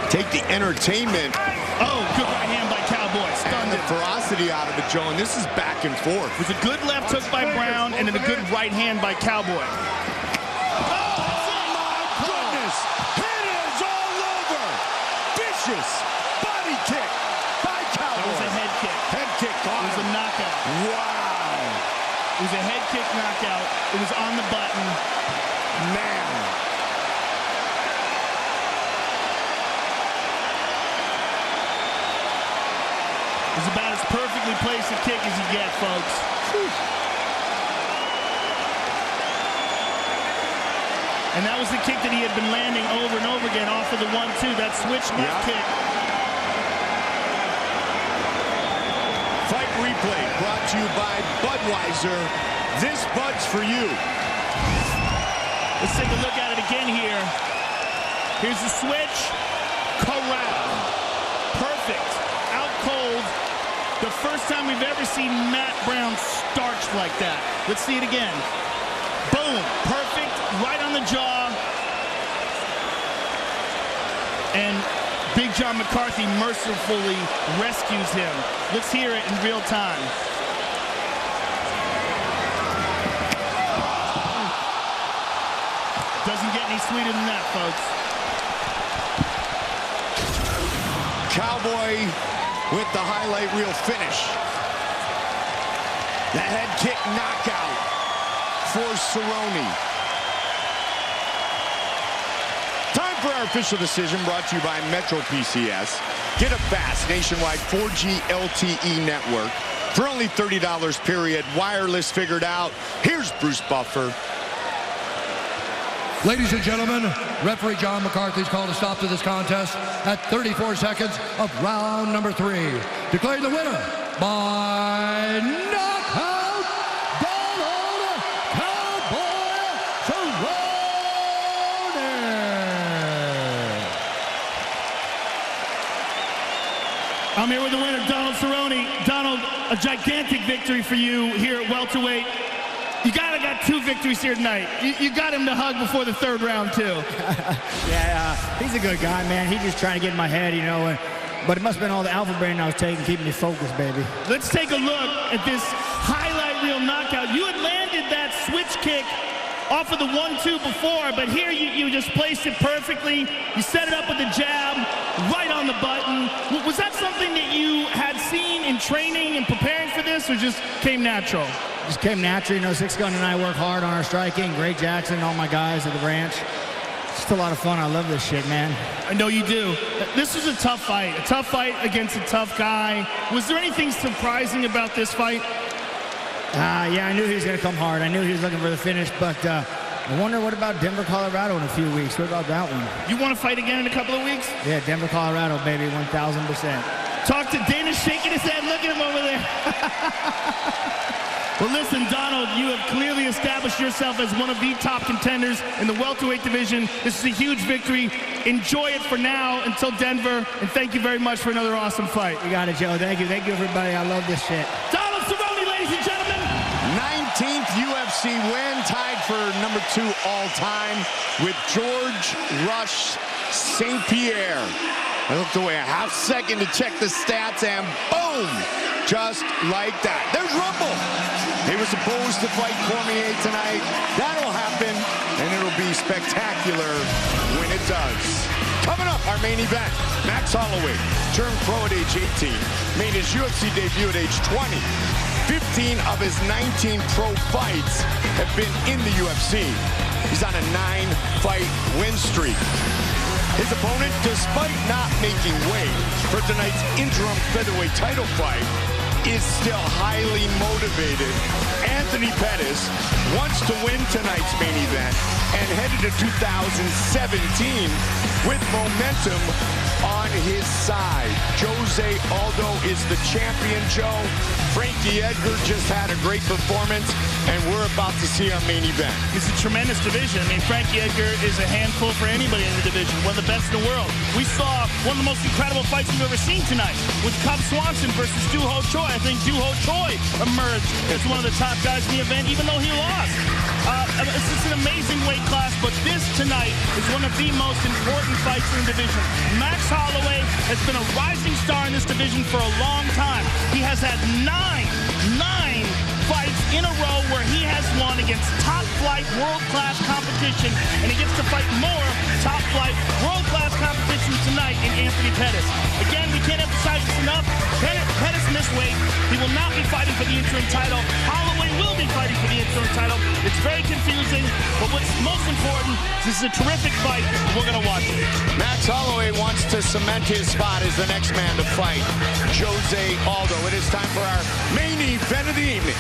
Take the entertainment. Oh, good right hand by Cowboy. Stunned the him. ferocity out of it, Joe, and this is back and forth. It was a good left hook by Brown and then a good right hand by Cowboy. Body kick by Cowboy. That was a head kick. Head kick. It was a knockout. Wow. It was a head kick knockout. It was on the button. Man. It was about as perfectly placed a kick as you get, folks. Whew. And that was the kick that he had been landing over and over again off of the 1-2, that switch left kick. Fight replay brought to you by Budweiser. This Bud's for you. Let's take a look at it again here. Here's the switch. Corral. Perfect. Out cold. The first time we've ever seen Matt Brown starched like that. Let's see it again. Boom. Perfect. Right on the jaw. And Big John McCarthy mercifully rescues him. Let's hear it in real time. Doesn't get any sweeter than that, folks. Cowboy with the highlight reel finish. The head kick knockout for Cerrone. Time for our official decision, brought to you by Metro PCS. Get a fast nationwide 4G LTE network for only $30 period. Wireless figured out. Here's Bruce Buffer. Ladies and gentlemen, referee John McCarthy's called a stop to this contest at 34 seconds of round number 3. Declaring the winner by knockout, Donald Cowboy Cerrone. I'm here with the winner, Donald Cerrone. Donald, a gigantic victory for you here at welterweight. You got 2 victories here tonight. You got him to hug before the 3rd round, too. Yeah, he's a good guy, man. He's just trying to get in my head, you know. But it must have been all the alpha brain I was taking, keeping me focused, baby. Let's take a look at this highlight reel knockout. You had landed that switch kick off of the 1-2 before, but here you just placed it perfectly. You set it up with the jab, right on the button. Was that something that you had seen in training and preparing for this, or just came natural? Just came natural. You know, Six Gun and I work hard on our striking. Great Jackson, all my guys at the ranch. It's just a lot of fun. I love this shit, man. I know you do. This was a tough fight against a tough guy. Was there anything surprising about this fight? Yeah, I knew he was going to come hard. I knew he was looking for the finish, but I wonder what about Denver, Colorado in a few weeks. What about that one? You want to fight again in a couple of weeks? Yeah, Denver, Colorado, baby, 1,000%. Talk to Dana shaking his head. Look at him over there. Well, listen, Donald, you have clearly established yourself as one of the top contenders in the welterweight division. This is a huge victory. Enjoy it for now until Denver, and thank you very much for another awesome fight. You got it, Joe. Thank you. Thank you, everybody. I love this shit. Donald Cerrone, ladies and gentlemen. 19th UFC win, tied for number 2 all-time with George Rush St. Pierre. I looked away a half second to check the stats, and boom! Just like that. There's Rumble. He was supposed to fight Cormier tonight. That'll happen, and it'll be spectacular when it does. Coming up, our main event, Max Holloway, turned pro at age 18, made his UFC debut at age 20. 15 of his 19 pro fights have been in the UFC. He's on a 9-fight win streak. His opponent, despite not making weight for tonight's interim featherweight title fight, is still highly motivated. Anthony Pettis wants to win tonight's main event and headed to 2017 with momentum on his side. Jose Aldo is the champion, Joe. Frankie Edgar just had a great performance, and we're about to see our main event. It's a tremendous division. I mean, Frankie Edgar is a handful for anybody in the division, one of the best in the world. We saw one of the most incredible fights we've ever seen tonight with Cub Swanson versus Doo Ho Choi. I think Doo Ho Choi emerged as one of the top guys in the event, even though he lost. It's just an amazing weight class, but this tonight is one of the most important fights in the division. Max Holloway has been a rising star in this division for a long time. He has had nine fights in a row where he has won against top-flight, world-class competition, and he gets to fight more top-flight, world-class competition tonight in Anthony Pettis. Again, we can't emphasize this enough. Pettis missed weight. He will not be fighting for the interim title. Holloway will be fighting for the interim title. It's very confusing, but what's most important, this is a terrific fight. We're going to watch it. Max Holloway wants to cement his spot as the next man to fight Jose Aldo. It is time for our main event of the evening.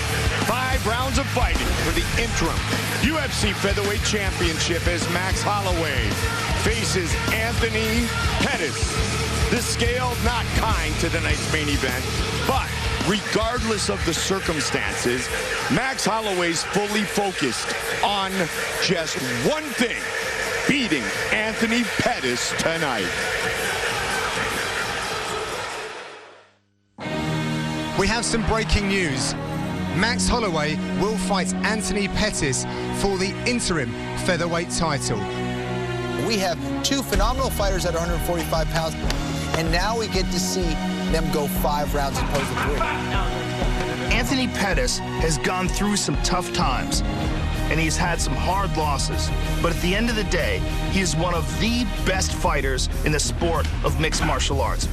5 rounds of fighting for the interim UFC Featherweight Championship as Max Holloway faces Anthony Pettis. The scale not kind to tonight's main event, but regardless of the circumstances, Max Holloway's fully focused on just one thing: beating Anthony Pettis tonight. We have some breaking news. Max Holloway will fight Anthony Pettis for the interim featherweight title. We have 2 phenomenal fighters at 145 pounds, and now we get to see them go 5 rounds as opposed to 3. Anthony Pettis has gone through some tough times, and he's had some hard losses. But at the end of the day, he is one of the best fighters in the sport of mixed martial arts.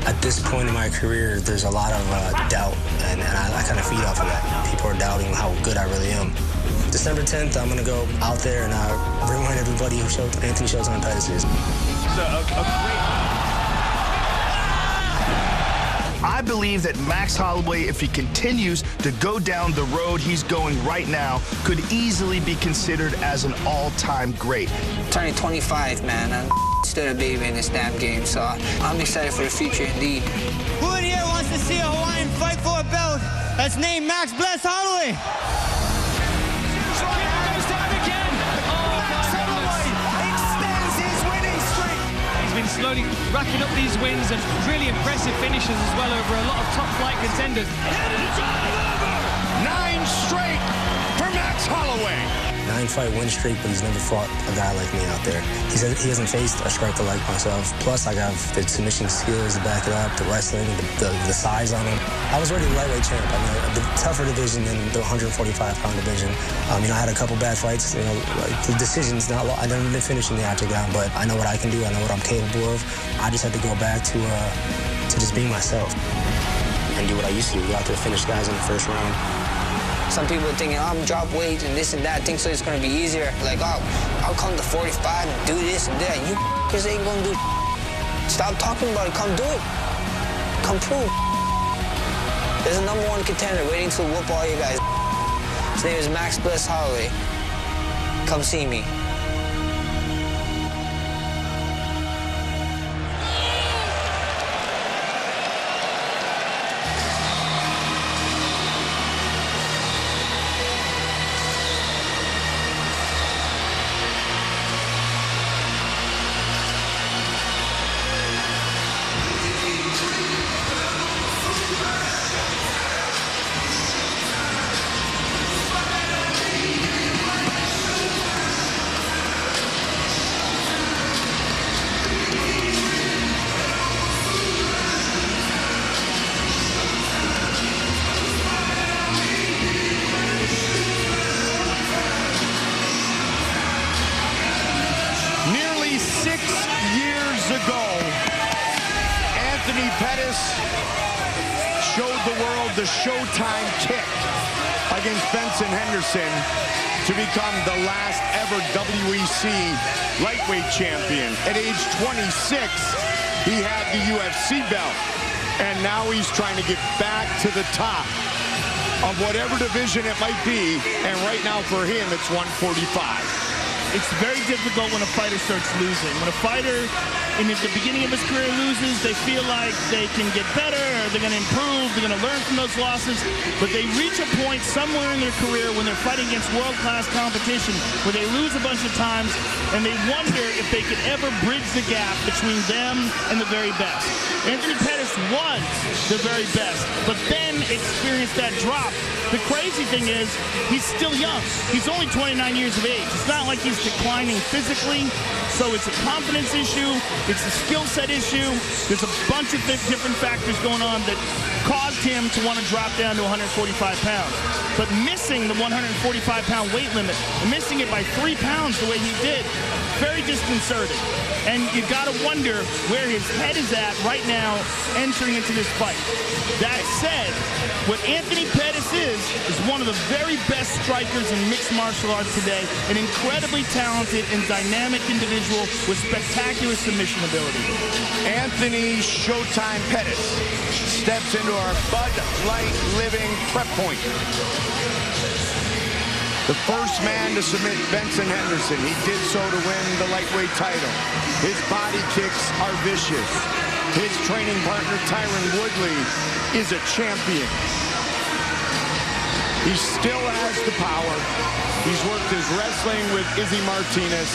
At this point in my career, there's a lot of doubt, and I kind of feed off of that. People are doubting how good I really am. December 10th, I'm going to go out there and remind everybody who Anthony Showtime Pettis is. I believe that Max Holloway, if he continues to go down the road he's going right now, could easily be considered as an all-time great. Turning 25, man. I'm still a baby in this damn game, so I'm excited for the future indeed. Who in here wants to see a Hawaiian fight for a belt that's named Max Bless Holloway? Been slowly racking up these wins and really impressive finishes as well over a lot of top flight contenders. 9 straight for Max Holloway. 9-fight win streak, but he's never fought a guy like me out there. He hasn't faced a striker like myself. Plus, I got the submission skills to back it up, the wrestling, the size on him. I was already the lightweight champ. I mean, the tougher division than the 145-pound division. I had a couple bad fights. Like the decisions, I didn't finish in the octagon, but I know what I can do. I know what I'm capable of. I just had to go back to just being myself and do what I used to do. Go out there, finish guys in the first round. Some people are thinking, oh, I'm drop weight and this and that, think so it's gonna be easier. Like, oh, I'll come to 45 and do this and that. You f***ers ain't gonna do. Stop talking about it, come do it. Come prove. There's a #1 contender waiting to whoop all you guys. His name is Max Bless Holloway. Come see me. Anthony Pettis showed the world the Showtime kick against Benson Henderson to become the last ever WEC lightweight champion. At age 26, he had the UFC belt, and now he's trying to get back to the top of whatever division it might be, and right now for him, it's 145. it's very difficult when a fighter starts losing. When a fighter in the beginning of his career loses, they feel like they can get better, or they're going to improve, they're going to learn from those losses, but they reach a point somewhere in their career when they're fighting against world-class competition where they lose a bunch of times, and they wonder if they could ever bridge the gap between them and the very best. Anthony Pettis was the very best, but then experienced that drop. The crazy thing is, he's still young. He's only 29 years of age. It's not like he's declining physically, so it's a confidence issue, it's a skill set issue. There's a bunch of different factors going on that caused him to want to drop down to 145 pounds. But missing the 145-pound weight limit, and missing it by 3 pounds the way he did, very disconcerting. And you got to wonder where his head is at right now entering into this fight. That said, what Anthony Pettis is one of the very best strikers in mixed martial arts today, an incredibly talented and dynamic individual with spectacular submission ability. Anthony Showtime Pettis steps into our Bud Light Living prep point. The first man to submit Benson Henderson. He did so to win the lightweight title. His body kicks are vicious. His training partner, Tyron Woodley, is a champion. He still has the power. He's worked his wrestling with Izzy Martinez.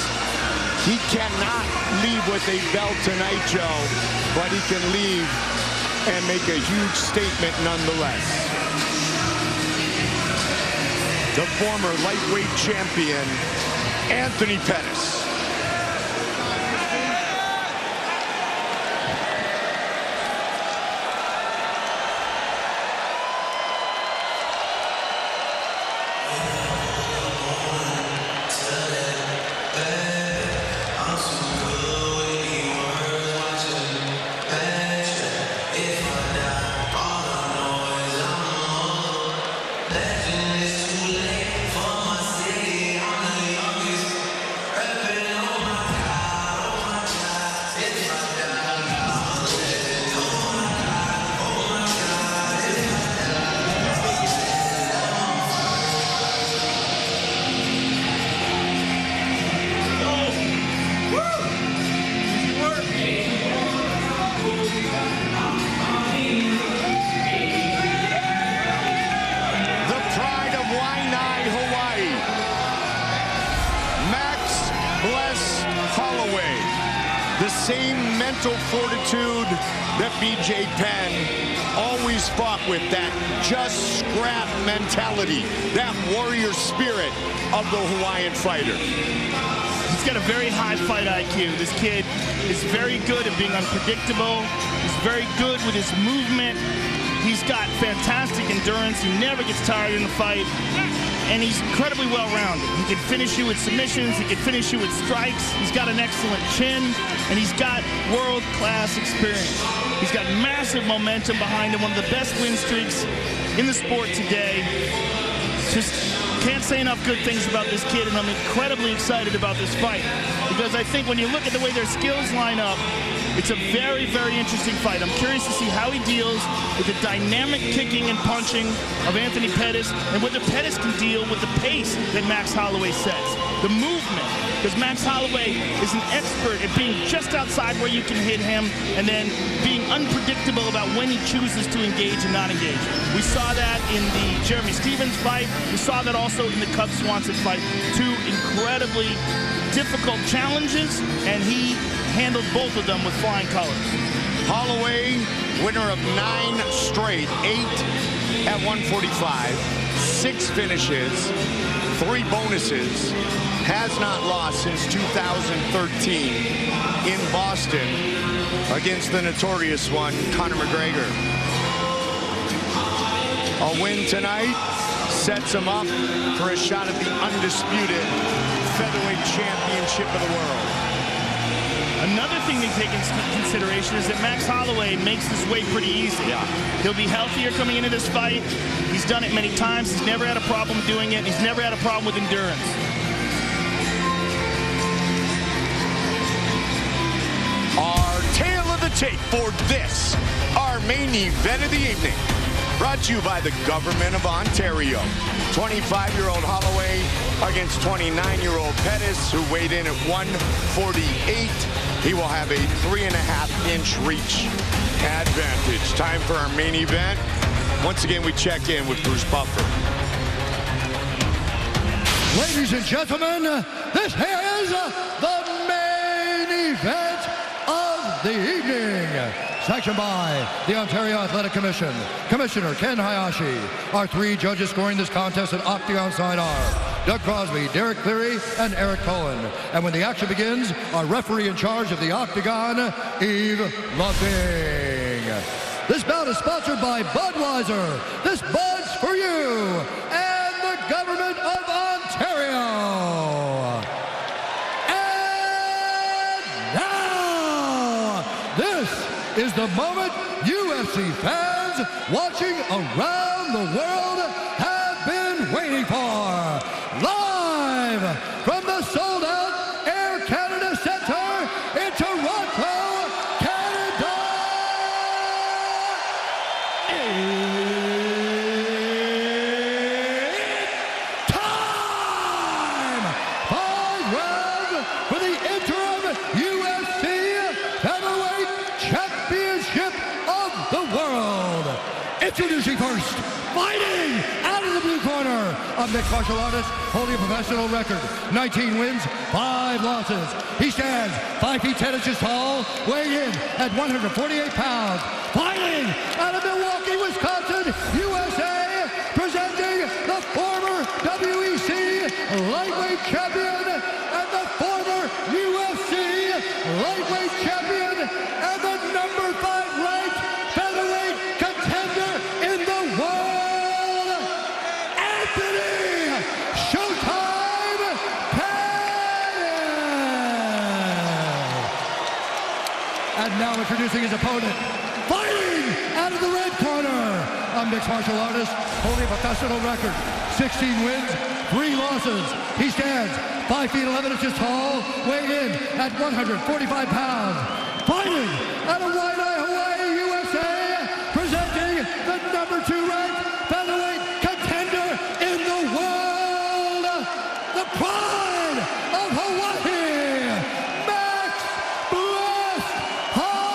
He cannot leave with a belt tonight, Joe, but he can leave and make a huge statement nonetheless. The former lightweight champion, Anthony Pettis. Holloway, the same mental fortitude that BJ Penn always fought with, that just scrap mentality, that warrior spirit of the Hawaiian fighter. He's got a very high fight IQ. This kid is very good at being unpredictable. He's very good with his movement. He's got fantastic endurance. He never gets tired in the fight. And he's incredibly well-rounded. He can finish you with submissions. He can finish you with strikes. He's got an excellent chin. And he's got world-class experience. He's got massive momentum behind him. One of the best win streaks in the sport today. Just can't say enough good things about this kid, and I'm incredibly excited about this fight. Because I think when you look at the way their skills line up, it's a very, very interesting fight. I'm curious to see how he deals with the dynamic kicking and punching of Anthony Pettis, and whether Pettis can deal with the pace that Max Holloway sets. The movement, because Max Holloway is an expert at being just outside where you can hit him, and then being unpredictable about when he chooses to engage and not engage. We saw that in the Jeremy Stevens fight. We saw that also in the Cub Swanson fight. Two incredibly difficult challenges, and he handled both of them with flying colors. Holloway, winner of 9 straight, 8 at 145, 6 finishes, 3 bonuses, has not lost since 2013 in Boston against the notorious one, Conor McGregor. A win tonight sets him up for a shot at the undisputed featherweight championship of the world. Another thing to take into consideration is that Max Holloway makes this weight pretty easy. Yeah. He'll be healthier coming into this fight. He's done it many times. He's never had a problem doing it. He's never had a problem with endurance. Our tale of the tape for this, our main event of the evening. Brought to you by the Government of Ontario. 25-year-old Holloway against 29-year-old Pettis, who weighed in at 148. He will have a 3.5-inch reach advantage. Time for our main event. Once again, we check in with Bruce Buffer. Ladies and gentlemen, this is the main event of the evening. Sanctioned by the Ontario Athletic Commission. Commissioner Ken Hayashi. Our 3 judges scoring this contest at Octagon side are Doug Crosby, Derek Cleary, and Eric Cohen. And when the action begins, our referee in charge of the Octagon, Eve Loving. This bout is sponsored by Budweiser. This Bud's for you and the Government of Ontario. And now, this is the moment UFC fans watching around the world have been waiting for. Live from the sold-out Air Canada Centre in Toronto, Canada. It's time! 5 rounds for the interim UFC Featherweight Championship of the world. Introducing first, fighting out of the blue corner, a mixed martial artist holding a professional record, 19 wins, 5 losses. He stands 5 feet 10 inches tall, weighing in at 148 pounds. Fighting out of Milwaukee, Wisconsin, USA, presenting the former WEC lightweight champion and the former UFC lightweight champion and the number 5 ranked featherweight contender in the world, Anthony Showtime Pettis. And now introducing his opponent, fighting out of the red corner, a mixed martial artist holding a professional record, 16 wins, 3 losses. He stands 5 feet 11 inches tall, weighing in at 145 pounds. Fighting out of Waianae, Hawaii, USA, presenting the number 2 ranked featherweight contender in the world, the pride of Hawaii, Max Bless Holloway.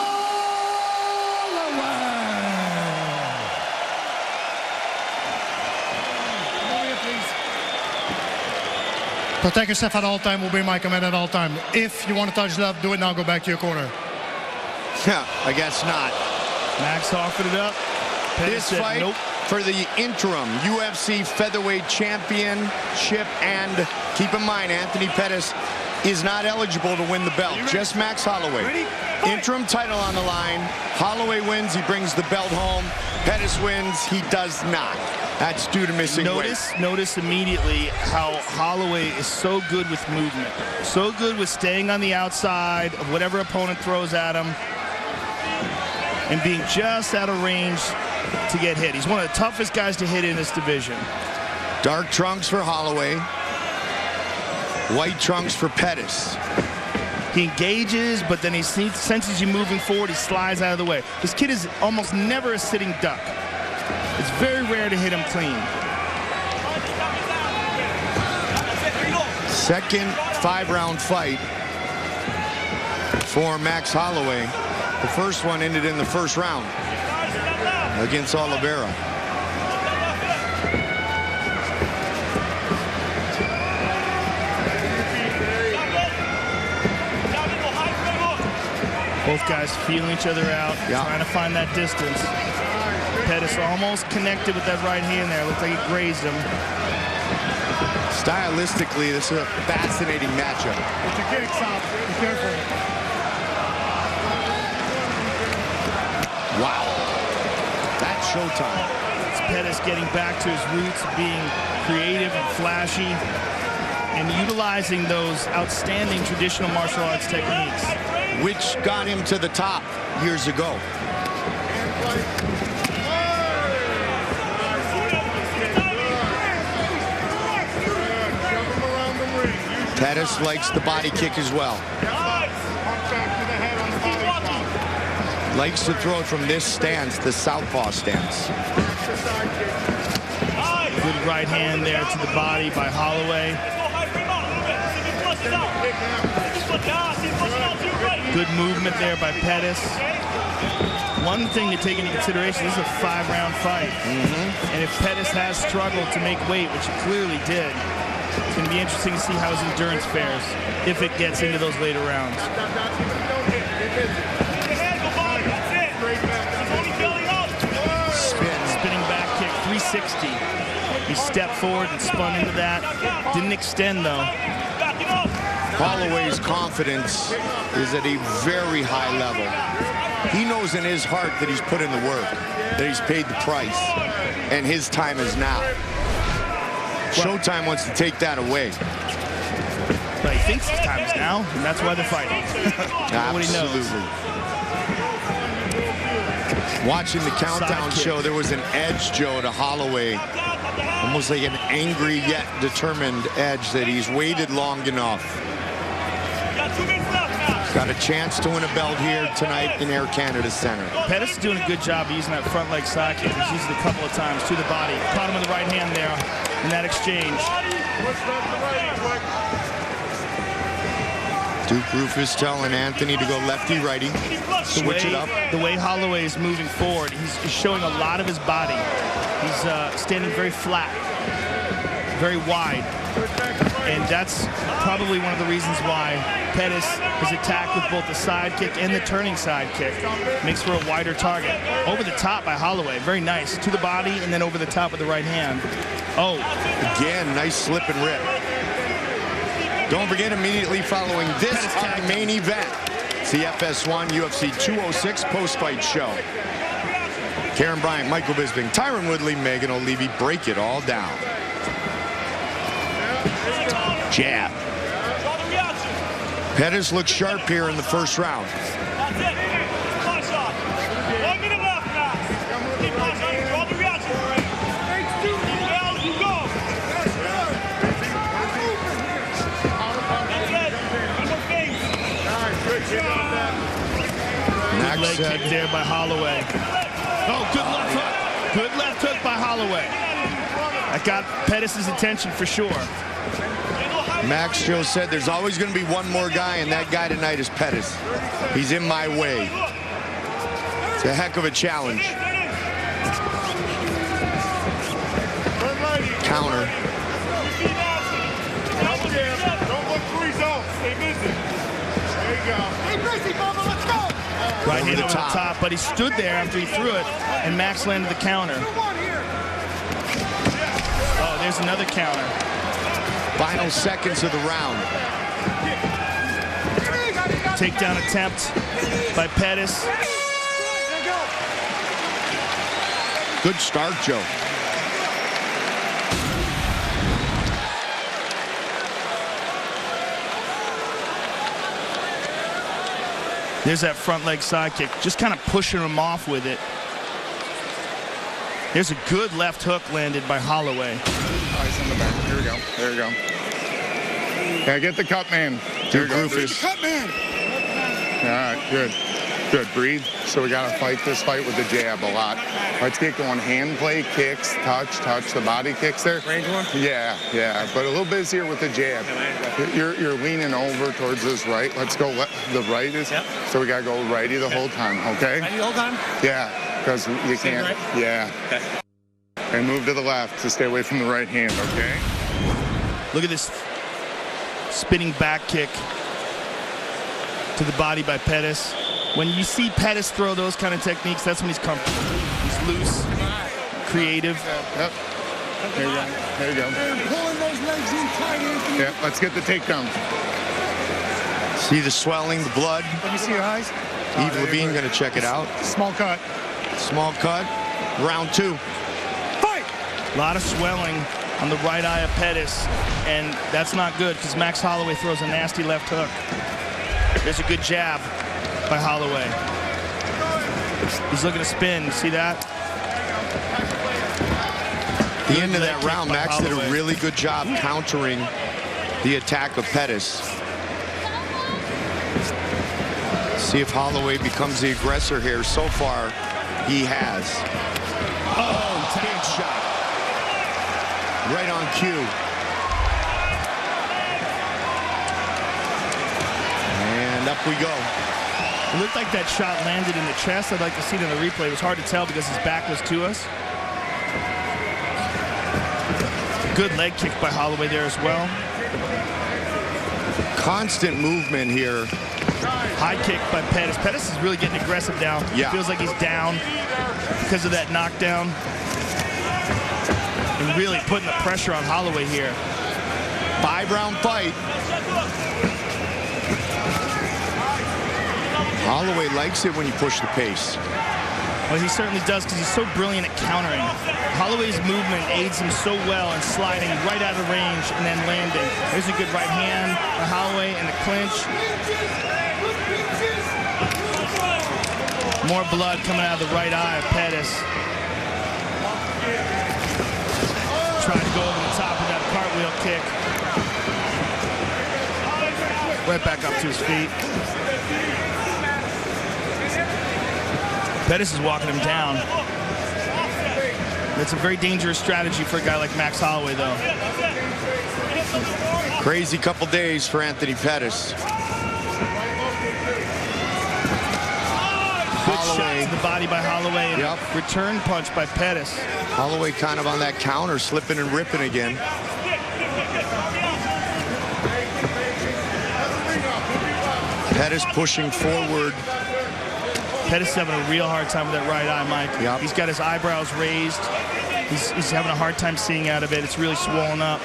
Protect yourself at all time will be my command at all time. If you want to touch left, do it now, go back to your corner. Yeah, I guess not. Max offered it up. This fight for the interim UFC Featherweight Championship, and keep in mind, Anthony Pettis is not eligible to win the belt, just Max Holloway. Interim title on the line. Holloway wins, he brings the belt home. Pettis wins, he does not. That's due to missing weight. Notice immediately how Holloway is so good with movement, so good with staying on the outside of whatever opponent throws at him and being just out of range to get hit. He's one of the toughest guys to hit in this division. Dark trunks for Holloway, white trunks for Pettis. He engages, but then he senses you moving forward, he slides out of the way. This kid is almost never a sitting duck. It's very rare to hit him clean. Second 5-round fight for Max Holloway. The first one ended in the first round against Oliveira. Both guys feeling each other out, trying to find that distance. Pettis almost connected with that right hand there. Looked like he grazed him. Stylistically, this is a fascinating matchup. It's a kick, Sop. Be careful. Wow. That's showtime. It's Pettis getting back to his roots, being creative and flashy, and utilizing those outstanding traditional martial arts techniques, which got him to the top years ago. Pettis likes the body kick as well. Likes to throw it from this stance, the southpaw stance. Good right hand there to the body by Holloway. Good movement there by Pettis. One thing to take into consideration, this is a 5-round fight. And if Pettis has struggled to make weight, which he clearly did, it's going to be interesting to see how his endurance fares if it gets into those later rounds. Spinning back kick, 360. He stepped forward and spun into that. Didn't extend, though. Holloway's confidence is at a very high level. He knows in his heart that he's put in the work, that he's paid the price, and his time is now. Showtime wants to take that away. But he thinks his time is now, and that's why they're fighting. Absolutely. Watching the countdown show, there was an edge, Joe, to Holloway. Almost like an angry yet determined edge that he's waited long enough. Got a chance to win a belt here tonight in Air Canada Center. Pettis is doing a good job using that front leg side kick. He's used it a couple of times to the body. Caught him with the right hand there in that exchange. Duke Rufus telling Anthony to go lefty-righty. Switch it up. The way Holloway is moving forward, he's showing a lot of his body. He's standing very flat, very wide. And that's probably one of the reasons why Pettis has attacked with both the side kick and the turning side kick. Makes for a wider target. Over the top by Holloway. Very nice. To the body and then over the top with the right hand. Oh. Again, nice slip and rip. Don't forget, immediately following this our main event, it's the FS1 UFC 206 post-fight show. Karen Bryant, Michael Bisping, Tyron Woodley, Megan O'Leary break it all down. Jab. Pettis looks sharp here in the first round. Good leg kick there by Holloway. Oh, good left hook. Good left hook by Holloway. That got Pettis' attention for sure. Max Joe said there's always going to be one more guy, and that guy tonight is Pettis. He's in my way. It's a heck of a challenge. Counter. Don't look for results. Stay busy. There you go. Stay busy, Bubba. Let's go. Right hand over the top, but he stood there after he threw it, and Max landed the counter. Oh, there's another counter. Final seconds of the round. Takedown attempt by Pettis. Good start, Joe. There's that front leg side kick, just kind of pushing him off with it. There's a good left hook landed by Holloway. Nice in the back. Here we go. There you go. Yeah, get the cut man. Duke Rufus. Cut man. All right, good. Good, breathe. So we got to fight this fight with the jab a lot. Let's get going. Hand play, kicks, touch, the body kicks there. Range one? Yeah, but a little busier with the jab. You're leaning over towards this right. Let's go. The right is. Yep. So we got to go righty the whole time, okay? Righty the whole time? Yeah, because you can't. Right? Yeah. Okay. And move to the left to stay away from the right hand, okay? Look at this spinning back kick to the body by Pettis. When you see Pettis throw those kind of techniques, that's when he's comfortable. He's loose, creative. Yep. There you go. There you go. Pulling those legs in tight. Yeah, let's get the takedown. See the swelling, the blood. Let me see your eyes. Eve Levine going to check it out. Small cut. Small cut. Round 2. Fight! A lot of swelling on the right eye of Pettis, and that's not good because Max Holloway throws a nasty left hook. There's a good jab by Holloway. He's looking to spin. See that? The end of that round, Max did a really good job countering the attack of Pettis. See if Holloway becomes the aggressor here. So far, he has. Oh, big shot. Right on cue. And up we go. It looked like that shot landed in the chest. I'd like to see it in the replay. It was hard to tell because his back was to us. Good leg kick by Holloway there as well. Constant movement here. High kick by Pettis. Pettis is really getting aggressive now. Yeah. Feels like he's down because of that knockdown. And really putting the pressure on Holloway here. 5-round fight. Holloway likes it when you push the pace. Well, he certainly does because he's so brilliant at countering. Holloway's movement aids him so well in sliding right out of range and then landing. There's a good right hand by Holloway in the clinch. More blood coming out of the right eye of Pettis. Trying to go over the top of that cartwheel kick. Right back up to his feet. Pettis is walking him down. That's a very dangerous strategy for a guy like Max Holloway, though. Crazy couple days for Anthony Pettis. Good shot to the body by Holloway. And yep. Return punch by Pettis. Holloway kind of on that counter, slipping and ripping again. Pettis pushing forward. Pettis is having a real hard time with that right eye, Mike. Yep. He's got his eyebrows raised. He's having a hard time seeing out of it. It's really swollen up.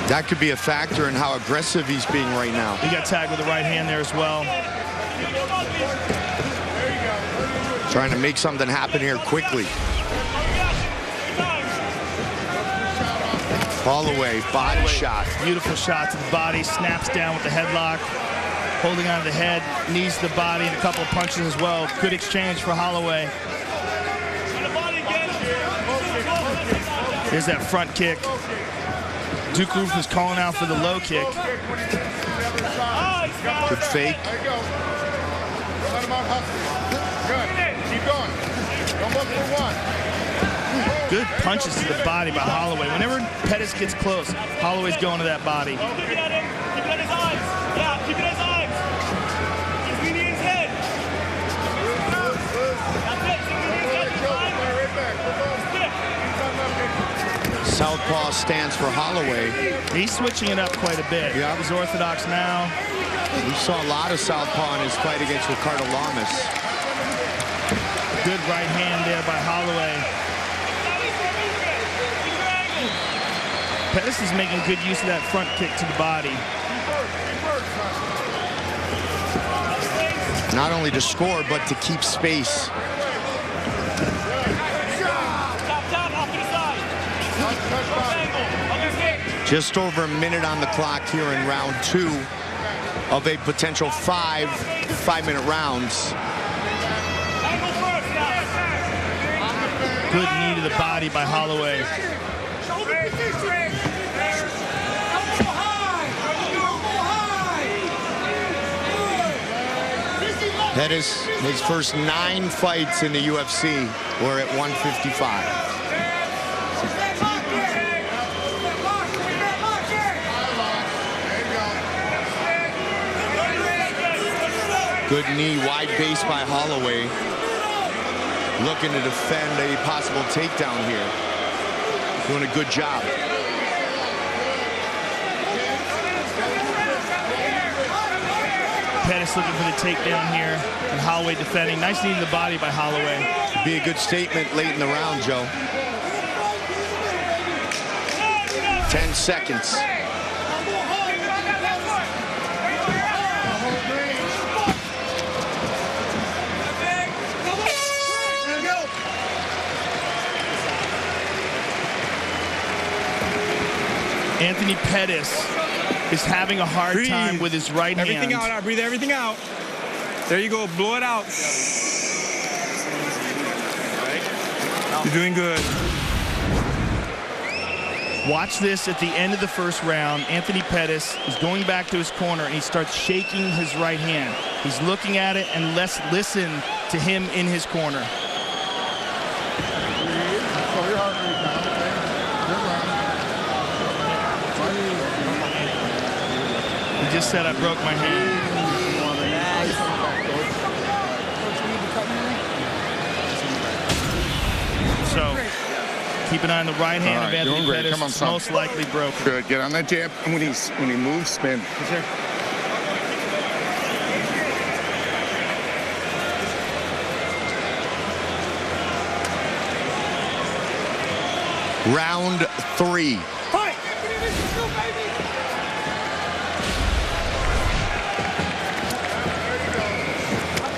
That could be a factor in how aggressive he's being right now. He got tagged with the right hand there as well. Trying to make something happen here quickly. Holloway, body shot. Beautiful shot to the body, snaps down with the headlock. Holding on to the head, knees to the body, and a couple of punches as well. Good exchange for Holloway. Here's that front kick. Duke Roof is calling out for the low kick. Good fake. Keep going. Don't look for one. Good punches to the body by Holloway. Whenever Pettis gets close, Holloway's going to that body. Keep it at him. Keep it at his eyes. Yeah, keep it at his eyes. He's leaning his head. That's it. Southpaw stands for Holloway. He's switching it up quite a bit. Yeah. He's orthodox now. We saw a lot of southpaw in his fight against Ricardo Lamas. Good right hand there by Holloway. Pettis is making good use of that front kick to the body. Not only to score, but to keep space. Just over a minute on the clock here in round 2 of a potential 5-minute rounds. Good knee to the body by Holloway. Pettis, his first 9 fights in the UFC were at 155. Good knee, wide base by Holloway. Looking to defend a possible takedown here. Doing a good job. Pettis looking for the takedown here, and Holloway defending. Nice knee to the body by Holloway. Be a good statement late in the round, Joe. 10 seconds. Anthony Pettis is having a hard time with his right hand. Everything out. Breathe everything out. There you go. Blow it out. You're doing good. Watch this at the end of the first round. Anthony Pettis is going back to his corner, and he starts shaking his right hand. He's looking at it, and let's listen to him in his corner. He just said, I broke my hand. So, keep an eye on the right hand of Anthony Pettis. Come on, it's son. most likely broken. Good. Get on that jab. And when he moves, spin. Round 3.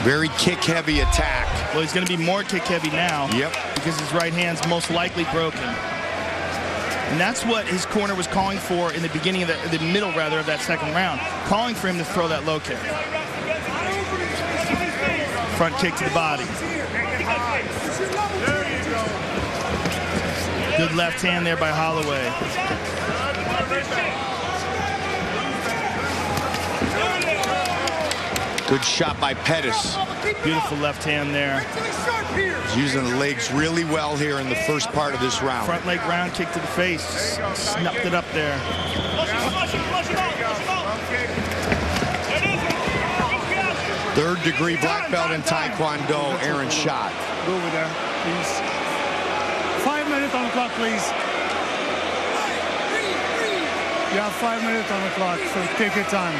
Very kick-heavy attack. Well, he's going to be more kick-heavy now. Yep. Because his right hand's most likely broken. And that's what his corner was calling for in the beginning of the middle, rather, of that second round. Calling for him to throw that low kick. Front kick to the body. Good left hand there by Holloway. Good shot by Pettis. Beautiful left hand there. He's using the legs really well here in the first part of this round. Front leg round kick to the face. Snuffed it up there. Third degree black belt in Taekwondo, Aaron Schott. Go over there, please. 5 minutes on the clock, please. You have 5 minutes on the clock, so take your time.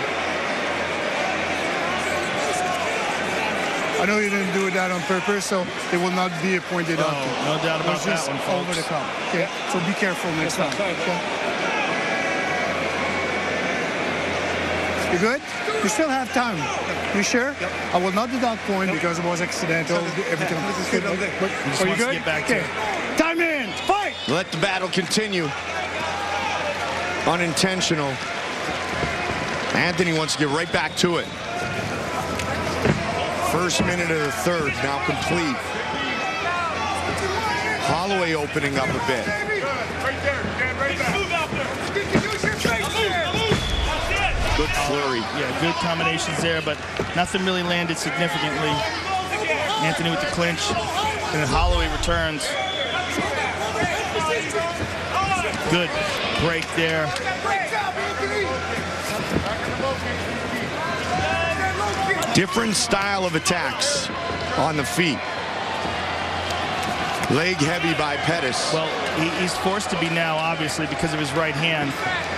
I know you didn't do that on purpose, so it will not be a pointed out. No doubt about that one, folks. Over the top. Okay, so be careful next time. Okay? You good? You still have time. You sure? Yep. I will not deduct point because it was accidental. Everything. But are you good? Get back to it. Time in. Fight. Let the battle continue. Unintentional. Anthony wants to get right back to it. First minute of the third now complete. Holloway opening up a bit. Good flurry. Yeah, good combinations there, but nothing really landed significantly. Anthony with the clinch, and then Holloway returns. Good break there. Different style of attacks on the feet. Leg heavy by Pettis. Well, he's forced to be now, obviously, because of his right hand,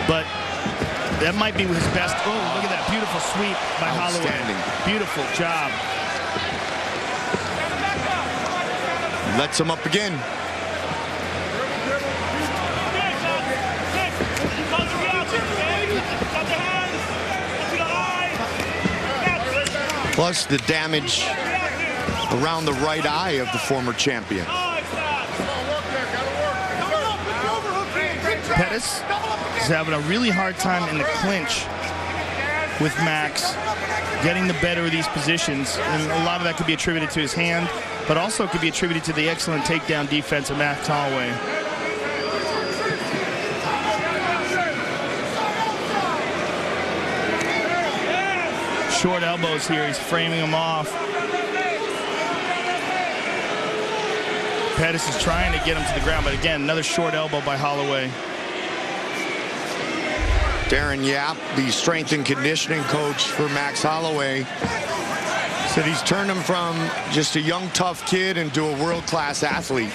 but that might be his best. Oh, look at that beautiful sweep by Holloway. Beautiful job. Lets him up again. Plus the damage around the right eye of the former champion. Pettis is having a really hard time in the clinch with Max, getting the better of these positions. And a lot of that could be attributed to his hand, but also could be attributed to the excellent takedown defense of Max Holloway. Short elbows here. He's framing him off. Pettis is trying to get him to the ground, but again, another short elbow by Holloway. Darren Yap, the strength and conditioning coach for Max Holloway, said he's turned him from just a young, tough kid into a world-class athlete.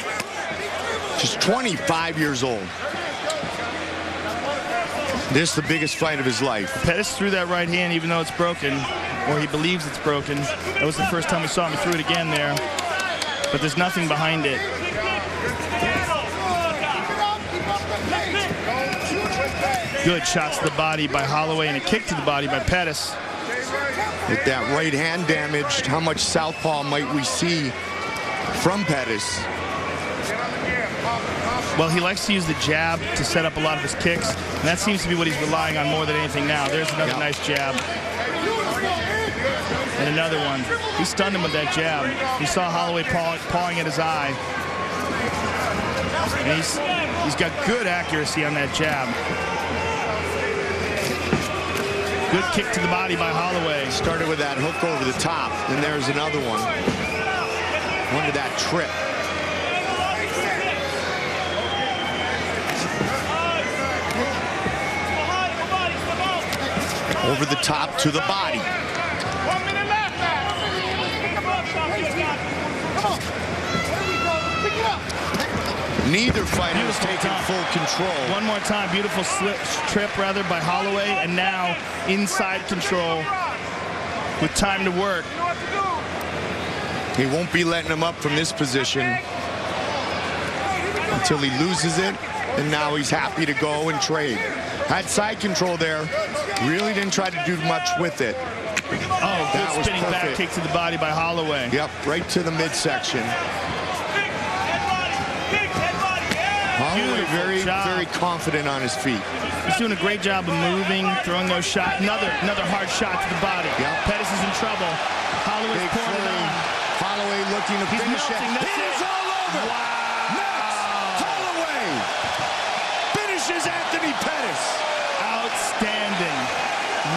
Just 25 years old. This is the biggest fight of his life. Pettis threw that right hand even though it's broken, or he believes it's broken. That was the first time we saw him. He threw it again there, but there's nothing behind it. Good shots to the body by Holloway and a kick to the body by Pettis. With that right hand damaged, how much southpaw might we see from Pettis? Well, he likes to use the jab to set up a lot of his kicks, and that seems to be what he's relying on more than anything now. There's another nice jab. And another one. He stunned him with that jab. He saw Holloway pawing at his eye. And he's He's got good accuracy on that jab. Good kick to the body by Holloway. Started with that hook over the top, and there's another one. Under that trip. Over the top to the body. 1 minute left, Come on. Pick it up. Neither fighter has taken full control. One more time, beautiful trip rather by Holloway, and now inside control with time to work. He won't be letting him up from this position until he loses it, and now he's happy to go and trade. Had side control there, really didn't try to do much with it. Oh, good spinning back kick to the body by Holloway. Yep, right to the midsection. Holloway very confident on his feet. He's doing a great job of moving, throwing those shots. Another hard shot to the body. Yep. Pettis is in trouble. Holloway's pouring it on. Holloway looking to finish it. He's all over. Wow. Max Holloway finishes Anthony Pettis. Outstanding.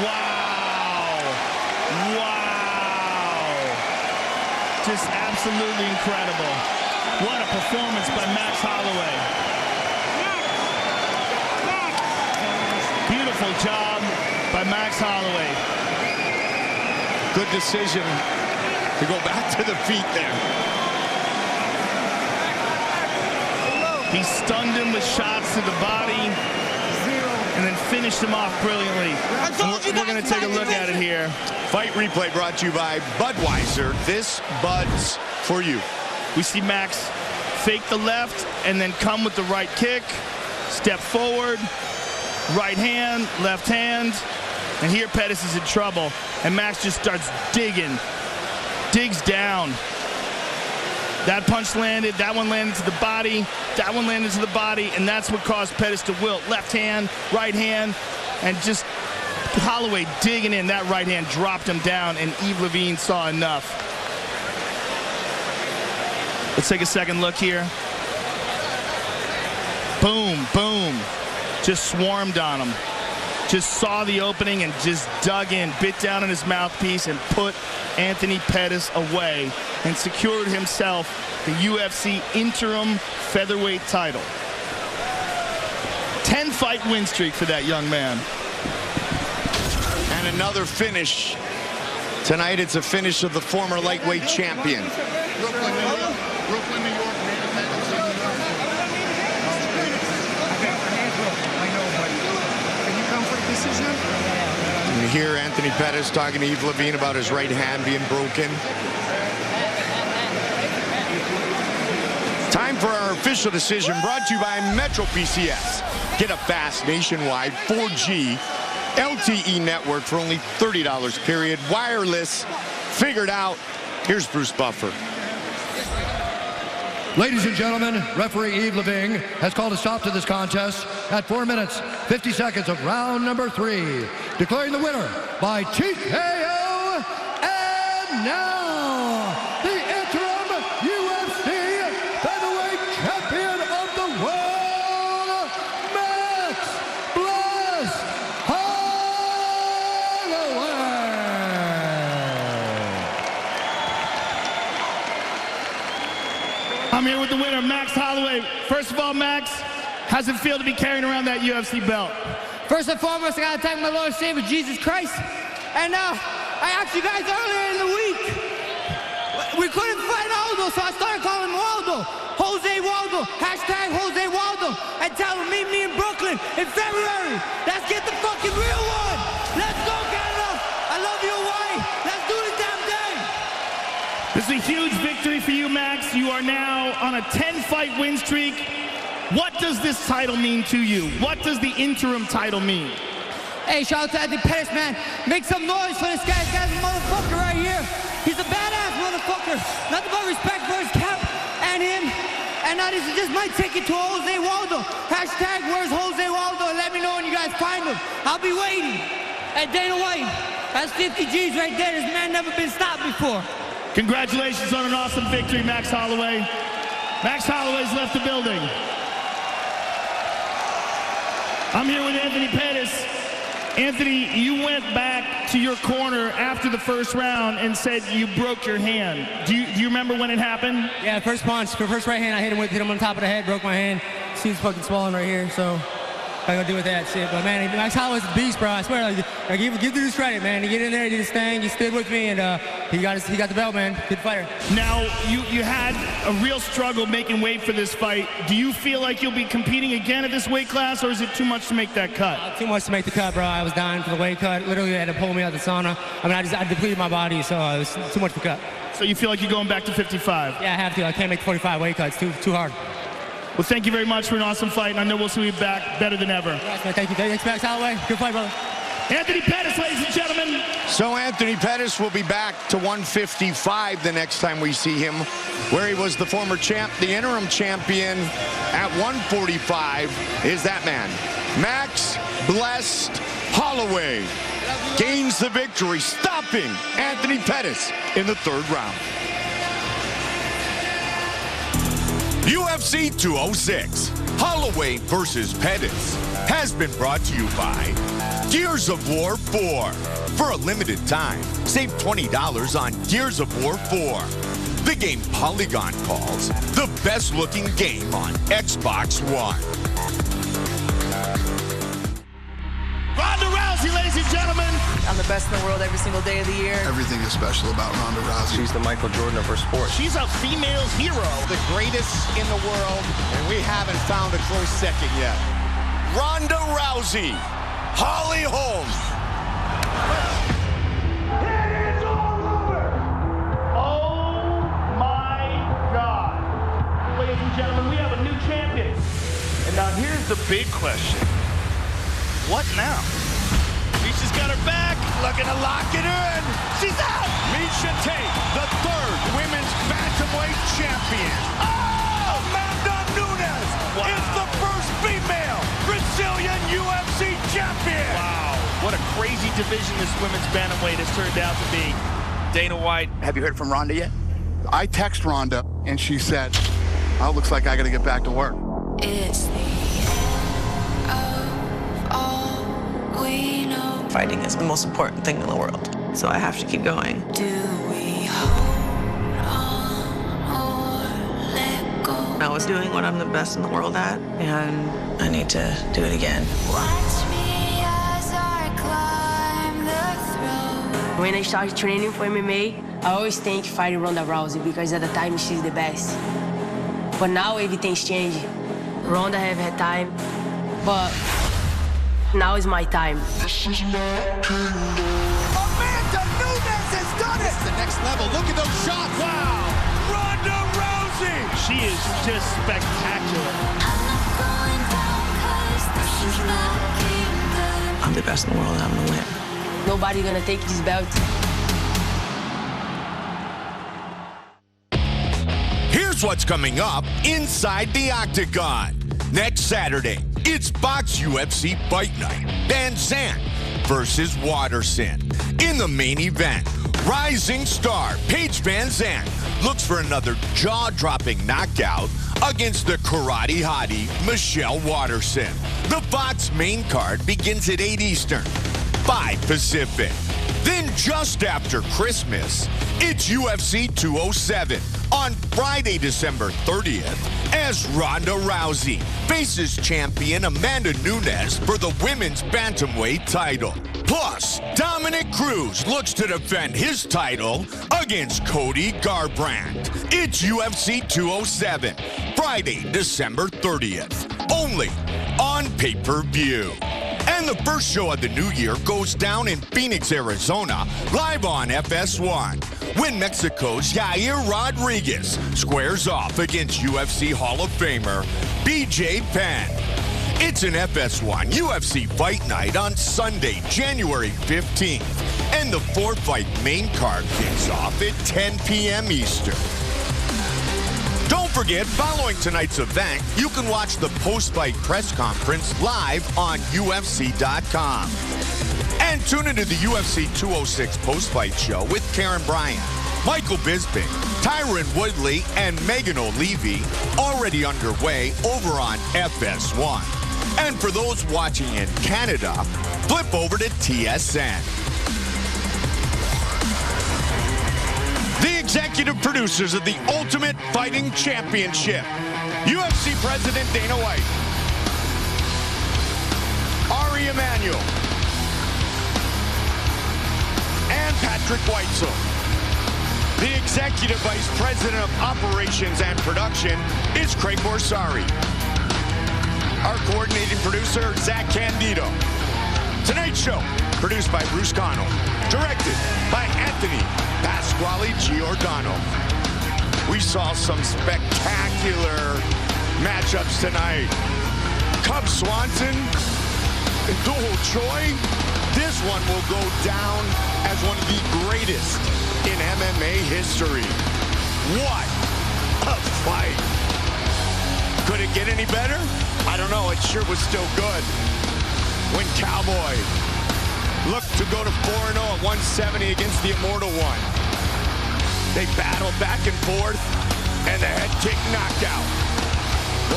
Wow. Wow. Just absolutely incredible. What a performance by Max Holloway. Beautiful job by Max Holloway. Good decision to go back to the feet there. He stunned him with shots to the body and then finished him off brilliantly. We're going to take a look at it here. Fight replay brought to you by Budweiser. This Bud's for you. We see Max fake the left and then come with the right kick, step forward, right hand, left hand, and here Pettis is in trouble, and Max just starts digging, digs down. That punch landed, that one landed to the body, that one landed to the body, and that's what caused Pettis to wilt. Left hand, right hand, and just Holloway digging in. That right hand dropped him down, and Yves Levine saw enough. Let's take a second look here. Boom, boom. Just swarmed on him. Just saw the opening and just dug in, bit down in his mouthpiece and put Anthony Pettis away and secured himself the UFC interim featherweight title. 10-fight win streak for that young man. And another finish. Tonight it's a finish of the former lightweight champion. Brooklyn, New York, I know, but can you come for a decision? And you hear Anthony Pettis talking to Yves Levine about his right hand being broken. Time for our official decision, brought to you by Metro PCS. Get a fast nationwide 4G LTE network for only $30 period. Wireless, figured out. Here's Bruce Buffer. Ladies and gentlemen, referee Yves Levine has called a stop to this contest at 4 minutes, 50 seconds of round number 3, declaring the winner by TKO, and now the interim UFC featherweight champion of the world, Max Bless Holloway. I'm here with the winner, Max Holloway. First of all, Max, how's it feel to be carrying around that UFC belt? First and foremost, I gotta thank my Lord and Savior, Jesus Christ. And I asked you guys earlier in the week, we couldn't find Aldo, so I started calling him Waldo. Jose Waldo, hashtag Jose Waldo, and tell him meet me in Brooklyn in February. Let's get the fucking real one. Let's go, Canada. I love you, Hawaii. Let's do this damn thing. This is a huge victory for you, Max. You are now on a 10-fight win streak. What does this title mean to you? What does the interim title mean? Hey, shout out to Anthony Pettis, man. Make some noise for this guy. This guy's a motherfucker right here. He's a badass motherfucker. Nothing but respect for his cap and him. And now this is just my ticket to Jose Waldo. Hashtag where's Jose Waldo? Let me know when you guys find him. I'll be waiting. At Dana White, that's 50 G's right there. This man never been stopped before. Congratulations on an awesome victory, Max Holloway. Max Holloway's left the building. I'm here with Anthony Pettis. Anthony, you went back to your corner after the first round and said you broke your hand. Do you remember when it happened? Yeah, first punch, first right hand I hit him on top of the head, broke my hand. See, it's fucking swollen right here, so I gotta deal with that shit. But man, Max Holloway's a beast, bro. I swear, like give the dude credit, man. He get in there, he did his thing, he stood with me, and he got the belt, man. Good fighter. Now, you had a real struggle making weight for this fight. Do you feel like you'll be competing again at this weight class, or is it too much to make that cut? Too much to make the cut, bro. I was dying for the weight cut. Literally, they had to pull me out of the sauna. I mean, I depleted my body, so it was too much to cut. So you feel like you're going back to 55? Yeah, I have to. I can't make 45 weight cuts. Too hard. Well, thank you very much for an awesome fight, and I know we'll see you back better than ever. Yes, man. Thank you. Thanks, Max Holloway. Good fight, brother. Anthony Pettis, ladies and gentlemen. So Anthony Pettis will be back to 155 the next time we see him, where he was the former champ, the interim champion at 145 is that man. Max Blessed Holloway gains the victory, stopping Anthony Pettis in the third round. UFC 206, Holloway versus Pettis, has been brought to you by Gears of War 4. For a limited time, save $20 on Gears of War 4. The game Polygon calls the best looking game on Xbox One. Ronda Rousey, ladies and gentlemen. I'm the best in the world every single day of the year. Everything is special about Ronda Rousey. She's the Michael Jordan of her sport. She's a female hero. The greatest in the world, and we haven't found a close second yet. Ronda Rousey, Holly Holm. It is all over. Oh my God. Ladies and gentlemen, we have a new champion. And now here's the big question. What now? Misha's got her back, looking to lock it in. She's out! Misha Tate, the third women's bantamweight champion. Oh! Amanda Nunes is the first female Brazilian UFC champion. Wow, what a crazy division this women's bantamweight has turned out to be. Dana White. Have you heard from Ronda yet? I text Ronda, and she said, oh, looks like I got to get back to work. It's the end of all we know. Fighting is the most important thing in the world, so I have to keep going. Do we hold on or let go? I was doing what I'm the best in the world at, and I need to do it again. Watch me as I climb the throne. When I started training for MMA, I always think fighting Ronda Rousey because at the time she's the best. But now everything's changing. Ronda have had time, but now is my time. Amanda Nunes has done it! It's the next level. Look at those shots. Wow! Ronda Rousey! She is just spectacular. I'm the best in the world and I'm gonna win. Nobody gonna take this belt. Here's what's coming up inside the Octagon. Next Saturday, it's Box UFC Fight Night. Van Zandt versus Watterson. In the main event, rising star Paige Van Zandt looks for another jaw-dropping knockout against the karate hottie Michelle Watterson. The Fox main card begins at 8 Eastern, 5 Pacific. Then just after Christmas, it's UFC 207 on Friday, December 30th, as Ronda Rousey faces champion Amanda Nunes for the women's bantamweight title. Plus, Dominic Cruz looks to defend his title against Cody Garbrandt. It's UFC 207, Friday, December 30th, only on pay-per-view. And the first show of the new year goes down in Phoenix, Arizona, live on FS1, when Mexico's Yair Rodriguez squares off against UFC Hall of Famer BJ Penn. It's an FS1 UFC Fight Night on Sunday, January 15th, and the 4-fight main card kicks off at 10 p.m. Eastern. Don't forget, following tonight's event, you can watch the post-fight press conference live on UFC.com. And tune into the UFC 206 post-fight show with Karen Bryant, Michael Bisping, Tyron Woodley, and Megan O'Leary, already underway over on FS1. And for those watching in Canada, flip over to TSN. The executive producers of the Ultimate Fighting Championship, UFC President Dana White, Ari Emanuel, and Patrick Weitzel. The Executive Vice President of Operations and Production is Craig Borsari. Our coordinating producer, Zach Candido. Tonight's show, produced by Bruce Connell. Directed by Anthony Pasquale Giordano. We saw some spectacular matchups tonight. Cub Swanson and Duhul Choi. This one will go down as one of the greatest in MMA history. What a fight. Could it get any better? I don't know. It sure was still good. When Cowboy looked to go to 4-0 at 170 against the Immortal One. They battled back and forth, and the head kick knockout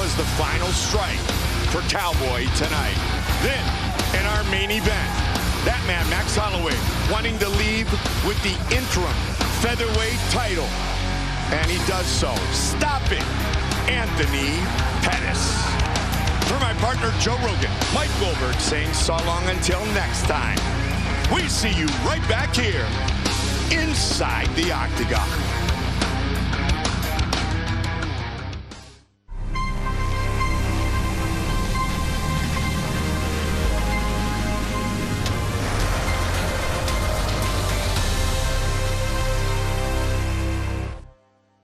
was the final strike for Cowboy tonight. Then, in our main event, that man, Max Holloway, wanting to leave with the interim featherweight title. And he does so, stopping Anthony Pettis. For my partner, Joe Rogan, Mike Goldberg saying so long until next time. We see you right back here inside the Octagon.